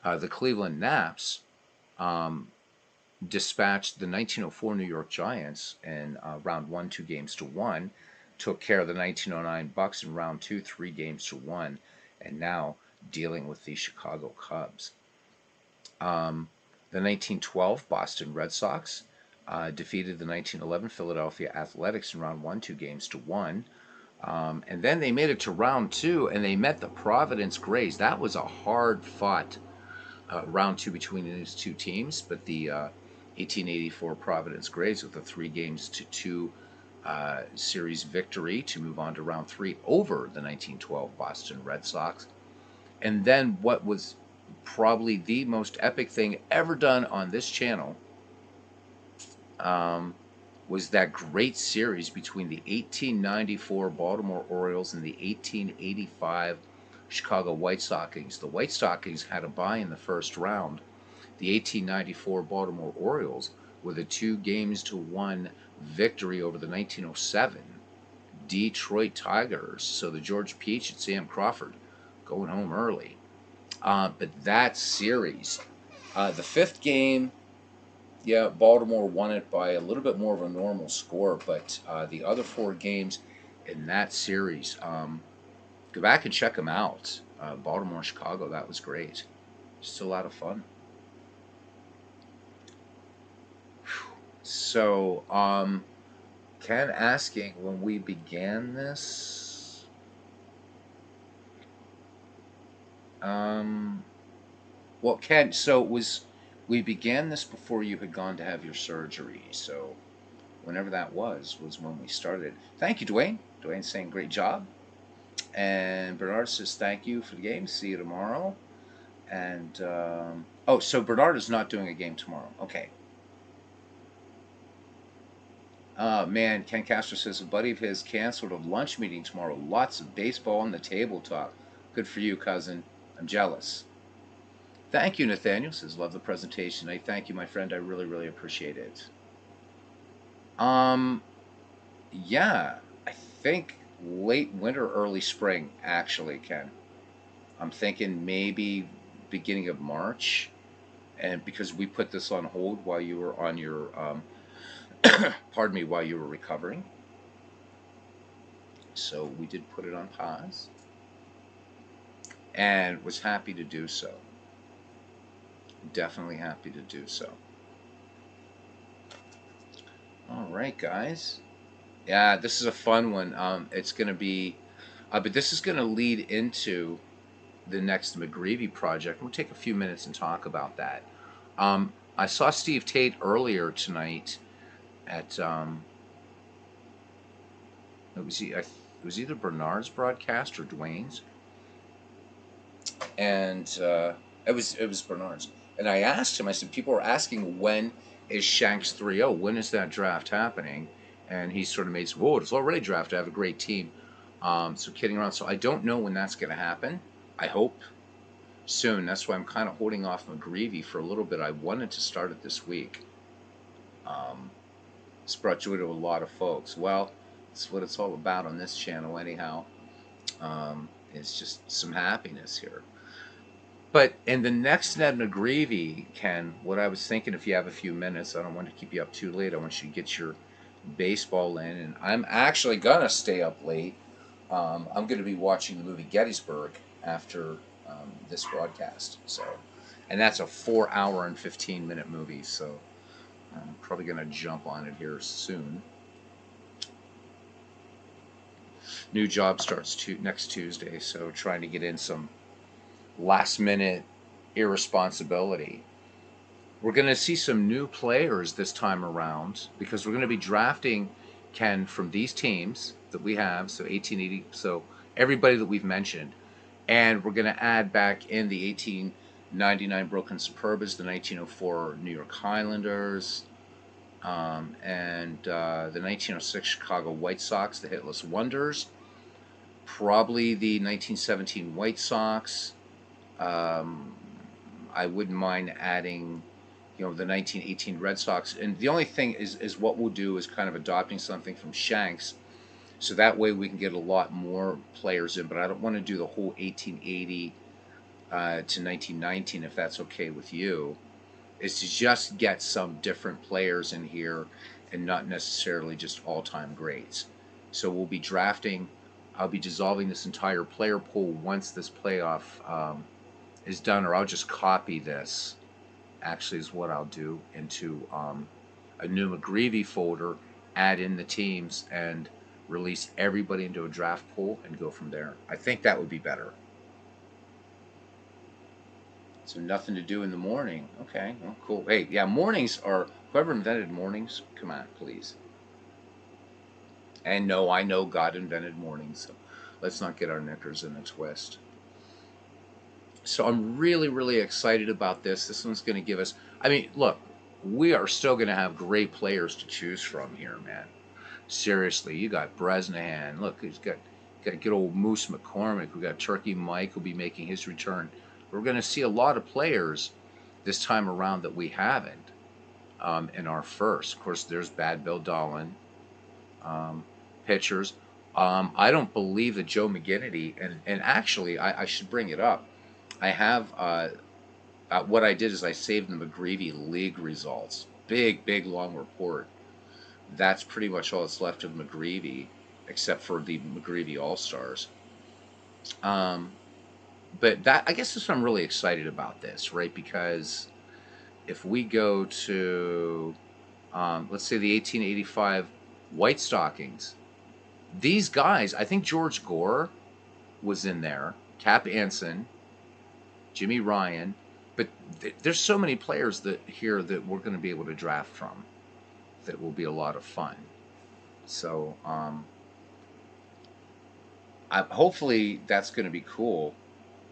The Cleveland Naps dispatched the 1904 New York Giants in round 1, 2-1. Took care of the 1909 Bucks in round 2, 3-1. And now dealing with the Chicago Cubs. The 1912 Boston Red Sox defeated the 1911 Philadelphia Athletics in round 1, 2-1. And then they made it to round two, and they met the Providence Grays. That was a hard-fought round two between these two teams, but the 1884 Providence Grays with a 3-2 series victory to move on to round three over the 1912 Boston Red Sox. And then what was probably the most epic thing ever done on this channel was that great series between the 1894 Baltimore Orioles and the 1885 Chicago White Stockings. The White Stockings had a bye in the first round. The 1894 Baltimore Orioles with a 2-1 victory over the 1907 Detroit Tigers. So the George Peach and Sam Crawford going home early. But that series, the fifth game, yeah, Baltimore won it by a little bit more of a normal score, but the other 4 games in that series, go back and check them out. Baltimore, Chicago, that was great. Just a lot of fun. So, Ken asking when we began this. Well, Ken, so we began this before you had gone to have your surgery. So, whenever that was when we started. Thank you, Dwayne. Dwayne's saying great job. And Bernard says thank you for the game. See you tomorrow. And oh, so Bernard is not doing a game tomorrow. Okay. Man, Ken Castro says a buddy of his canceled a lunch meeting tomorrow. Lots of baseball on the tabletop. Good for you, cousin. I'm jealous. Thank you, Nathaniel. Says love the presentation. I thank you, my friend. I really, really appreciate it. Yeah, I think late winter, early spring, actually, Ken. I'm thinking maybe beginning of March, and because we put this on hold while you were on your pardon me, while you were recovering. So we did put it on pause and was happy to do so. Definitely happy to do so. All right, guys. Yeah, this is a fun one. It's going to be, but this is going to lead into the next McGreevy project. We'll take a few minutes and talk about that. I saw Steve Tate earlier tonight at it was either Bernard's broadcast or Dwayne's, and it was Bernard's. And I asked him. I said, people are asking when is Shanks 3-0? When is that draft happening? And he sort of made, whoa, it's already drafted. I have a great team. So kidding around. So I don't know when that's going to happen. I hope soon. That's why I'm kind of holding off McGreevy for a little bit. I wanted to start it this week. It's brought joy to a lot of folks. Well, it's what it's all about on this channel anyhow. It's just some happiness here. But in the next Ned McGreevy, Ken, what I was thinking, if you have a few minutes, I don't want to keep you up too late. I want you to get your baseball in. And I'm actually going to stay up late. I'm going to be watching the movie Gettysburg after this broadcast. So, and that's a 4-hour and 15-minute movie. So I'm probably going to jump on it here soon. New job starts next Tuesday, so trying to get in some last-minute irresponsibility. We're going to see some new players this time around because we're going to be drafting, Ken, from these teams that we have, so 1880, so everybody that we've mentioned. And we're going to add back in the 1899 Brooklyn Superbas, the 1904 New York Highlanders, and the 1906 Chicago White Sox, the Hitless Wonders, probably the 1917 White Sox. I wouldn't mind adding, the 1918 Red Sox. And the only thing is what we'll do is kind of adopting something from Shanks, so that way we can get a lot more players in. But I don't want to do the whole 1880 to 1919, if that's okay with you. Is to just get some different players in here and not necessarily just all-time greats. So we'll be drafting. I'll be dissolving this entire player pool once this playoff is done, or I'll just copy this, actually is what I'll do, into a new McGreevy folder, add in the teams, and release everybody into a draft pool and go from there. I think that would be better. So nothing to do in the morning. Okay, well, cool. Hey, yeah, mornings are whoever invented mornings. Come on, please. And no, I know God invented mornings, so let's not get our knickers in a twist. So I'm really, really excited about this. This one's going to give us. I mean, look, we are still going to have great players to choose from here, man. Seriously, you got Bresnahan. Look, he's got good old Moose McCormick. We got Turkey Mike who'll be making his return. We're going to see a lot of players this time around that we haven't in our first. Of course, there's Bad Bill Dolan, um, pitchers. I don't believe that Joe McGinnity, and actually, I should bring it up. I have what I did is I saved the McGreevy League results. Big, big, long report. That's pretty much all that's left of McGreevy, except for the McGreevy All Stars. Um, but that I guess that's what I'm really excited about this, right? Because if we go to let's say the 1885 White Stockings, these guys, I think George Gore was in there, Cap Anson, Jimmy Ryan, but there's so many players that here that we're going to be able to draft from that will be a lot of fun. So hopefully that's going to be cool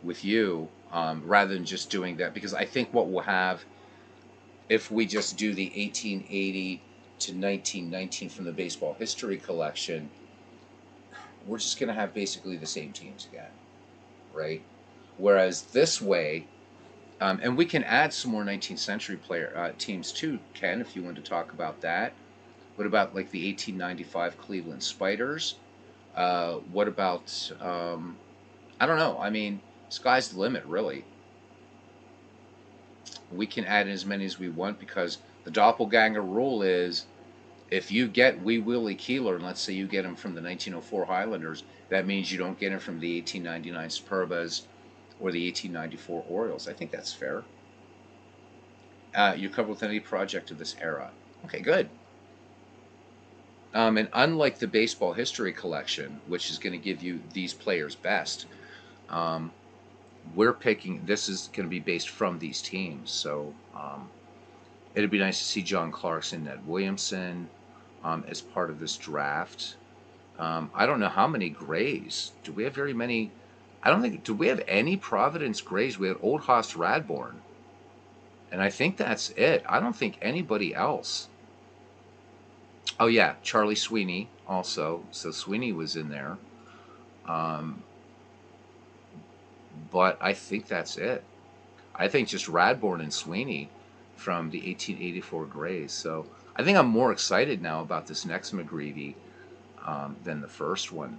with you rather than just doing that, because I think what we'll have if we just do the 1880 to 1919 from the baseball history collection, we're just going to have basically the same teams again, right? Whereas this way, and we can add some more 19th century player teams too, Ken, if you want to talk about that. What about like the 1895 Cleveland Spiders? What about I don't know. I mean, sky's the limit, really. We can add as many as we want because the doppelganger rule is if you get Wee Willie Keeler, and let's say you get him from the 1904 Highlanders, that means you don't get him from the 1899 Superbas or the 1894 Orioles. I think that's fair. You're covered with any project of this era. Okay, good. And unlike the baseball history collection, which is going to give you these players best, um, we're picking. This is going to be based from these teams. So it'd be nice to see John Clarkson, Ned Williamson as part of this draft. I don't know how many Grays. Do we have very many? I don't think. Do we have any Providence Grays? We had Old Hoss Radborn, and I think that's it. I don't think anybody else. Oh yeah, Charlie Sweeney also. So Sweeney was in there, um, but I think that's it. I think just Radborn and Sweeney from the 1884 Grays. So I think I'm more excited now about this next McGreevy than the first one.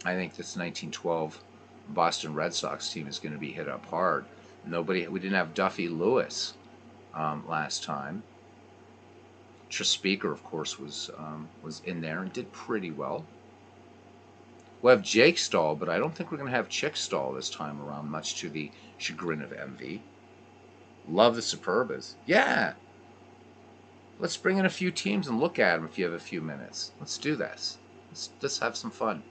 I think this 1912 Boston Red Sox team is going to be hit up hard. We didn't have Duffy Lewis last time. Trespeaker, of course, was in there and did pretty well. We'll have Jake Stahl, but I don't think we're going to have Chick Stahl this time around, much to the chagrin of MV. Love the Superbas. Yeah, let's bring in a few teams and look at them if you have a few minutes. Let's do this. Let's have some fun.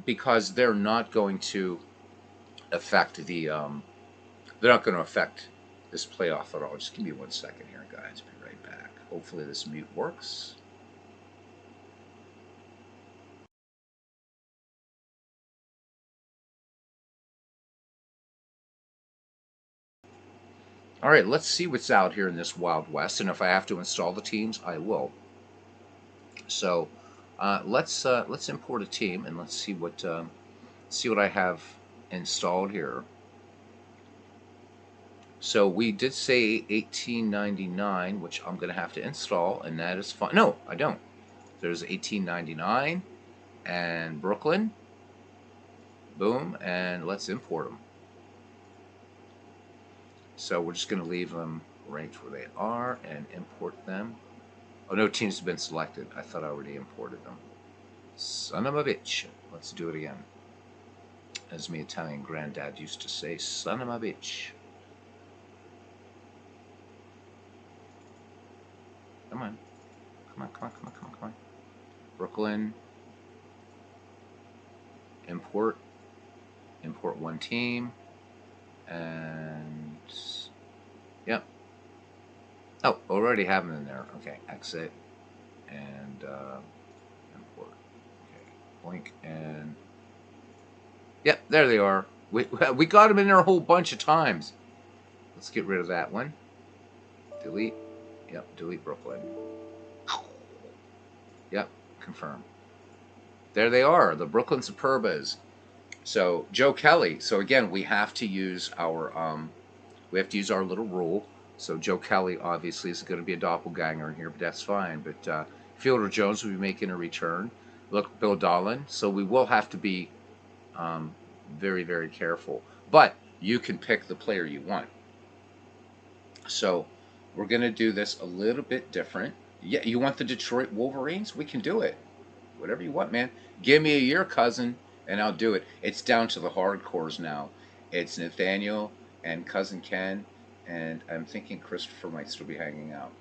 Because they're not going to affect they're not going to affect this playoff at all. Just give me 1 second here, guys. Be right back. Hopefully this mute works. All right, let's see what's out here in this Wild West, and if I have to install the teams, I will. So let's import a team and let's see what I have installed here. So we did say 1899, which I'm going to have to install, and that is fine. No, I don't. There's 1899 and Brooklyn. Boom, and let's import them. So we're just going to leave them right where they are and import them. Oh, no teams have been selected. I thought I already imported them. Son of a bitch. Let's do it again. As my Italian granddad used to say, son of a bitch. Come on. Come on, come on, come on, come on, come on. Brooklyn. Import. Import one team. And... Yep. Oh, already have them in there. Okay, exit. And import. Okay, blink and... Yep, there they are. We got them in there a whole bunch of times. Let's get rid of that one. Delete. Yep, delete Brooklyn. Yep, confirm. There they are, the Brooklyn Superbas. So Joe Kelly. So again, we have to use our little rule. So Joe Kelly obviously is going to be a doppelganger here, but that's fine. But Fielder Jones will be making a return. Look, Bill Dolan. So we will have to be very, very careful. But you can pick the player you want. So we're going to do this a little bit different. Yeah, you want the Detroit Wolverines? We can do it. Whatever you want, man. Give me a year, cousin, and I'll do it. It's down to the hardcores now. It's Nathaniel and Cousin Ken, and I'm thinking Christopher might still be hanging out.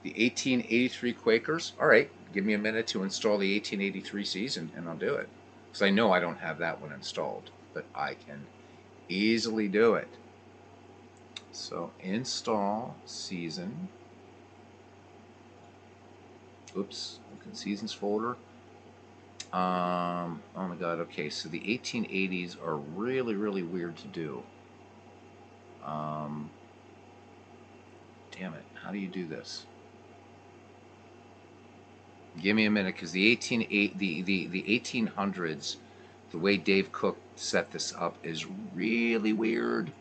The 1883 Quakers. All right, give me a minute to install the 1883 season, and I'll do it. Because I know I don't have that one installed, but I can easily do it. So install season. Oops, look in seasons folder. Oh my god, okay, so the 1880s are really, really weird to do. Damn it, how do you do this? Give me a minute, because the 1800s, the way Dave Cook set this up is really weird.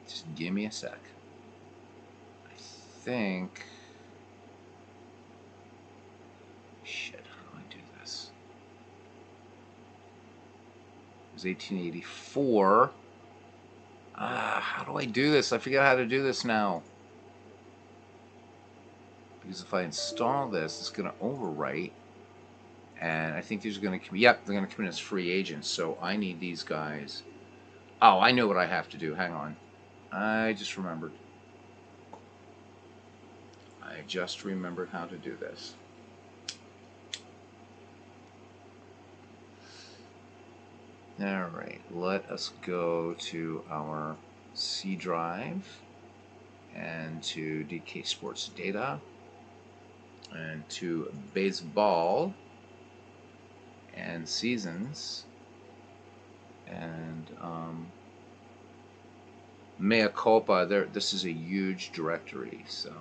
Just give me a sec. I think... Shit, how do I do this? It was 1884. How do I do this? I forget how to do this now. Because if I install this, it's going to overwrite. And I think these are going to come... Yep, they're going to come in as free agents. So I need these guys. Oh, I know what I have to do. Hang on. I just remembered. I just remembered how to do this. Alright, let us go to our C drive and to DK Sports Data and to Baseball and Seasons and Mea Culpa. This is a huge directory, so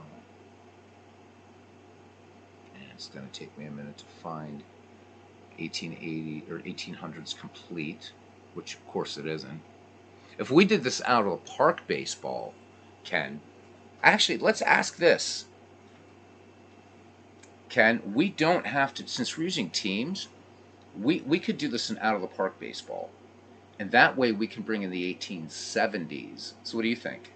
and it's going to take me a minute to find 1880 or 1800s complete, which of course it isn't. If we did this out of the park baseball, Ken, actually, let's ask this. Ken, we don't have to, since we're using teams, we could do this in out of the park baseball. And that way we can bring in the 1870s. So what do you think?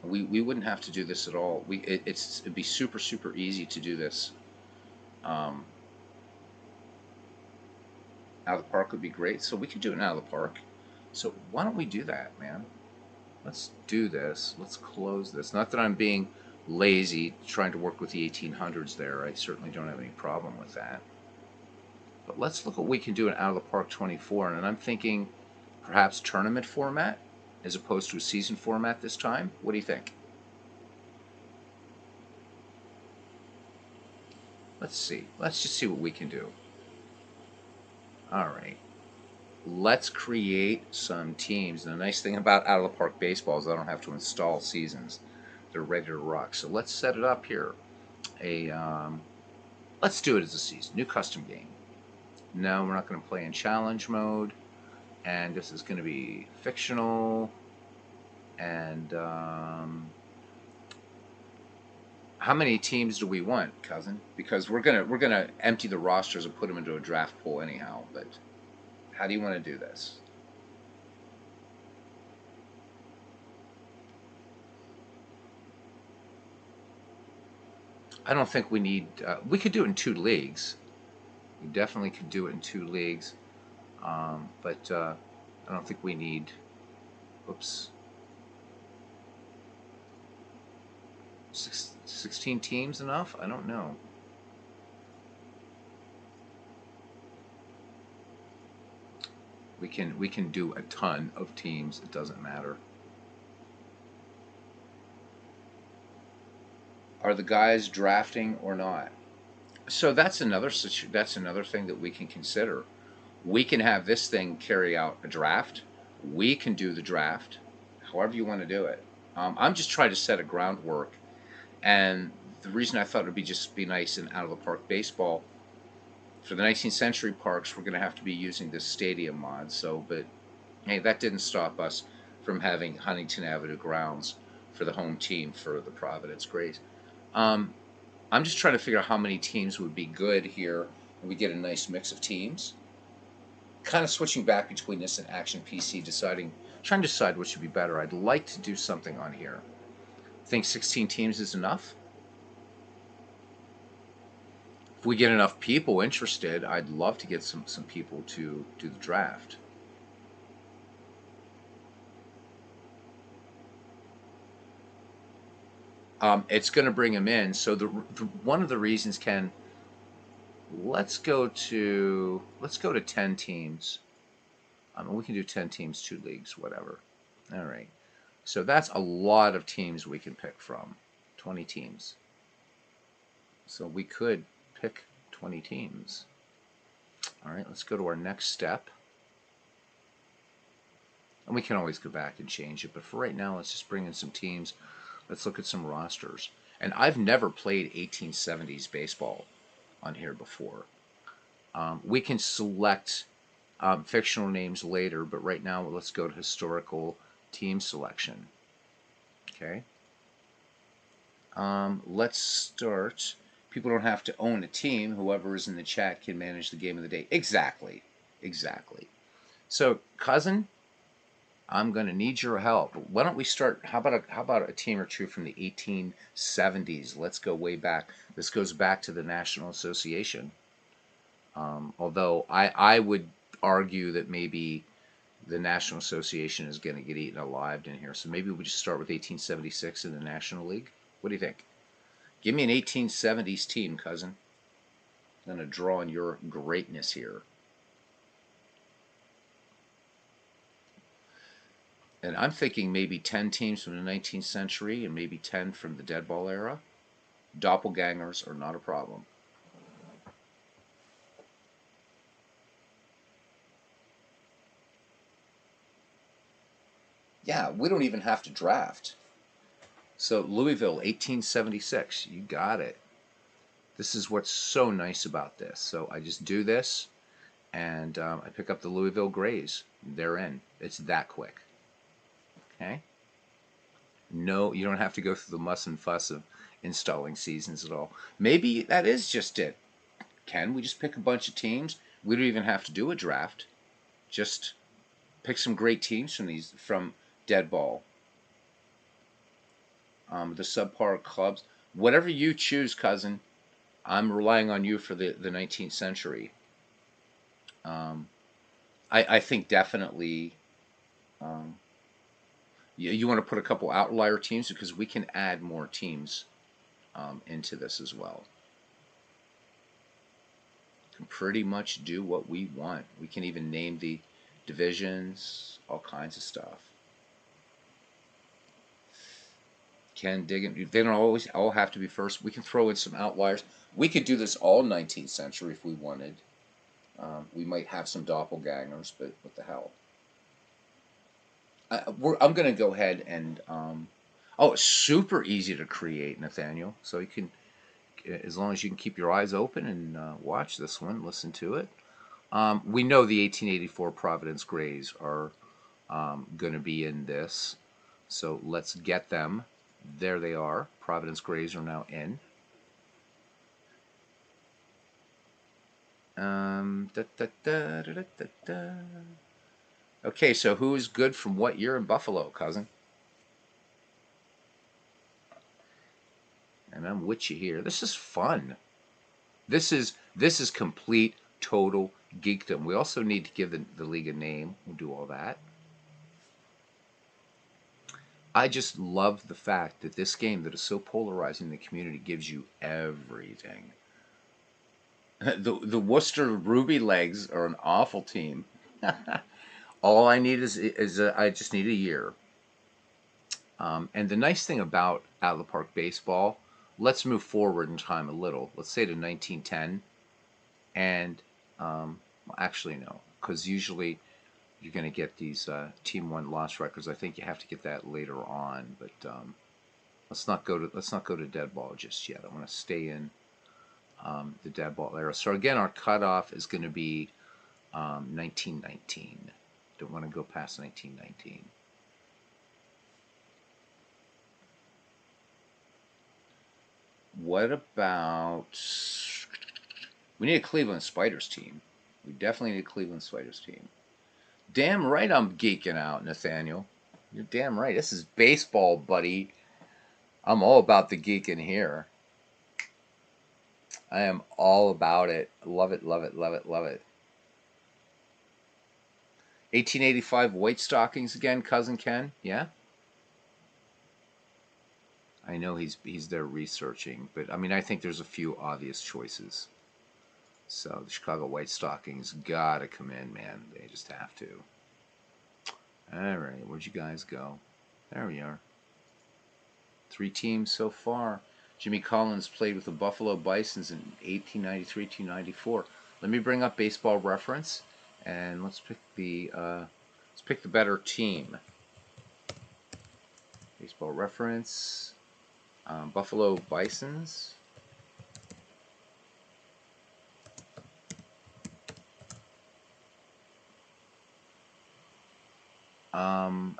We wouldn't have to do this at all. It'd be super, super easy to do this. Out of the park would be great. So we could do it out of the park. So why don't we do that, man? Let's do this. Let's close this. Not that I'm being lazy trying to work with the 1800s there. I certainly don't have any problem with that. But let's look what we can do in Out of the Park 24. And I'm thinking perhaps tournament format as opposed to a season format this time. What do you think? Let's see. Let's just see what we can do. All right. Let's create some teams. And the nice thing about Out of the Park Baseball is I don't have to install seasons. They're ready to rock. So let's set it up here. Let's do it as a season. New custom game. No, we're not going to play in challenge mode. And this is going to be fictional. And how many teams do we want, cousin? Because we're gonna empty the rosters and put them into a draft pool anyhow. But how do you want to do this? I don't think we need. We could do it in 2 leagues. We definitely could do it in 2 leagues. But I don't think we need, oops, 16 teams enough? I don't know. We can do a ton of teams. It doesn't matter. Are the guys drafting or not? So that's another thing that we can consider. We can have this thing carry out a draft. We can do the draft, however you want to do it. I'm just trying to set a groundwork, and the reason I thought it would be nice and out of the park baseball for the 19th century parks, we're going to have to be using this stadium mod. So, but hey, that didn't stop us from having Huntington Avenue grounds for the home team for the Providence Grays. Um, I'm just trying to figure out how many teams would be good here, and we get a nice mix of teams. Kind of switching back between this and Action PC, trying to decide what should be better. I'd like to do something on here. Think 16 teams is enough? If we get enough people interested, I'd love to get some people to do the draft. It's going to bring them in. So one of the reasons, Ken, let's go to 10 teams. We can do 10 teams, 2 leagues, whatever. All right. So that's a lot of teams we can pick from. 20 teams. So we could pick 20 teams. All right, let's go to our next step. And we can always go back and change it, but for right now, let's just bring in some teams. Let's look at some rosters. And I've never played 1870s baseball on here before. We can select fictional names later, but right now let's go to historical team selection. Okay. Let's start. People don't have to own a team. Whoever is in the chat can manage the game of the day. Exactly. Exactly. So, cousin, I'm going to need your help. Why don't we start? How about a team or two from the 1870s? Let's go way back. This goes back to the National Association. Although I would argue that maybe the National Association is going to get eaten alive in here. So maybe we just start with 1876 in the National League. What do you think? Give me an 1870s team, cousin. I'm going to draw on your greatness here. And I'm thinking maybe 10 teams from the 19th century and maybe 10 from the dead ball era. Doppelgangers are not a problem. Yeah, we don't even have to draft. So Louisville, 1876. You got it. This is what's so nice about this. So I just do this, and I pick up the Louisville Grays. They're in. It's that quick. Okay? No, you don't have to go through the muss and fuss of installing seasons at all. Maybe that is just it. Can we just pick a bunch of teams? We don't even have to do a draft. Just pick some great teams from dead ball. The subpar clubs. Whatever you choose, cousin, I'm relying on you for the 19th century. I think definitely you want to put a couple outlier teams because we can add more teams into this as well. Can pretty much do what we want. We can even name the divisions, all kinds of stuff. Can dig in. They don't always all have to be first. We can throw in some outliers. We could do this all 19th century if we wanted. We might have some doppelgangers, but what the hell? I'm going to go ahead and oh, it's super easy to create, Nathaniel. So you can, as long as you can keep your eyes open and watch this one, listen to it. We know the 1884 Providence Grays are going to be in this, so let's get them. There they are. Providence Grays are now in. Okay, so who's good from what year in Buffalo, cousin? And I'm with you here. This is fun. This is complete total geekdom. We also need to give the league a name. We'll do all that. I just love the fact that this game that is so polarizing in the community gives you everything. The Worcester Ruby Legs are an awful team. All I need is I just need a year. And the nice thing about Out of the Park baseball, let's move forward in time a little. Let's say to 1910, and well, actually no, because usually you're going to get these team one loss records. I think you have to get that later on, but let's not go to dead ball just yet. I want to stay in the dead ball era. So again, our cutoff is going to be 1919. Don't want to go past 1919. What about... We need a Cleveland Spiders team. We definitely need a Cleveland Spiders team. Damn right I'm geeking out, Nathaniel. You're damn right. This is baseball, buddy. I'm all about the geeking here. I am all about it. Love it, love it, love it, love it. 1885 White Stockings again, Cousin Ken. Yeah? I know he's there researching, but I mean, I think there's a few obvious choices. So the Chicago White Stockings gotta come in, man. They just have to. All right, where'd you guys go? There we are. 3 teams so far. Jimmy Collins played with the Buffalo Bisons in 1893-94. Let me bring up Baseball Reference, and let's pick the better team. Baseball Reference, Buffalo Bisons.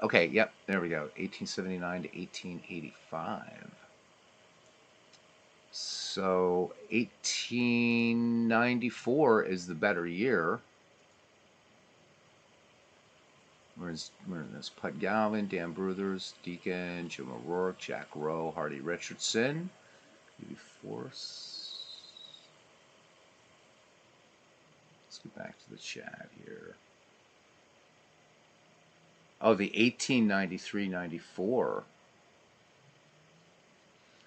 Okay, yep, there we go. 1879 to 1885. So 1894 is the better year. Where's this? Pud Galvin, Dan Bruthers, Deacon, Jim O'Rourke, Jack Rowe, Hardy Richardson, Maybe Force. Let's get back to the chat here. Oh, the 1893-94.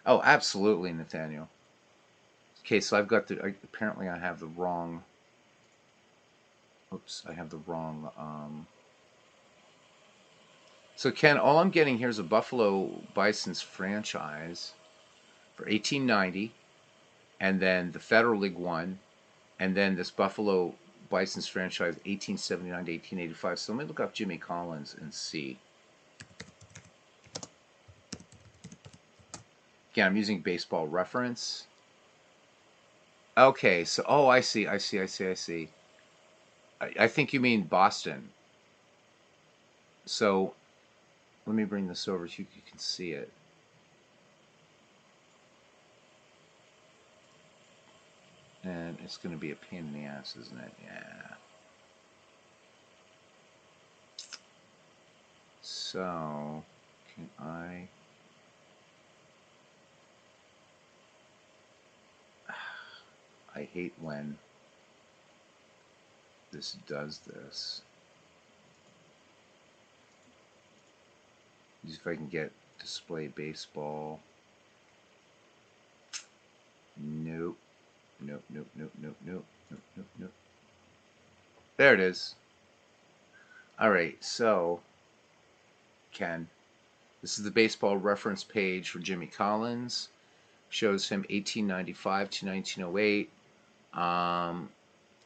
Oh, absolutely, Nathaniel. Okay, so I've got apparently I have the wrong. Oops, I have the wrong. So Ken, all I'm getting here is a Buffalo Bisons franchise for 1890, and then the Federal League One, and then this Buffalo Bisons franchise 1879 to 1885. So let me look up Jimmy Collins and see. Again, I'm using Baseball Reference. Okay, so I see. I think you mean Boston. So let me bring this over so you can see it. And it's going to be a pain in the ass, isn't it? Yeah. So, can I... I hate when this does this. See if I can get display baseball. Nope. Nope. There it is. Alright, so, Ken, this is the baseball reference page for Jimmy Collins. Shows him 1895 to 1908.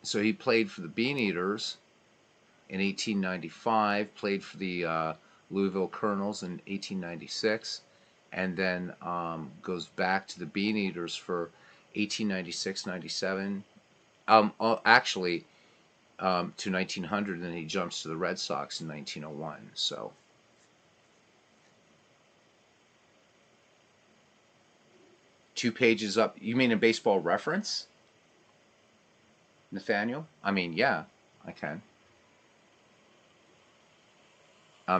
So he played for the Beaneaters in 1895, played for the Louisville Colonels in 1896, and then goes back to the Beaneaters for 1896-97. Actually, to 1900, and then he jumps to the Red Sox in 1901. So. Two pages up. You mean a baseball reference? Nathaniel? I mean, yeah, I can.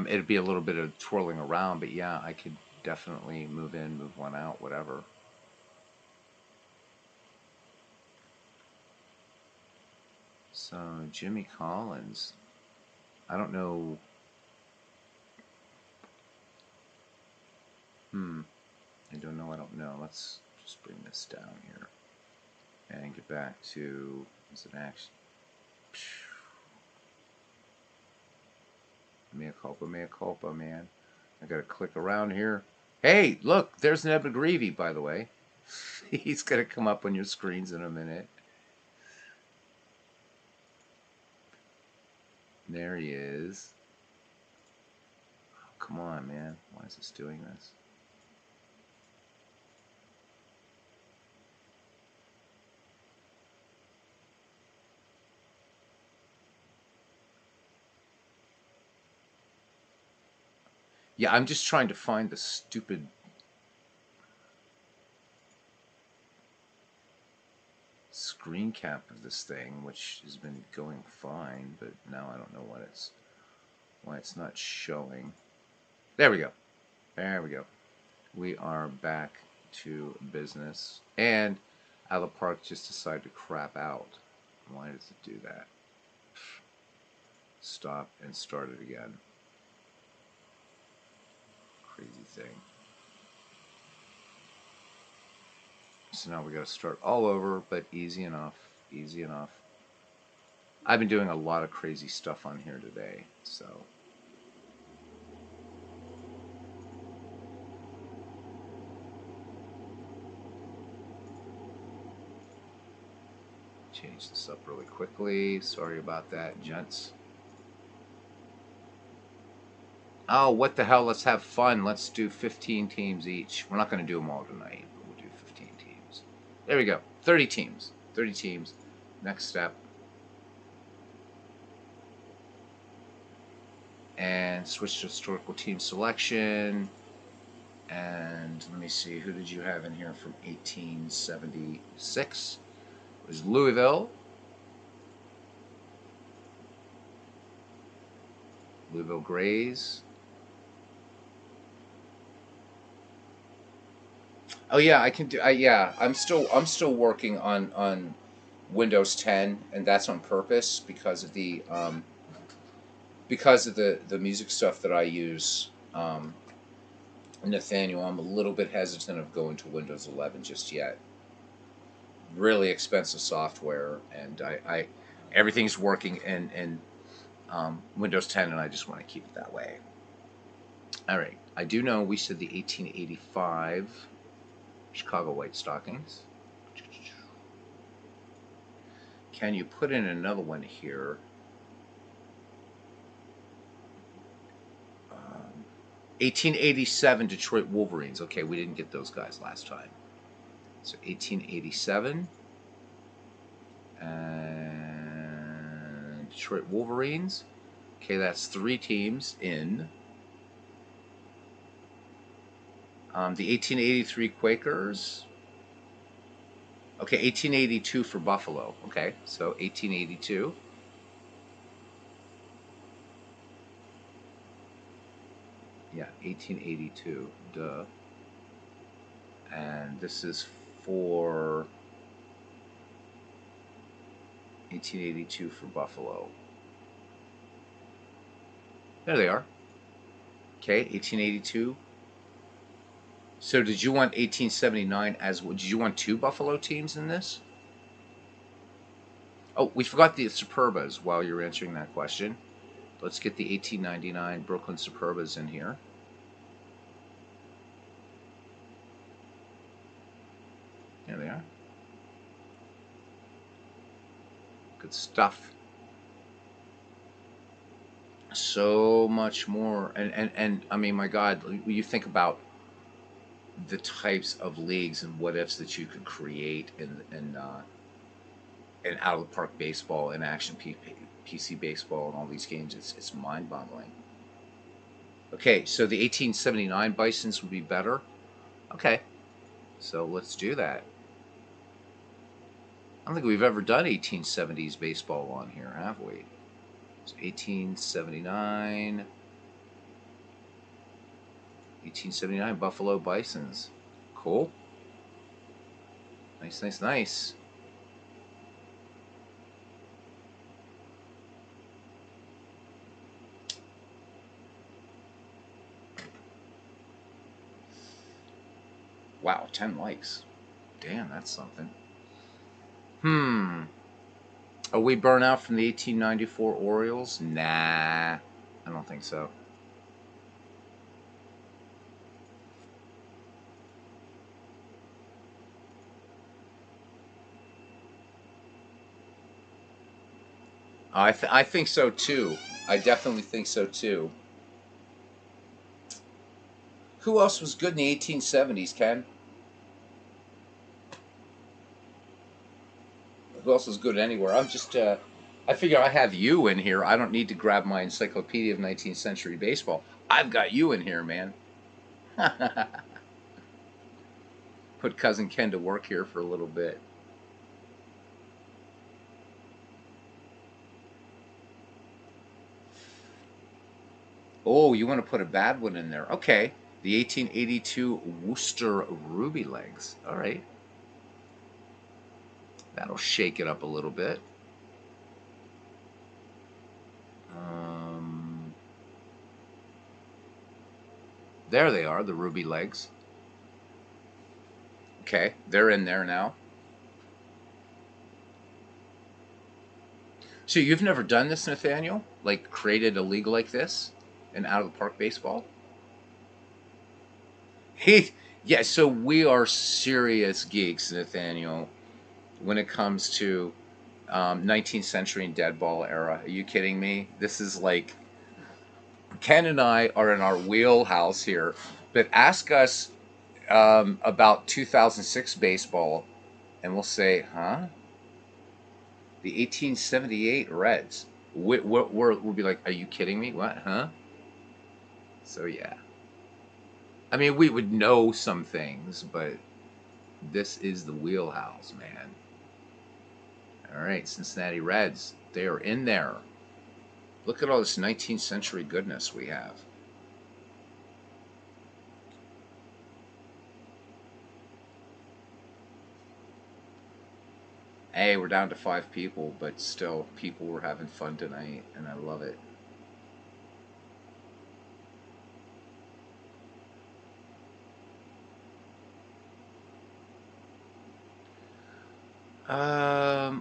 It'd be a little bit of twirling around, but yeah, I could definitely move in, move one out, whatever. So, Jimmy Collins. I don't know. I don't know. I don't know. Let's just bring this down here and get back to, is it actually? Mea culpa, man. I gotta click around here. Hey, look, there's Neb Greavy, by the way. He's gonna come up on your screens in a minute. There he is. Oh, come on, man. Why is this doing this? Yeah, I'm just trying to find the stupid screen cap of this thing, which has been going fine, but now I don't know why it's not showing. There we go. There we go. We are back to business. And Ala Park just decided to crap out. Why does it do that? Stop and start it again. Crazy thing. So now we got to start all over, but easy enough. Easy enough. I've been doing a lot of crazy stuff on here today, so. Change this up really quickly. Sorry about that, gents. Oh, what the hell? Let's have fun. Let's do 15 teams each. We're not going to do them all tonight, but we'll do 15 teams. There we go. 30 teams. 30 teams. Next step. And switch to historical team selection. And let me see, who did you have in here from 1876? It was Louisville. Louisville Grays. Oh yeah, I can do. Yeah, I'm still working on Windows 10, and that's on purpose because of the music stuff that I use. Nathaniel, I'm a little bit hesitant of going to Windows 11 just yet. Really expensive software, and I everything's working in Windows 10, and I just want to keep it that way. All right, I do know we said the 1885 Chicago White Stockings. Can you put in another one here? 1887 Detroit Wolverines. Okay, we didn't get those guys last time. So 1887 and Detroit Wolverines. Okay, that's 3 teams in. The 1883 Quakers. Okay, 1882 for Buffalo. Okay, so 1882. Yeah, 1882. Duh. And this is for 1882 for Buffalo. There they are. Okay, 1882. So did you want 1879 as well? Did you want 2 Buffalo teams in this? Oh, we forgot the Superbas while you're answering that question. Let's get the 1899 Brooklyn Superbas in here. There they are. Good stuff. So much more. And I mean, my God, you think about the types of leagues and what ifs that you could create in out of the park baseball and action PC baseball and all these games. It's mind boggling. Okay, so the 1879 Bisons would be better. Okay, so let's do that. I don't think we've ever done 1870s baseball on here, have we? So 1879. 1879 Buffalo Bisons. Cool. Nice, nice, nice. Wow, 10 likes. Damn, that's something. Hmm. Are we burnt out from the 1894 Orioles? Nah, I don't think so. I think so too. I definitely think so too. Who else was good in the 1870s, Ken? Who else was good anywhere? I figure I have you in here. I don't need to grab my Encyclopedia of 19th Century Baseball. I've got you in here, man. Put Cousin Ken to work here for a little bit. Oh, you want to put a bad one in there? Okay. The 1882 Worcester Ruby Legs. All right. That'll shake it up a little bit. Um, there they are, the Ruby Legs. Okay, they're in there now. So you've never done this, Nathaniel? Like created a league like this in out of the park baseball? He, yeah. So we are serious geeks, Nathaniel, when it comes to 19th century and dead ball era. Are you kidding me? This is like Ken and I are in our wheelhouse here. But ask us about 2006 baseball, and we'll say, huh? The 1878 Reds. We'll be like, are you kidding me? What? Huh? So yeah. I mean, we would know some things, but this is the wheelhouse, man. All right, Cincinnati Reds. They are in there. Look at all this 19th century goodness we have. Hey, we're down to 5 people, but still, people were having fun tonight, and I love it.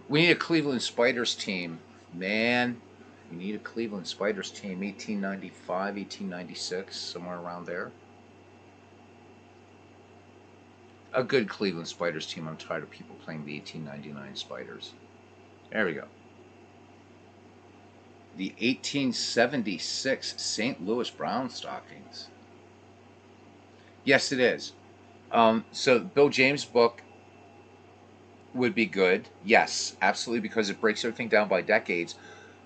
We need a Cleveland Spiders team, man. We need a Cleveland Spiders team. 1895, 1896, somewhere around there. A good Cleveland Spiders team. I'm tired of people playing the 1899 Spiders. There we go. The 1876 St. Louis Brown Stockings. Yes, it is. So Bill James' book would be good. Yes, absolutely, because it breaks everything down by decades.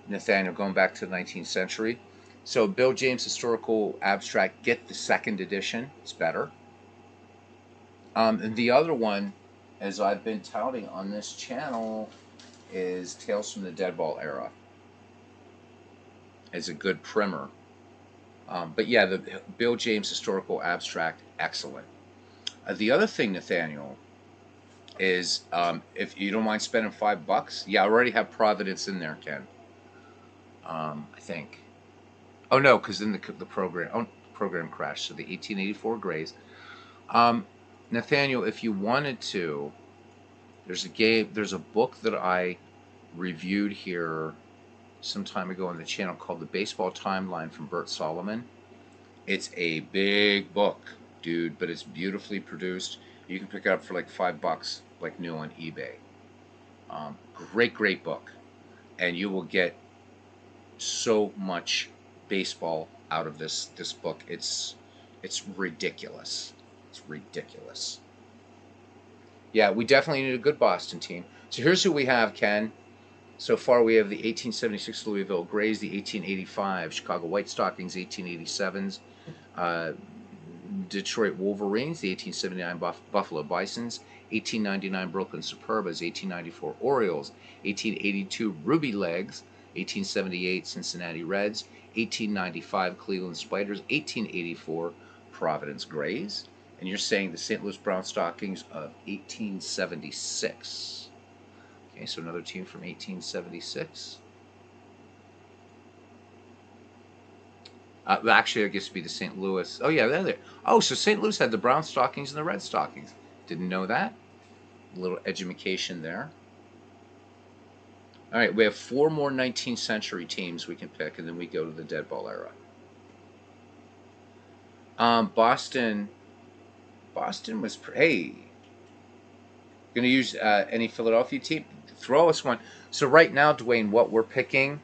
Nathaniel, going back to the 19th century. So Bill James Historical Abstract, get the second edition. It's better. And the other one, as I've been touting on this channel, is Tales from the Deadball Era. It's a good primer. But yeah, the Bill James Historical Abstract, excellent. The other thing, Nathaniel, is if you don't mind spending $5, yeah, I already have Providence in there, Ken. I think. Oh no, because then the program crashed. So the 1884 Grays. Um, Nathaniel, if you wanted to, there's a book that I reviewed here some time ago on the channel called The Baseball Timeline from Bert Solomon. It's a big book, dude, but it's beautifully produced. You can pick it up for like $5, like new on eBay. Great book, and you will get so much baseball out of this book. It's ridiculous. It's ridiculous. Yeah, we definitely need a good Boston team. So here's who we have, Ken. So far, we have the 1876 Louisville Grays, the 1885 Chicago White Stockings, 1887s Detroit Wolverines, the 1879 Buffalo Bisons, 1899 Brooklyn Superbas, 1894 Orioles, 1882 Ruby Legs, 1878 Cincinnati Reds, 1895 Cleveland Spiders, 1884 Providence Grays, and you're saying the St. Louis Brown Stockings of 1876. Okay, so another team from 1876. Well, actually, I guess it'd be the St. Louis. Oh yeah, they're there. Oh, so St. Louis had the brown stockings and the red stockings. Didn't know that. A little education there. All right, we have four more 19th century teams we can pick, and then we go to the dead ball era. Boston. Boston was. Hey, going to use any Philadelphia team? Throw us one. So right now, Dwayne, what we're picking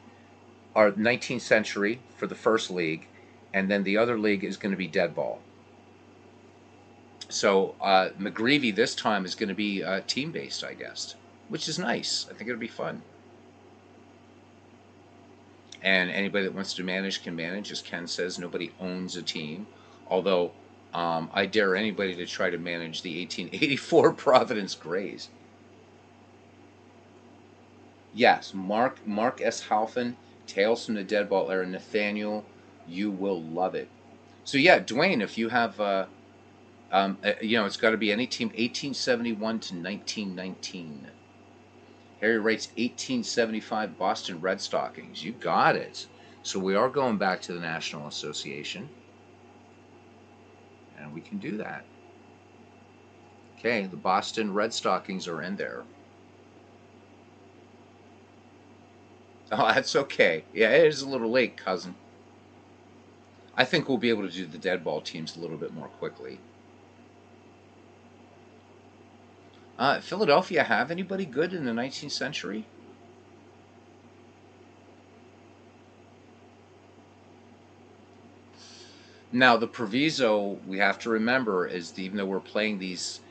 are 19th century for the first league, and then the other league is going to be dead ball. So McGreevy this time is going to be team based, I guess, which is nice. I think it'll be fun. And anybody that wants to manage can manage. As Ken says, nobody owns a team. Although I dare anybody to try to manage the 1884 Providence Grays. Yes, Mark S. Halfin, Tales from the Dead Ball era. Nathaniel, you will love it. So yeah, Dwayne, if you have, it's got to be any team 1871 to 1919. Harry writes 1875 Boston Red Stockings. You got it. So we are going back to the National Association, and we can do that. Okay, the Boston Red Stockings are in there. Oh, that's okay. Yeah, it is a little late, cousin. I think we'll be able to do the dead ball teams a little bit more quickly. Philadelphia have anybody good in the 19th century? Now, the proviso we have to remember is that even though we're playing these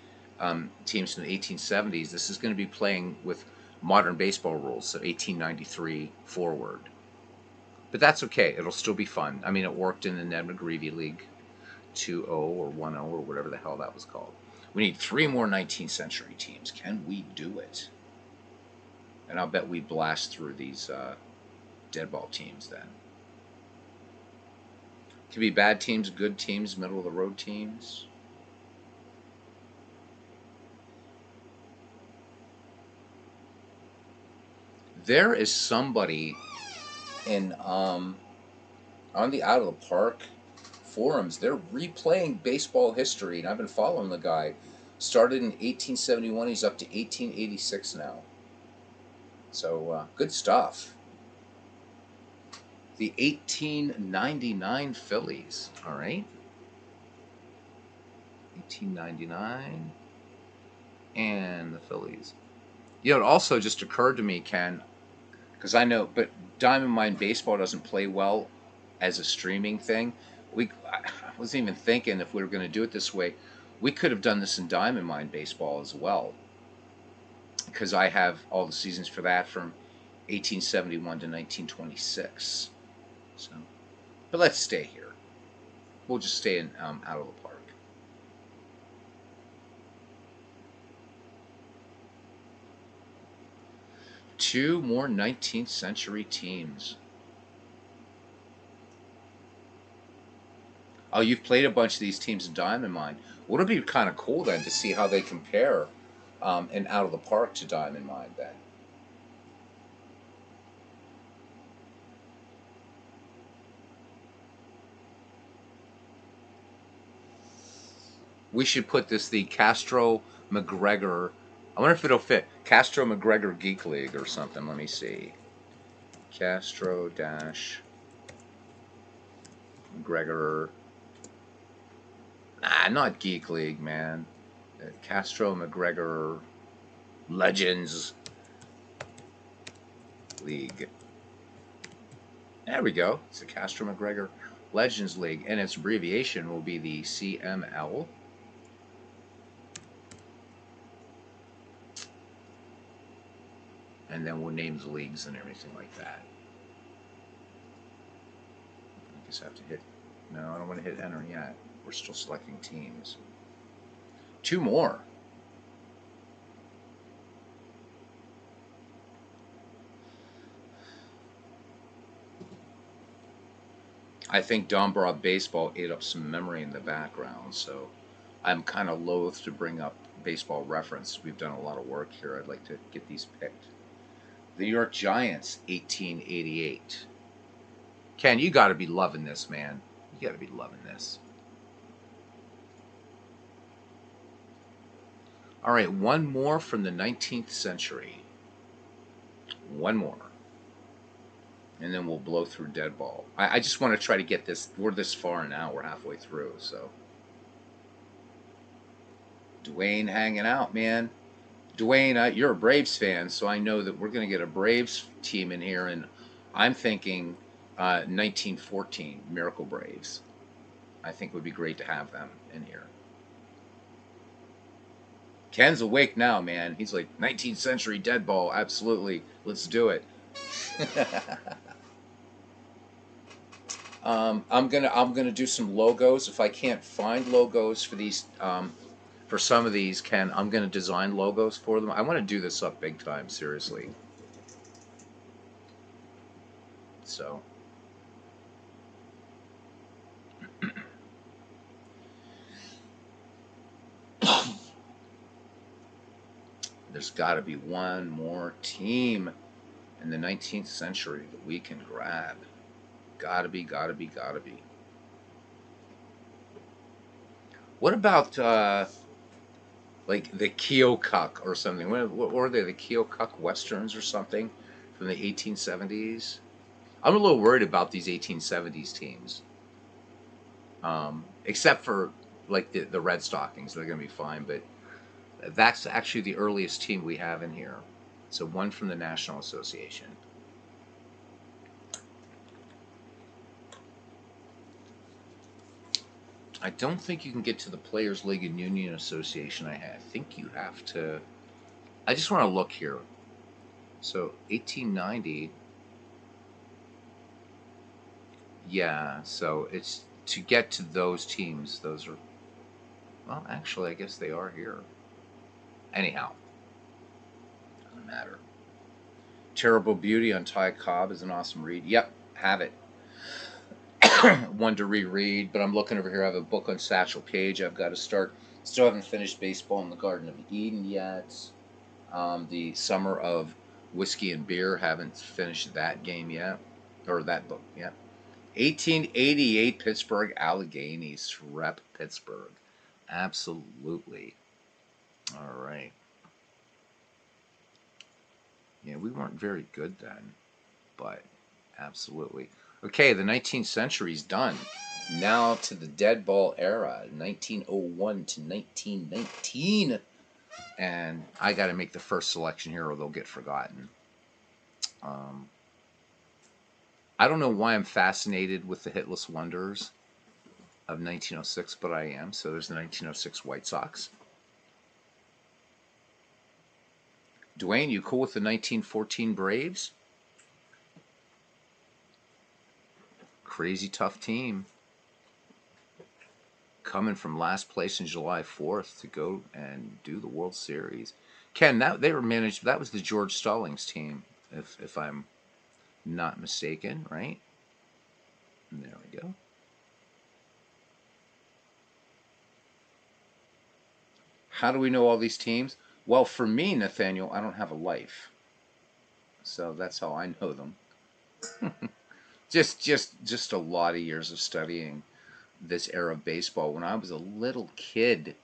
teams from the 1870s, this is going to be playing with modern baseball rules, so 1893 forward. But that's okay. It'll still be fun. I mean, it worked in the Ned McGreevy League 2-0 or 1-0 or whatever the hell that was called. We need three more 19th century teams. Can we do it? And I'll bet we blast through these dead ball teams then. Could be bad teams, good teams, middle of the road teams. There is somebody in on the Out of the Park forums. They're replaying baseball history, and I've been following the guy. Started in 1871, he's up to 1886 now. So good stuff. The 1899 Phillies. All right. 1899 and the Phillies. You know, it also just occurred to me, Ken, because I know, but Diamond Mine Baseball doesn't play well as a streaming thing. I wasn't even thinking if we were going to do it this way. We could have done this in Diamond Mine Baseball as well, because I have all the seasons for that from 1871 to 1926. So, but let's stay here. We'll just stay in Out of the Park. Two more 19th century teams. Oh, you've played a bunch of these teams in Diamond Mine. Would it be kind of cool then to see how they compare in Out of the Park to Diamond Mine then? We should put this the Castro McGregor. I wonder if it'll fit Castro McGregor Geek League or something. Let me see. Castro dash McGregor. Nah, not Geek League, man. Castro McGregor Legends League. There we go. It's the Castro McGregor Legends League, and its abbreviation will be the CML. And then we'll name the leagues and everything like that. I guess I have to hit. No, I don't want to hit enter yet. We're still selecting teams. Two more. I think Dombrov baseball ate up some memory in the background, so I'm kind of loath to bring up baseball reference. We've done a lot of work here. I'd like to get these picked. The New York Giants, 1888. Ken, you got to be loving this, man. You got to be loving this. All right, one more from the 19th century. One more. And then we'll blow through Dead Ball. I just want to try to get this. We're this far now. We're halfway through. So, Dwayne hanging out, man. Dwayne, you're a Braves fan, so I know that we're going to get a Braves team in here. And I'm thinking 1914 Miracle Braves. I think would be great to have them in here. Ken's awake now, man. He's like 19th century Dead Ball. Absolutely. Let's do it. I'm gonna do some logos. If I can't find logos for these for some of these, Ken, I'm gonna design logos for them. I want to do this up big time, seriously. So there's got to be one more team in the 19th century that we can grab. Gotta be, gotta be, gotta be. What about like the Keokuk or something? What were they? The Keokuk Westerns or something from the 1870s? I'm a little worried about these 1870s teams. Except for like the Red Stockings, they're going to be fine. But that's actually the earliest team we have in here. So one from the National Association. I don't think you can get to the Players League and Union Association. I think you have to. I just want to look here. So 1890. Yeah. So it's to get to those teams. Those are. Well, actually, I guess they are here. Anyhow, doesn't matter. Terrible Beauty on Ty Cobb is an awesome read. Yep, have it. One to reread, but I'm looking over here. I have a book on Satchel Paige. I've got to start. Still haven't finished Baseball in the Garden of Eden yet. The Summer of Whiskey and Beer. Haven't finished that game yet, or that book yet. 1888 Pittsburgh Alleghenies rep Pittsburgh. Absolutely. All right. Yeah, we weren't very good then, but absolutely. Okay, the 19th century's done. Now to the dead ball era, 1901 to 1919. And I got to make the first selection here or they'll get forgotten. Um, I don't know why I'm fascinated with the hitless wonders of 1906, but I am. So there's the 1906 White Sox. Dwayne, you cool with the 1914 Braves? Crazy tough team. Coming from last place in July 4th to go and do the World Series. Ken, that they were managed. That was the George Stallings team, if I'm not mistaken, right? And there we go. How do we know all these teams? Well, for me, Nathaniel, I don't have a life, so that's how I know them. just a lot of years of studying this era of baseball. When I was a little kid,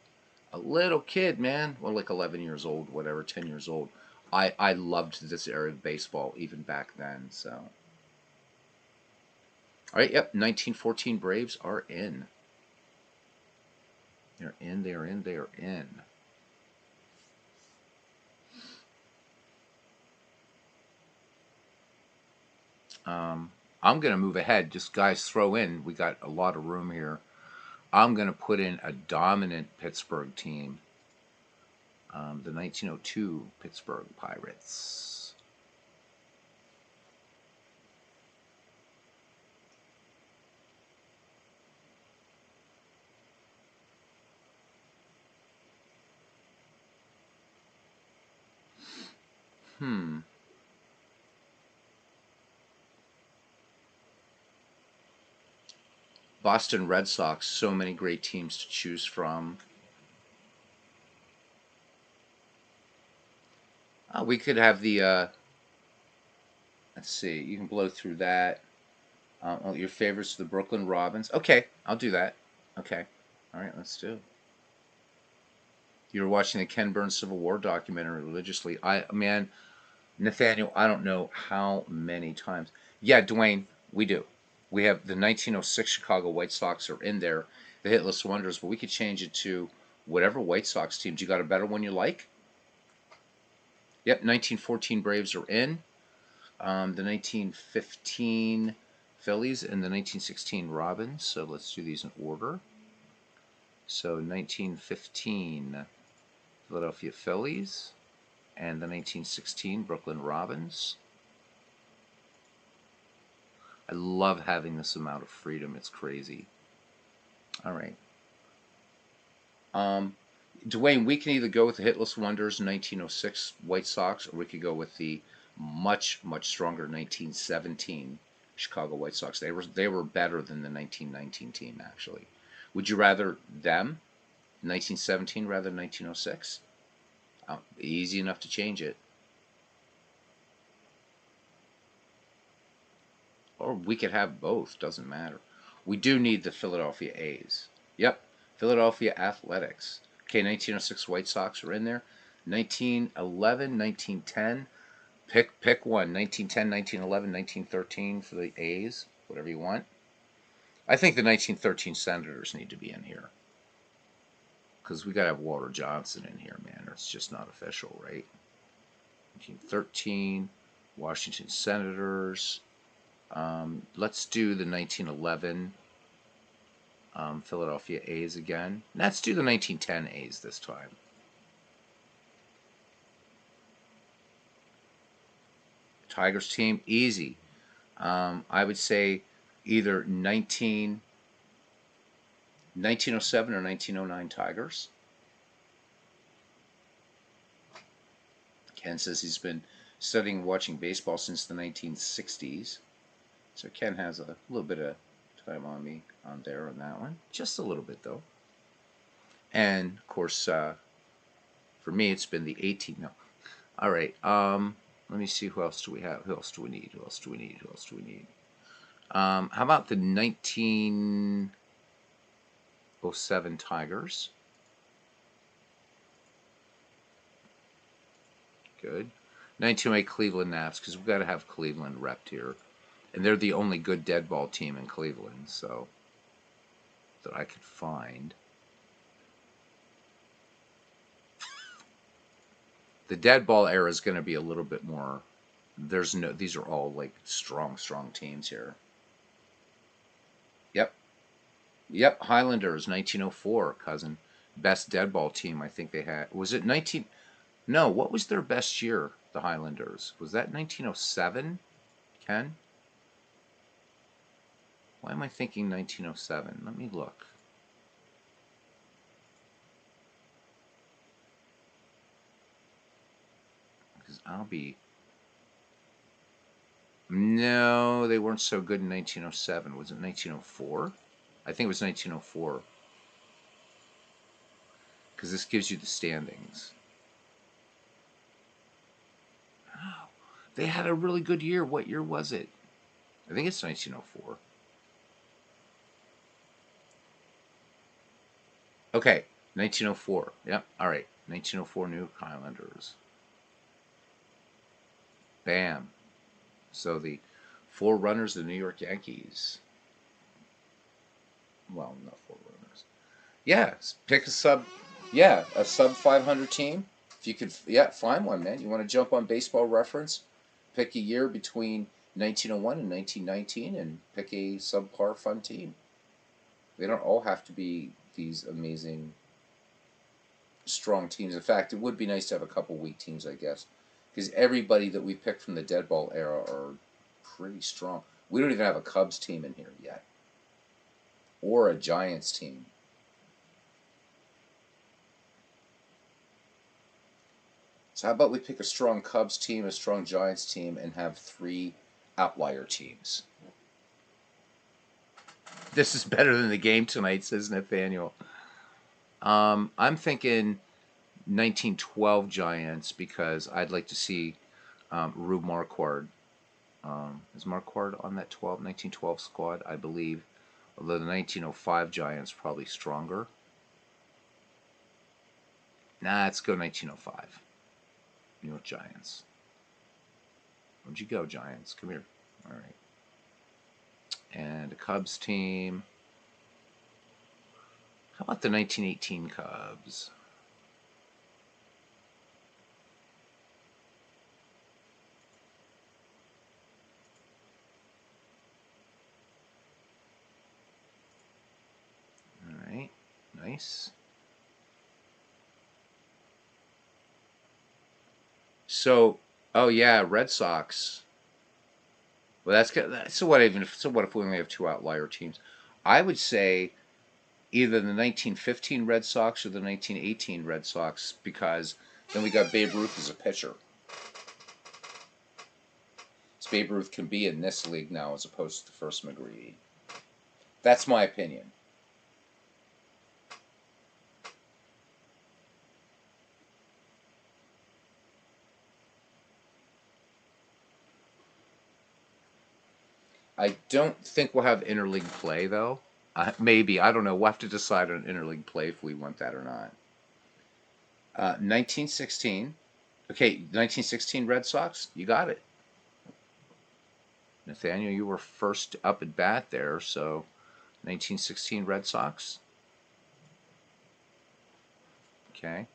man, well, like 11 years old, whatever, 10 years old. I loved this era of baseball even back then. So, all right, yep, 1914 Braves are in. They're in. They are in. They are in. I'm gonna move ahead. Just guys, throw in. We got a lot of room here. I'm gonna put in a dominant Pittsburgh team. The 1902 Pittsburgh Pirates. Hmm. Boston Red Sox. So many great teams to choose from. We could have the. Let's see. You can blow through that. Oh, your favorites, the Brooklyn Robins. Okay, I'll do that. Okay. All right, let's do it. You were watching the Ken Burns Civil War documentary religiously. Man, Nathaniel, I don't know how many times. Yeah, Dwayne, we do. We have the 1906 Chicago White Sox are in there, the Hitless Wonders, but we could change it to whatever White Sox teams. You got a better one you like? Yep, 1914 Braves are in. The 1915 Phillies and the 1916 Robins. So let's do these in order. So 1915 Philadelphia Phillies and the 1916 Brooklyn Robins. I love having this amount of freedom. It's crazy. All right. Um, Dwayne, we can either go with the Hitless Wonders 1906 White Sox, or we could go with the much, much stronger 1917 Chicago White Sox. They were better than the 1919 team, actually. Would you rather them, 1917, rather than 1906? Easy enough to change it. Or we could have both, doesn't matter. We do need the Philadelphia A's. Yep, Philadelphia Athletics. Okay, 1906 White Sox are in there. 1911, 1910. Pick one. 1910, 1911, 1913 for the A's. Whatever you want. I think the 1913 Senators need to be in here. Because we got to have Walter Johnson in here, man. Or it's just not official, right? 1913, Washington Senators. Let's do the 1911 Philadelphia A's again. Let's do the 1910 A's this time. Tigers team, easy. I would say either 1907 or 1909 Tigers. Ken says he's been studying and watching baseball since the 1960s. So Ken has a little bit of time on me on there on that one. Just a little bit, though. And, of course, for me, it's been the 18. No. All right. Let me see. Who else do we have? Who else do we need? Who else do we need? Who else do we need? How about the 1907 Tigers? Good. 1908 Cleveland Nats, because we've got to have Cleveland repped here. And they're the only good dead ball team in Cleveland, so that I could find. The dead ball era is going to be a little bit more. These are all like strong teams here. Yep. Yep, Highlanders 1904, cousin. Best dead ball team I think they had. Was it 19 No, what was their best year, the Highlanders? Was that 1907? Ken? Why am I thinking 1907? Let me look. Because I'll be... No, they weren't so good in 1907. Was it 1904? I think it was 1904. Because this gives you the standings. Oh, they had a really good year. What year was it? I think it's 1904. Okay, 1904. Yep, all right. 1904 New York Highlanders. Bam. So the forerunners of the New York Yankees. Well, not forerunners. Yeah, pick a sub. Yeah, a sub 500 team. If you could, yeah, find one, man. You want to jump on Baseball Reference? Pick a year between 1901 and 1919, and pick a subpar fun team. They don't all have to be these amazing, strong teams. In fact, it would be nice to have a couple weak teams, I guess, because everybody that we picked from the dead ball era are pretty strong. We don't even have a Cubs team in here yet, or a Giants team. So how about we pick a strong Cubs team, a strong Giants team, and have 3 outlier teams? This is better than the game tonight, says Nathaniel. I'm thinking 1912 Giants because I'd like to see Rube Marquard Is Marquardt on that 1912 squad? I believe. Although the 1905 Giants probably stronger. Nah, let's go 1905. New York Giants. Where'd you go, Giants? Come here. All right. And a Cubs team. How about the 1918 Cubs? All right. Nice. So, oh yeah, Red Sox. Well, that's good. So what? So what if we only have two outlier teams? I would say either the 1915 Red Sox or the 1918 Red Sox, because then we got Babe Ruth as a pitcher. So Babe Ruth can be in this league now as opposed to the first McGreevy. That's my opinion. I don't think we'll have interleague play though. Maybe, I don't know. We'll have to decide on interleague play if we want that or not. 1916. Okay, 1916 Red Sox. You got it. Nathaniel, you were first up at bat there, so 1916 Red Sox. Okay.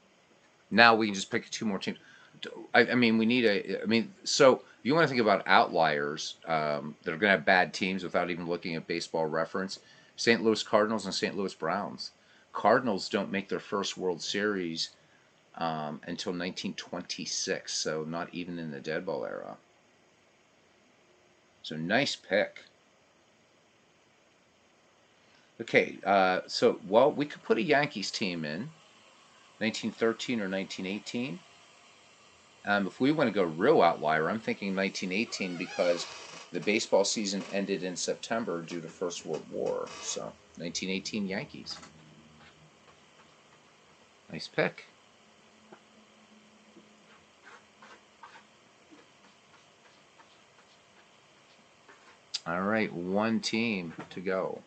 Now we can just pick two more teams. I mean, we need a. I mean, so if you want to think about outliers that are going to have bad teams without even looking at Baseball Reference, St. Louis Cardinals and St. Louis Browns. Cardinals don't make their first World Series until 1926, so not even in the dead ball era. So nice pick. Okay, so well, we could put a Yankees team in 1913 or 1918. If we want to go real outlier, I'm thinking 1918 because the baseball season ended in September due to First World War. So 1918 Yankees. Nice pick. All right, one team to go.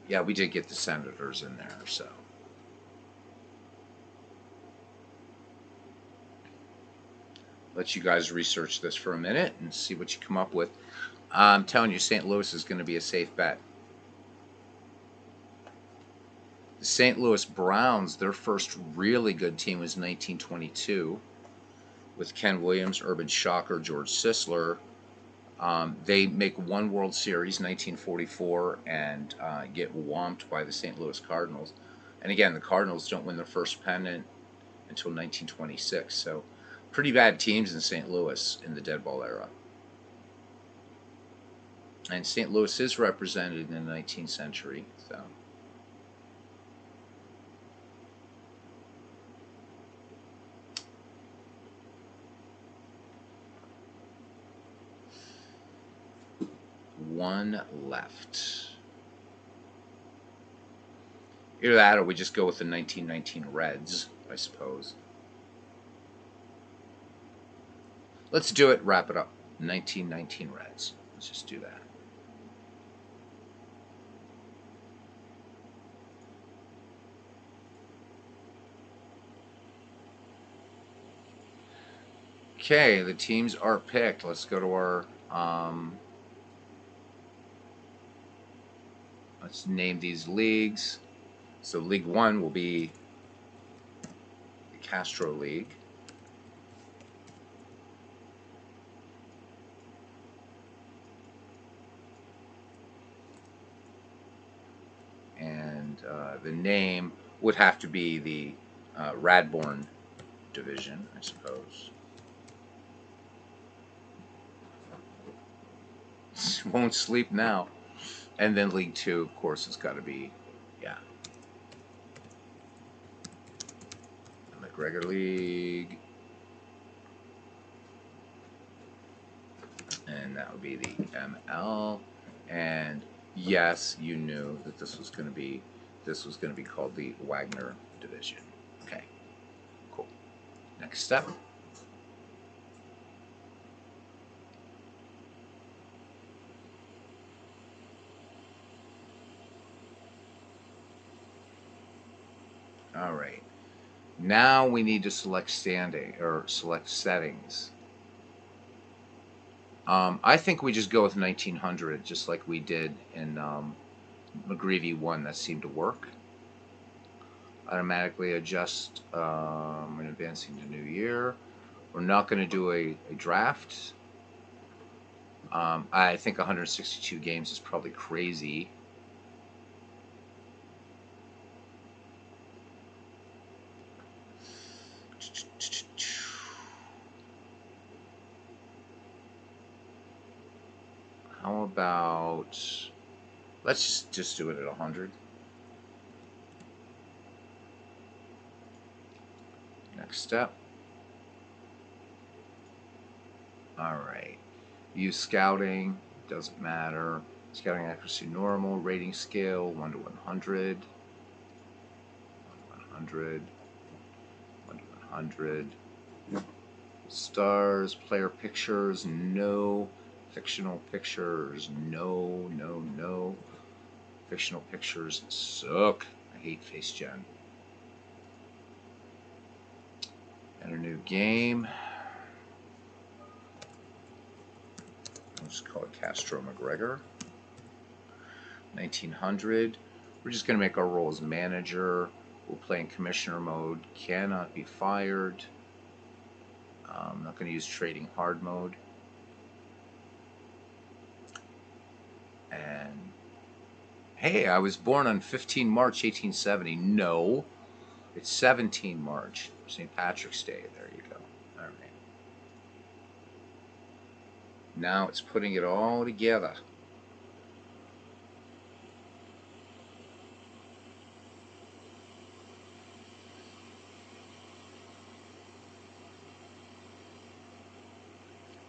Yeah, we did get the Senators in there, so. Let you guys research this for a minute and see what you come up with. I'm telling you, St. Louis is going to be a safe bet. The St. Louis Browns, their first really good team was 1922 with Ken Williams, Urban Shocker, George Sisler. They make one World Series, 1944, and get whomped by the St. Louis Cardinals. And again, the Cardinals don't win their first pennant until 1926. So, pretty bad teams in St. Louis in the dead ball era. And St. Louis is represented in the 19th century. So. One left. Either that or we just go with the 1919 Reds, I suppose. Let's do it, wrap it up. 1919 Reds. Let's just do that. Okay, the teams are picked. Let's go to our let's name these leagues. So League 1 will be the Castro League. And the name would have to be the Radbourne Division, I suppose. Won't sleep now. And then League 2, of course, has got to be, yeah. The McGregor League. and that would be the ML. And yes, you knew that this was going to be called the Wagner division. Okay, cool. Next step. All right. Now we need to select select settings. I think we just go with 1900, just like we did in McGreevy 1. That seemed to work. Automatically adjust when advancing to new year. We're not going to do a draft. I think 162 games is probably crazy. How about, let's just do it at 100. Next step. All right. Use scouting. Doesn't matter. Scouting accuracy normal. Rating scale 1 to 100. 1 to 100. 1 to 100. Stars. Player pictures. No. Fictional pictures. No. No. No. Fictional pictures suck. I hate face gen. Enter new game. I'll just call it Castro McGregor. 1900. We're just going to make our role as manager. We'll play in commissioner mode. Cannot be fired. I'm not going to use trading hard mode. And hey, I was born on 15 March 1870. No, it's 17 March, St. Patrick's Day. There you go. All right. Now it's putting it all together.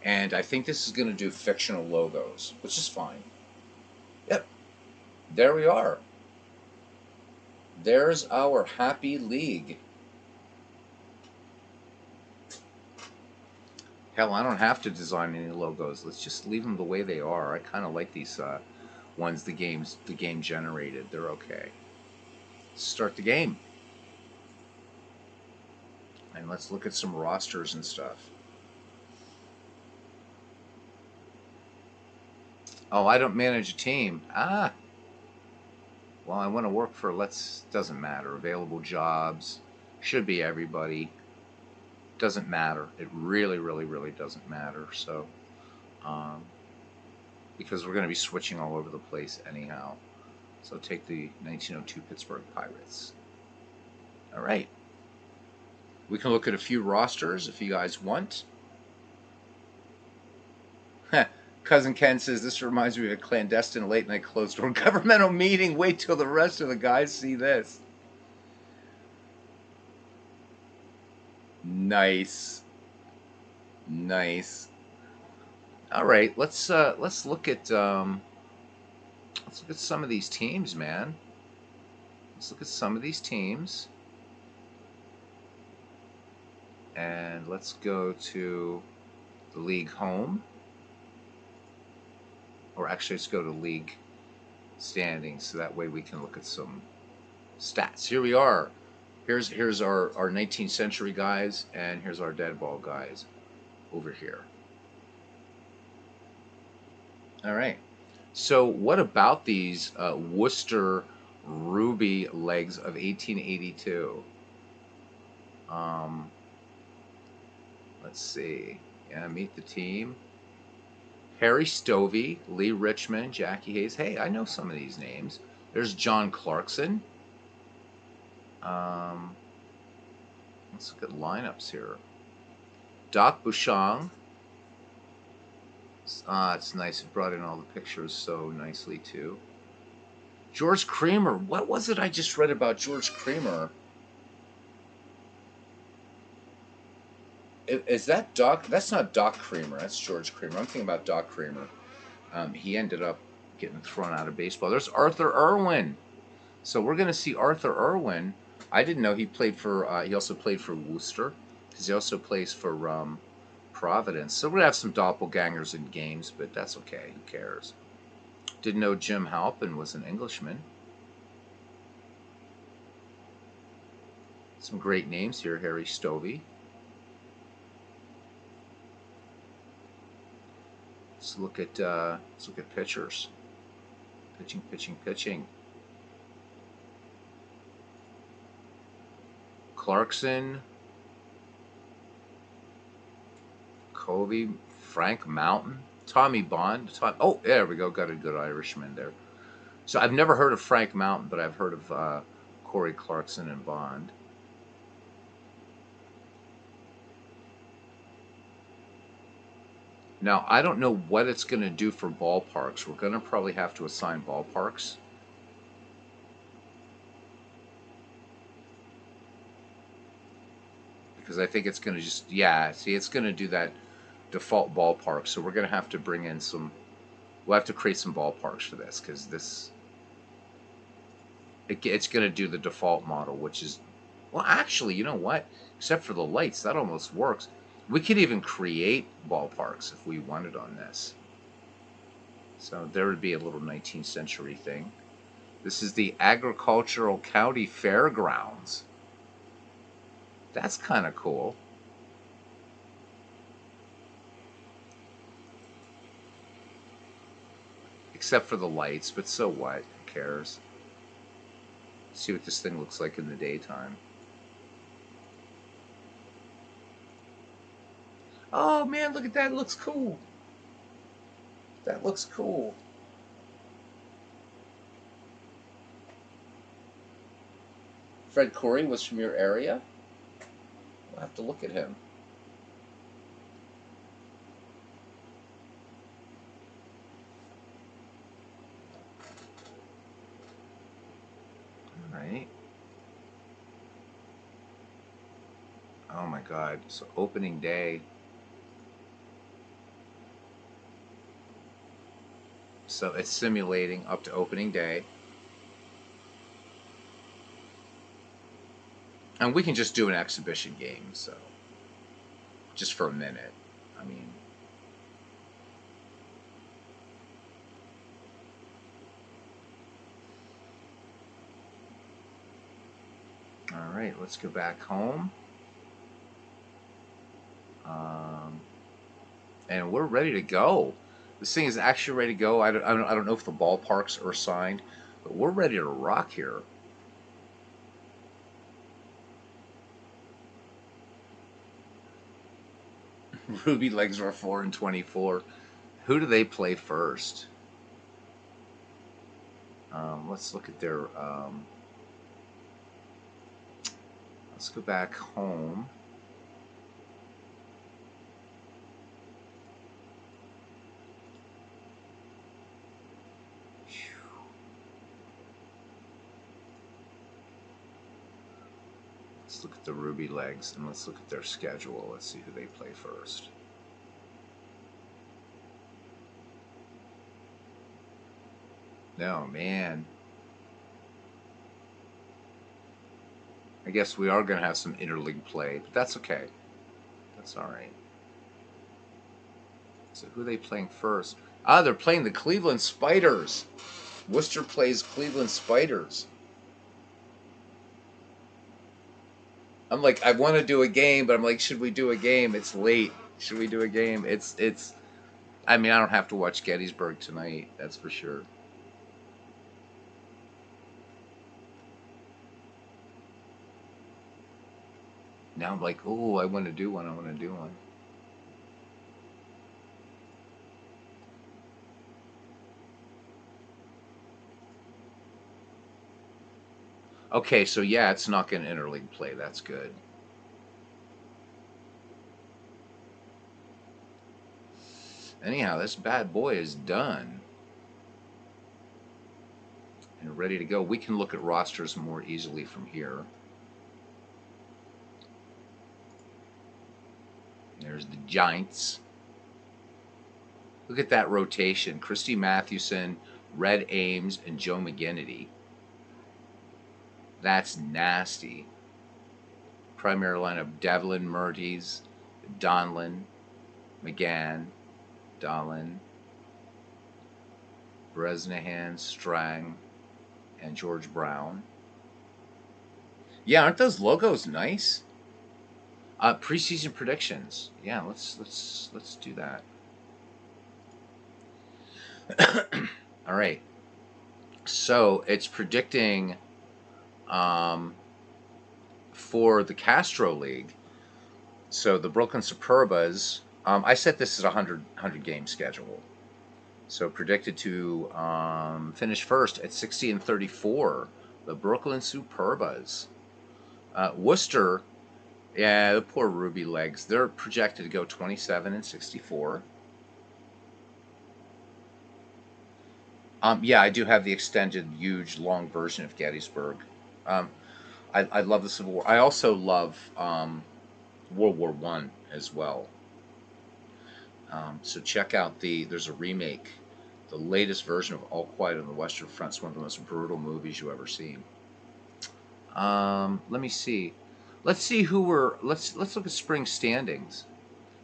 And I think this is going to do fictional logos, which is fine. Yep. There we are. There's our happy league. Hell, I don't have to design any logos. Let's just leave them the way they are. I kind of like these ones the game generated. They're okay. Let's start the game. And let's look at some rosters and stuff. Oh, I don't manage a team. Ah. Well, I want to work for, doesn't matter. Available jobs. Should be everybody. Doesn't matter. It really, really, really doesn't matter. So, because we're going to be switching all over the place anyhow. So take the 1902 Pittsburgh Pirates. All right. We can look at a few rosters if you guys want. Cousin Ken says, this reminds me of a clandestine late-night closed-door governmental meeting. Wait till the rest of the guys see this. Nice. Nice. All right, let's look at some of these teams, man. Let's look at some of these teams. And let's go to the league home. Or actually, let's go to league standings, so that way we can look at some stats. Here we are. Here's our 19th century guys, and here's our dead ball guys over here. All right. So what about these Worcester Ruby legs of 1882? Let's see. Yeah, meet the team. Harry Stovey, Lee Richmond, Jackie Hayes. Hey, I know some of these names. There's John Clarkson. Let's look at lineups here. Doc Bouchon. It's nice. It brought in all the pictures so nicely, too. George Creamer. What was it I just read about George Creamer? Is that Doc? That's not Doc Creamer. That's George Creamer. I'm thinking about Doc Creamer. He ended up getting thrown out of baseball. There's Arthur Irwin. So we're going to see Arthur Irwin. I didn't know he played for. He also played for Worcester, because he also plays for Providence. So we're gonna have some doppelgangers in games, but that's okay. Who cares? Didn't know Jim Halpin was an Englishman. Some great names here. Harry Stovey. Let's look at pitchers. Pitching. Clarkson, Covey, Frank Mountain, Tommy Bond. Oh, there we go. Got a good Irishman there. So I've never heard of Frank Mountain, but I've heard of Corey Clarkson and Bond. Now, I don't know what it's going to do for ballparks. We're going to probably have to assign ballparks. Because I think it's going to just, yeah, see, it's going to do that default ballpark. So we're going to have to bring in some, we'll have to create some ballparks for this, because it's going to do the default model, which is, well, actually, you know what? Except for the lights, that almost works. We could even create ballparks if we wanted on this. So there would be a little 19th century thing. This is the Agricultural County Fairgrounds. That's kind of cool. Except for the lights, but so what? Who cares? See what this thing looks like in the daytime. Oh man, look at that. It looks cool. That looks cool. Fred Corey was from your area? We'll have to look at him. All right. Oh my God. So opening day. So it's simulating up to opening day. And we can just do an exhibition game, so just for a minute. I mean, all right, let's go back home. And we're ready to go. This thing is actually ready to go. I don't know if the ballparks are assigned, but we're ready to rock here. Ruby legs are 4-24. Who do they play first? Let's look at their. Let's go back home. Let's look at the Ruby legs and let's look at their schedule. Let's see who they play first. No, man. I guess we are going to have some interleague play, but that's okay. That's all right. So who are they playing first? Ah, they're playing the Cleveland Spiders. Worcester plays Cleveland Spiders. I'm like, I want to do a game, but I'm like, should we do a game? It's late. Should we do a game? It's. I mean, I don't have to watch Gettysburg tonight. That's for sure. Now I'm like, oh, I want to do one. I want to do one. Okay, so yeah, it's not going to interleague play. That's good. Anyhow, this bad boy is done and ready to go. We can look at rosters more easily from here. There's the Giants. Look at that rotation. Christy Mathewson, Red Ames, and Joe McGinnity. That's nasty. Primary lineup: Devlin, Murties, Donlin, McGann, Dolan, Bresnahan, Strang, and George Brown. Yeah, aren't those logos nice? Preseason predictions. Yeah, let's do that. All right. So it's predicting for the Castro League. So the Brooklyn Superbas. I set this as a 100 game schedule. So predicted to finish first at 60-34. The Brooklyn Superbas. Worcester. Yeah, the poor Ruby Legs. They're projected to go 27-64. Yeah, I do have the extended, huge, long version of Gettysburg. I love the Civil War. I also love World War One as well. So check out there's a remake, the latest version of All Quiet on the Western Front. It's one of the most brutal movies you ever seen. Let me see. Let's look at spring standings.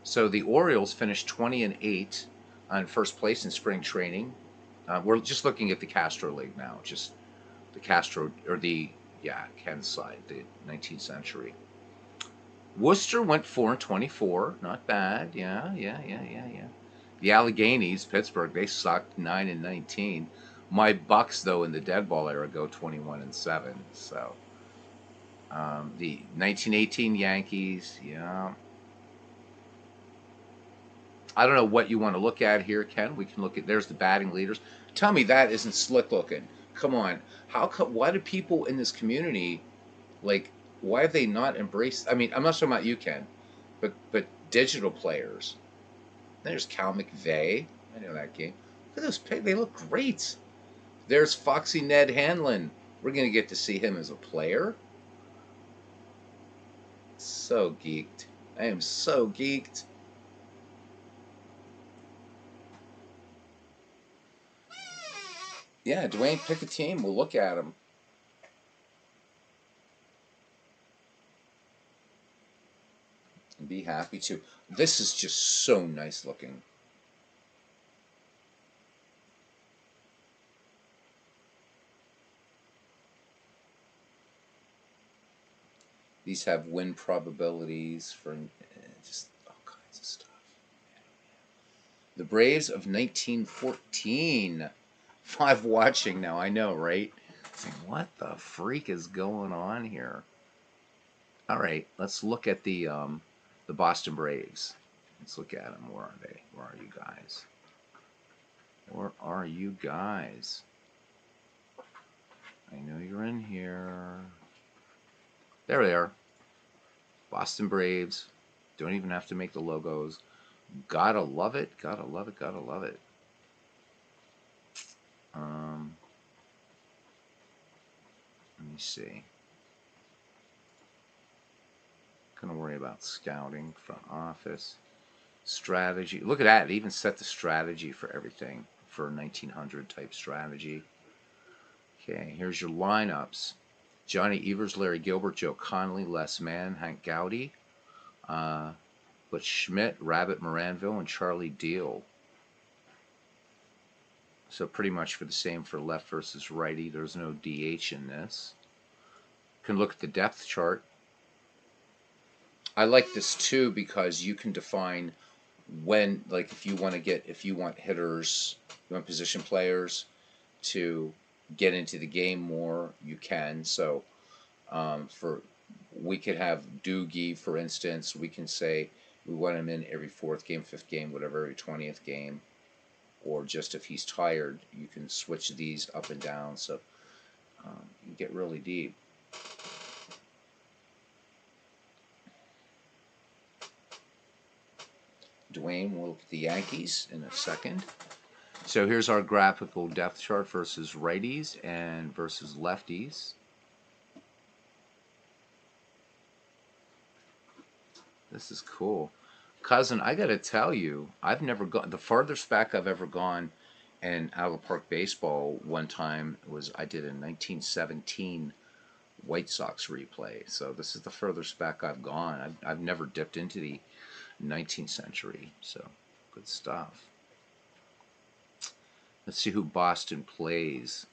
So the Orioles finished 20-8 on first place in spring training. We're just looking at the Castro League now, just the Castro or Ken side, the 19th century. Worcester went 4-24, not bad. Yeah. The Alleghenies, Pittsburgh, they sucked 9-19. My Bucks, though, in the dead ball era, go 21-7. So the 1918 Yankees, yeah. I don't know what you want to look at here, Ken. We can look at there's the batting leaders. Tell me that isn't slick looking. Come on, why do people in this community like? Why have they not embraced? I mean, I'm not talking about you, Ken, but digital players. There's Cal McVeigh. I know that game. Look at those pics. They look great. There's Foxy Ned Hanlon. We're gonna get to see him as a player. So geeked. I am so geeked. Yeah, Dwayne, pick a team. We'll look at them. And be happy to. This is just so nice looking. These have win probabilities for just all kinds of stuff. The Braves of 1914. 5 watching now. I know, right? What the freak is going on here? All right, let's look at the Boston Braves. Let's look at them. Where are they? Where are you guys? Where are you guys? I know you're in here. There they are. Boston Braves. Don't even have to make the logos. Gotta love it. Gotta love it. Gotta love it. Let me see. Gonna worry about scouting, front office, strategy. Look at that. It even set the strategy for everything for 1900 type strategy. Okay, here's your lineups. Johnny Evers, Larry Gilbert, Joe Connolly, Les Mann, Hank Gowdy, Butch Schmidt, Rabbit Moranville, and Charlie Deal. So pretty much for the same for left versus righty. There's no DH in this. You can look at the depth chart. I like this too because you can define when, like, if you want hitters, you want position players to get into the game more, you can. So we could have Doogie, for instance. We can say we want him in every 4th game, 5th game, whatever, every 20th game. Or just if he's tired, you can switch these up and down. So you get really deep. Dwayne, we'll look at the Yankees in a second. So here's our graphical depth chart versus righties and versus lefties. This is cool. Cousin, I got to tell you, I've never gone. The farthest back I've ever gone in out of the park baseball one time was I did in 1917 White Sox replay. So this is the furthest back I've gone. I've never dipped into the 19th century. So good stuff. Let's see who Boston plays.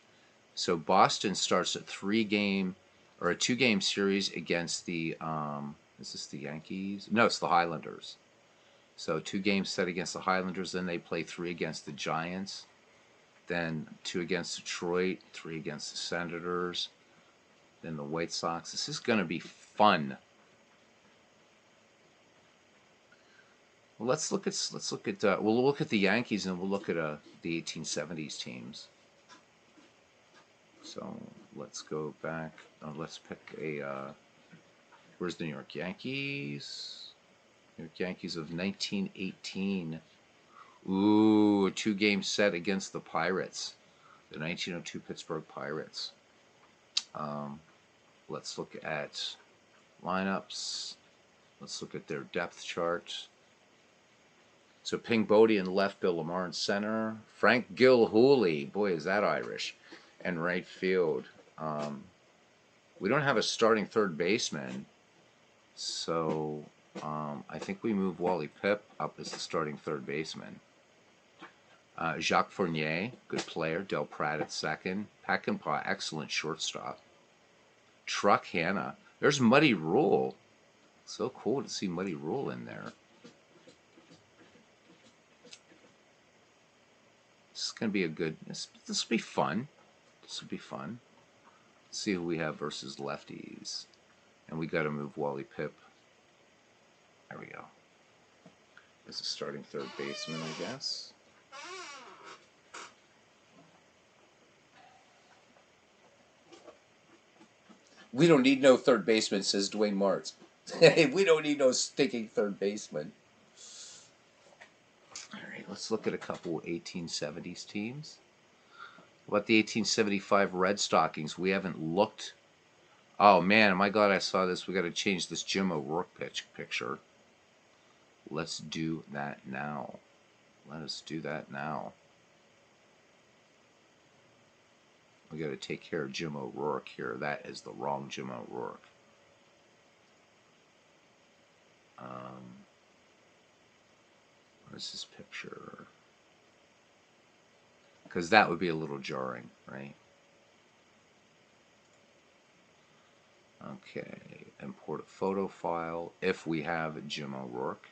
So Boston starts a 3-game or a 2-game series against the is this the Yankees? No, it's the Highlanders. So 2 games set against the Highlanders, then they play 3 against the Giants, then 2 against Detroit, 3 against the Senators, then the White Sox. This is going to be fun. Well, let's look at we'll look at the Yankees and we'll look at the 1870s teams. So let's go back. Let's pick a. Where's the New York Yankees? New York Yankees of 1918. Ooh, a 2-game set against the Pirates, the 1902 Pittsburgh Pirates. Let's look at lineups. Let's look at their depth chart. So Ping Bodie in left, Bill Lamar in center, Frank Gilhooly, boy is that Irish, and right field. We don't have a starting third baseman, so I think we move Wally Pipp up as the starting third baseman. Jacques Fournier, good player. Del Pratt at second. Peckinpah, excellent shortstop. Truck Hanna. There's Muddy Rule. So cool to see Muddy Rule in there. This is going to be a good... This will be fun. This will be fun. Let's see who we have versus lefties. And we got to move Wally Pipp. There we go. As a starting third baseman, I guess. We don't need no third baseman, says Dwayne Martz. We don't need no stinking third baseman. All right, let's look at a couple 1870s teams. What about the 1875 Red Stockings? We haven't looked. Oh, man, am I glad I saw this. We got to change this Jim O'Rourke picture. Let's do that now. Let us do that now. We got to take care of Jim O'Rourke here. That is the wrong Jim O'Rourke. Where's this picture? Because that would be a little jarring, right? Okay, import a photo file if we have Jim O'Rourke.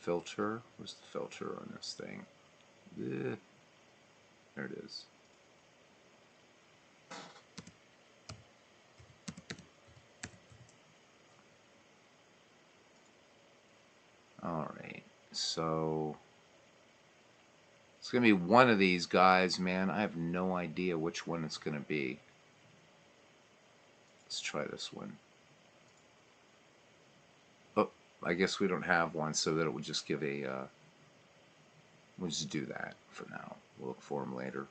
Filter. Where's the filter on this thing? There it is. Alright, so it's going to be one of these guys, man. I have no idea which one it's going to be. Let's try this one. Oh, I guess we don't have one, so that it would just give a... we'll just do that for now. We'll look for him later,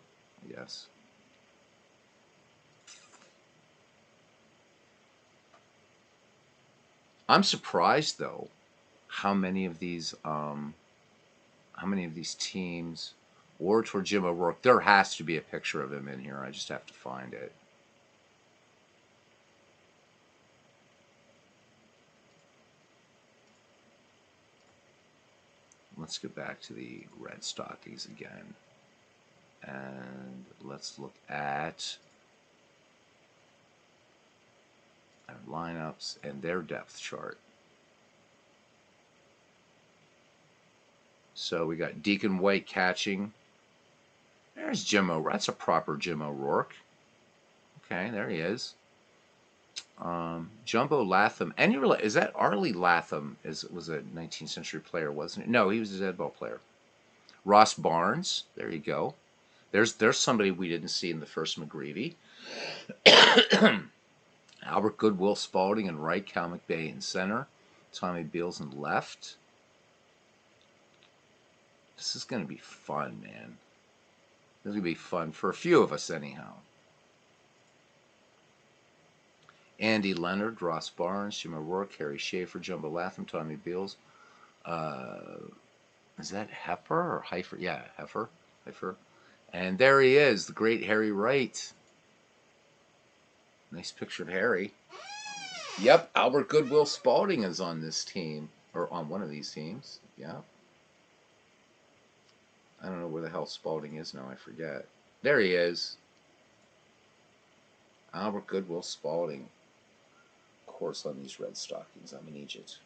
I guess. I'm surprised, though, how many of these teams or toward Jim O'Rourke. There has to be a picture of him in here. I just have to find it. Let's get back to the Red Stockings again. And let's look at our lineups and their depth chart. So we got Deacon White catching. There's Jim O'Rourke. That's a proper Jim O'Rourke. Okay, there he is. Jumbo Latham. And you realize, is that Arlie Latham? Was a 19th century player, wasn't it? No, he was a dead ball player. Ross Barnes. There you go. There's somebody we didn't see in the first McGreevy. Albert Goodwill Spalding in right. Cal McBay in center. Tommy Beals in left. This is going to be fun, man. This is going to be fun for a few of us anyhow. Andy Leonard, Ross Barnes, Jim O'Rourke, Harry Schaefer, Jumbo Latham, Tommy Beals. Is that Heifer or Heifer? Yeah, Heifer. Heifer. And there he is, the great Harry Wright. Nice picture of Harry. Yep, Albert Goodwill Spalding is on this team, or on one of these teams. Yeah. I don't know where the hell Spalding is now, I forget. There he is. Albert Goodwill Spalding. Of course, on these red stockings. I'm in Egypt.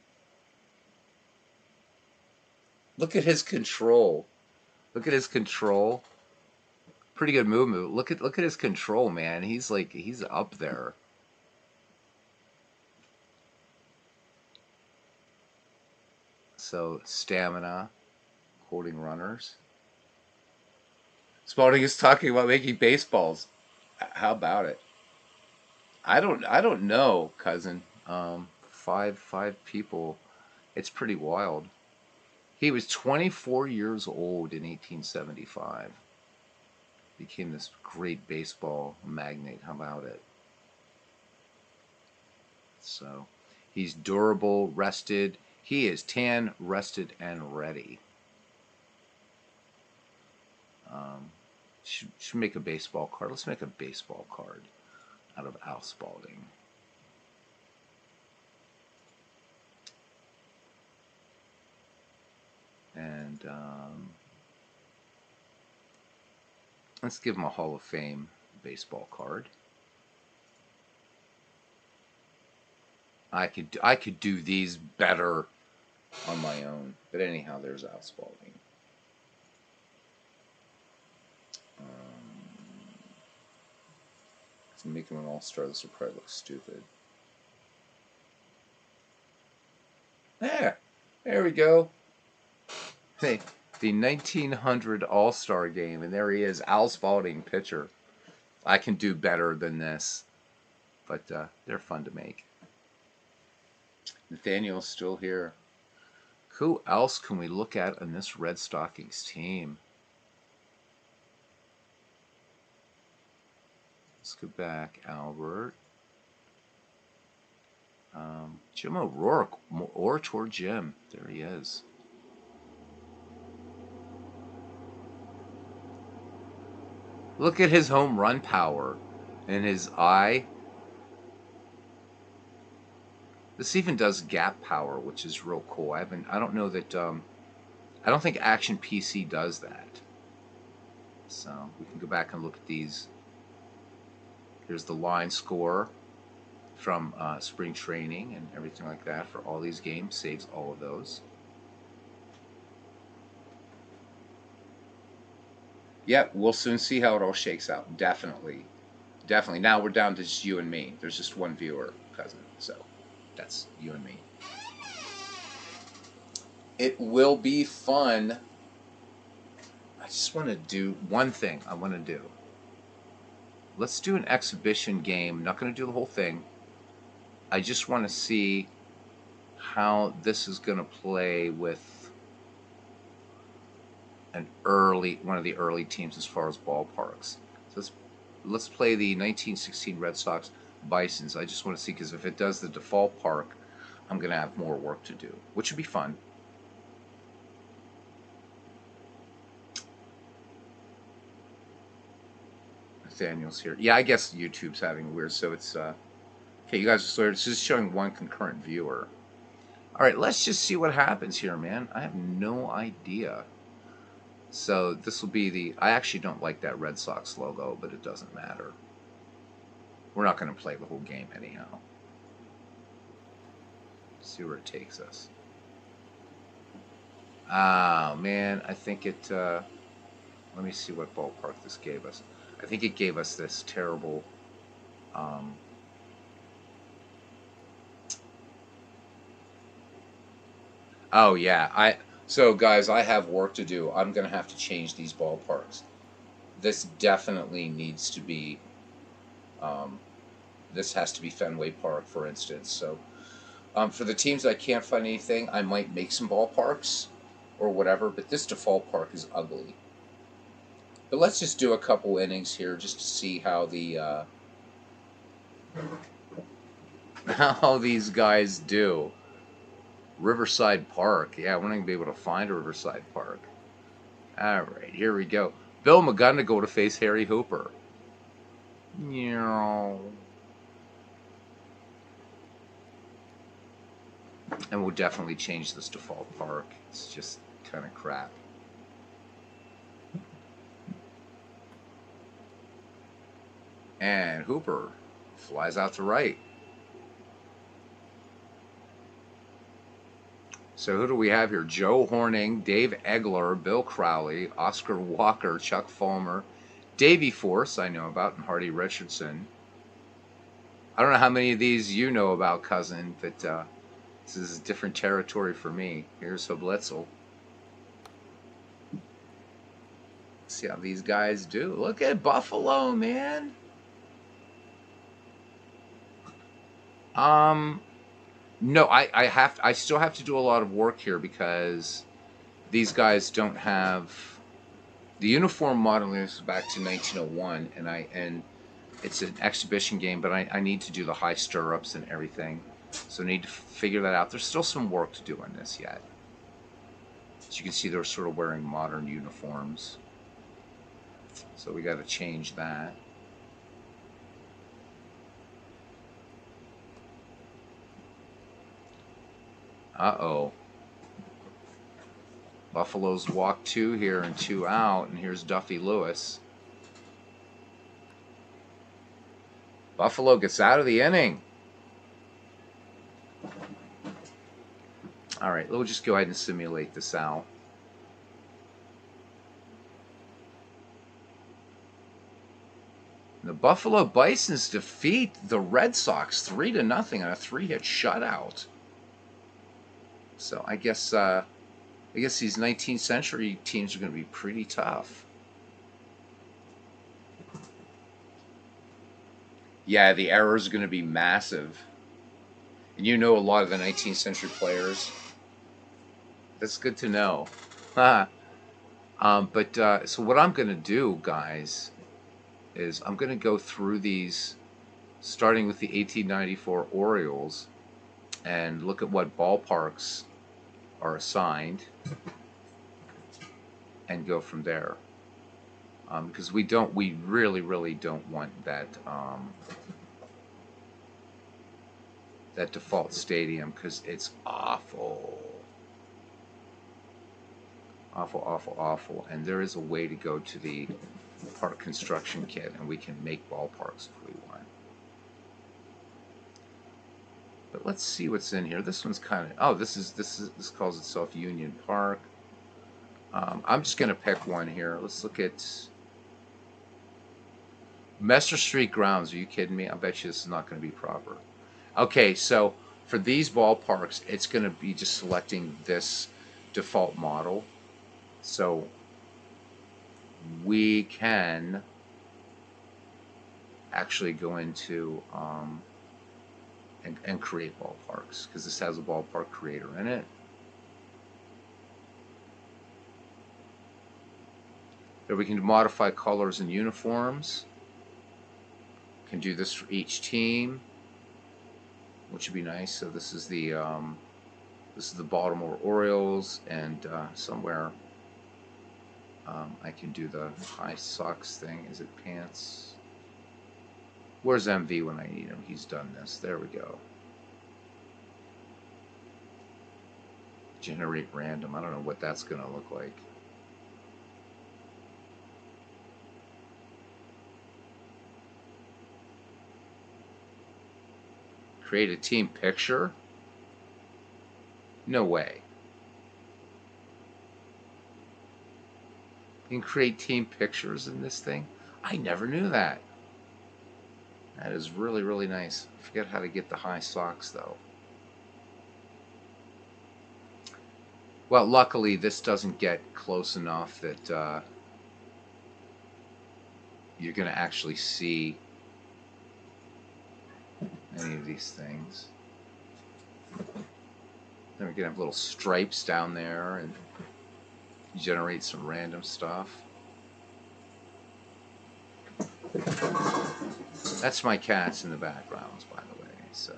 Look at his control. Look at his control. Pretty good movement. Look at his control, man. He's up there. So stamina, holding runners. Spalding is talking about making baseballs. How about it? I don't know, cousin. Five people. It's pretty wild. He was 24 years old in 1875. Became this great baseball magnate. How about it? So he's durable, rested. He is tan, rested, and ready. Should make a baseball card. Let's make a baseball card out of Al Spalding. And let's give him a Hall of Fame baseball card. I could do these better on my own, but anyhow, there's Al Spalding. To make him an all-star, this will probably look stupid. There we go. Hey, the 1900 All-Star Game, and there he is, Al Spalding, pitcher. I can do better than this, but they're fun to make. Nathaniel's still here. Who else can we look at on this Red Stockings team? Let's go back, Albert. Jim O'Rourke, Orator Jim. There he is. Look at his home run power and his eye. This even does gap power, which is real cool. I don't know that. I don't think Action PC does that. So we can go back and look at these. Here's the line score from spring training and everything like that for all these games. Saves all of those. Yep, we'll soon see how it all shakes out. Definitely. Definitely. Now we're down to just you and me. There's just one viewer, cousin. So that's you and me. It will be fun. I just want to do one thing I want to do. Let's do an exhibition game. Not going to do the whole thing. I just want to see how this is going to play with one of the early teams as far as ballparks. So let's play the 1916 Red Sox Bisons. I just want to see, because if it does the default park, I'm going to have more work to do, which would be fun. Nathaniel's here. Yeah, I guess YouTube's having weird, so it's okay, you guys are it's just showing one concurrent viewer. Alright, let's just see what happens here, man. I have no idea. So this will be I actually don't like that Red Sox logo, but it doesn't matter. We're not going to play the whole game anyhow. See where it takes us. Ah, man, I think it let me see what ballpark this gave us. I think it gave us this terrible oh yeah, so guys, I have work to do. I'm going to have to change these ballparks. This definitely needs to be this has to be Fenway Park, for instance. So for the teams that I can't find anything, I might make some ballparks or whatever, but this default park is ugly. But let's just do a couple innings here just to see how the How these guys do. Riverside Park. Yeah, we're not going to be able to find a Riverside Park. All right, here we go. Bill McGonagall to face Harry Hooper. Yeah. And we'll definitely change this default park. It's just kind of crap. And Hooper flies out to right. So who do we have here? Joe Horning, Dave Egler, Bill Crowley, Oscar Walker, Chuck Fulmer, Davey Force, I know about, and Hardy Richardson. I don't know how many of these you know about, cousin, but this is different territory for me. Here's Hoblitzel. See how these guys do. Look at Buffalo, man. No, I still have to do a lot of work here because these guys don't have the uniform modeling is back to 1901, and it's an exhibition game, but I need to do the high stirrups and everything, so I need to figure that out. There's still some work to do on this yet. As you can see, they're sort of wearing modern uniforms, so we got to change that. Uh-oh. Buffalo's walk 2 here and 2 out, and here's Duffy Lewis. Buffalo gets out of the inning. All right, we'll just go ahead and simulate this out. The Buffalo Bisons defeat the Red Sox 3-0 on a 3-hit shutout. So I guess these 19th century teams are going to be pretty tough. Yeah, the errors are going to be massive. And you know a lot of the 19th century players. That's good to know. So what I'm going to do, guys, is I'm going to go through these, starting with the 1894 Orioles, and look at what ballparks are assigned, and go from there. Because we really don't want that that default stadium, because it's awful. Awful. And there is a way to go to the park construction kit, and we can make ballparks if we want. But let's see what's in here. This one's kind of, oh, this calls itself Union Park. I'm just going to pick one here. Let's look at Messer Street Grounds. Are you kidding me? I bet you this is not going to be proper. Okay, so for these ballparks, it's going to be just selecting this default model. So we can actually go into and create ballparks, because this has a ballpark creator in it. There we can modify colors and uniforms. Can do this for each team, which would be nice. So this is the Baltimore Orioles, and somewhere I can do the high socks thing. Is it pants? Where's MV when I need him? He's done this. There we go. Generate random. I don't know what that's going to look like. Create a team picture? No way. You can create team pictures in this thing? I never knew that. That is really, really nice. I forget how to get the high socks, though. Well, luckily, this doesn't get close enough that you're going to actually see any of these things. Then we're going to have little stripes down there and generate some random stuff. That's my cats in the backgrounds, by the way. So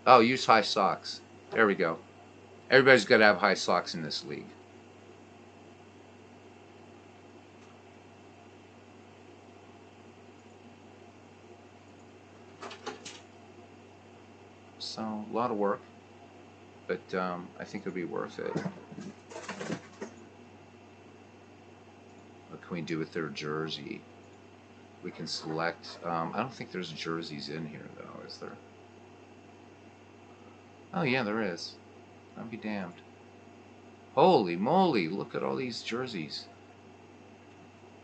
Oh, use high socks. There we go. Everybody's got to have high socks in this league. So, a lot of work, but I think it'll be worth it. What can we do with their jersey? We can select. I don't think there's jerseys in here, though, is there? Oh, yeah, there is. I'll be damned. Holy moly, look at all these jerseys.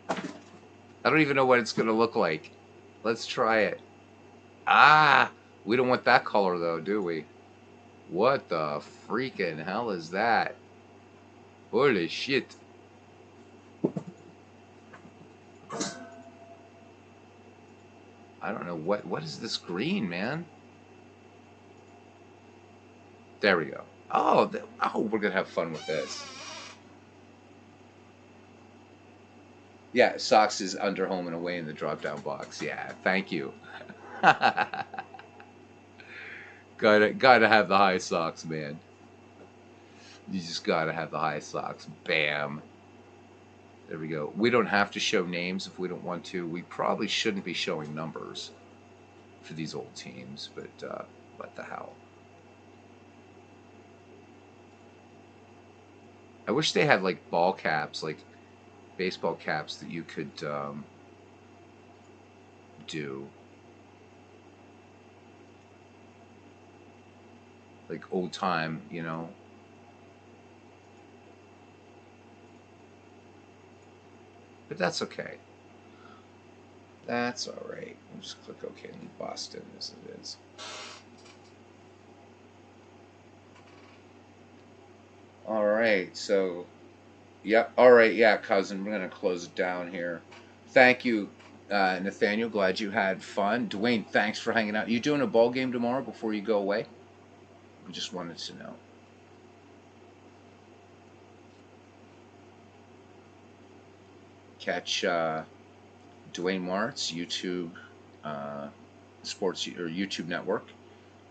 I don't even know what it's going to look like. Let's try it. Ah, we don't want that color, though, do we? What the freaking hell is that? Holy shit. I don't know. What is this green, man? There we go. Oh, we're going to have fun with this. Yeah, socks is under home and away in the drop-down box. Yeah, thank you. gotta have the high socks, man. You just gotta have the high socks. Bam. There we go. We don't have to show names if we don't want to. We probably shouldn't be showing numbers for these old teams, but what the hell. I wish they had like ball caps, like baseball caps that you could do. Like old time, you know. But that's okay. That's all right. We'll just click OK and leave Boston as it is. All right. So, yeah. All right. Yeah, cousin. We're gonna close it down here. Thank you, Nathaniel. Glad you had fun. Dwayne, thanks for hanging out. You doing a ball game tomorrow before you go away? I just wanted to know. Catch Dwayne Martz, YouTube Sports or YouTube Network.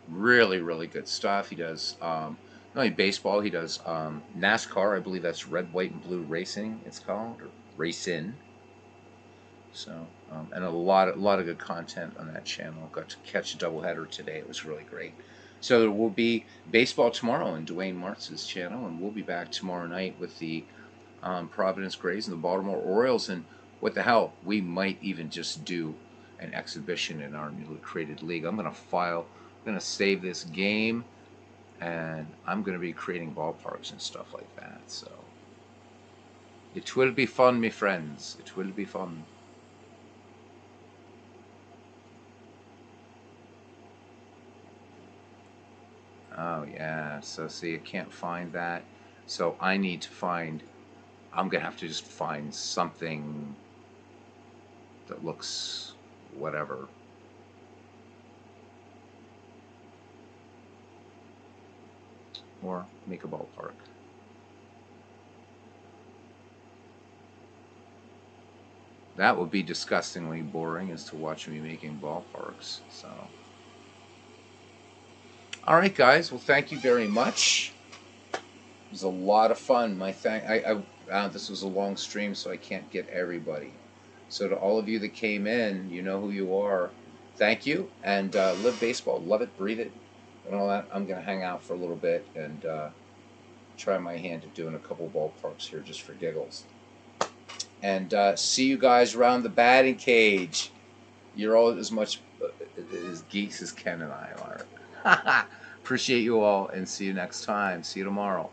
Really, really good stuff. He does not only baseball, he does NASCAR. I believe that's Red, White, and Blue Racing. It's called or Racing. So and a lot of good content on that channel. Got to catch a doubleheader today. It was really great. So there will be baseball tomorrow on Dwayne Martz's channel, and we'll be back tomorrow night with the Providence Grays and the Baltimore Orioles. And what the hell, we might even just do an exhibition in our newly created league. I'm going to save this game, and I'm going to be creating ballparks and stuff like that. So it will be fun, my friends. It will be fun. Oh yeah, so see, I can't find that. So I need to find, I'm going to have to just find something that looks whatever. Or make a ballpark. That would be disgustingly boring, is to watch me making ballparks. So, all right, guys. Well, thank you very much. It was a lot of fun. This was a long stream, so I can't get everybody. So to all of you that came in, you know who you are. Thank you, and live baseball, love it, breathe it, and all that. I'm gonna hang out for a little bit and try my hand at doing a couple ballparks here just for giggles. And see you guys around the batting cage. You're all as much as geeks as Ken and I are. Appreciate you all, and see you next time. See you tomorrow.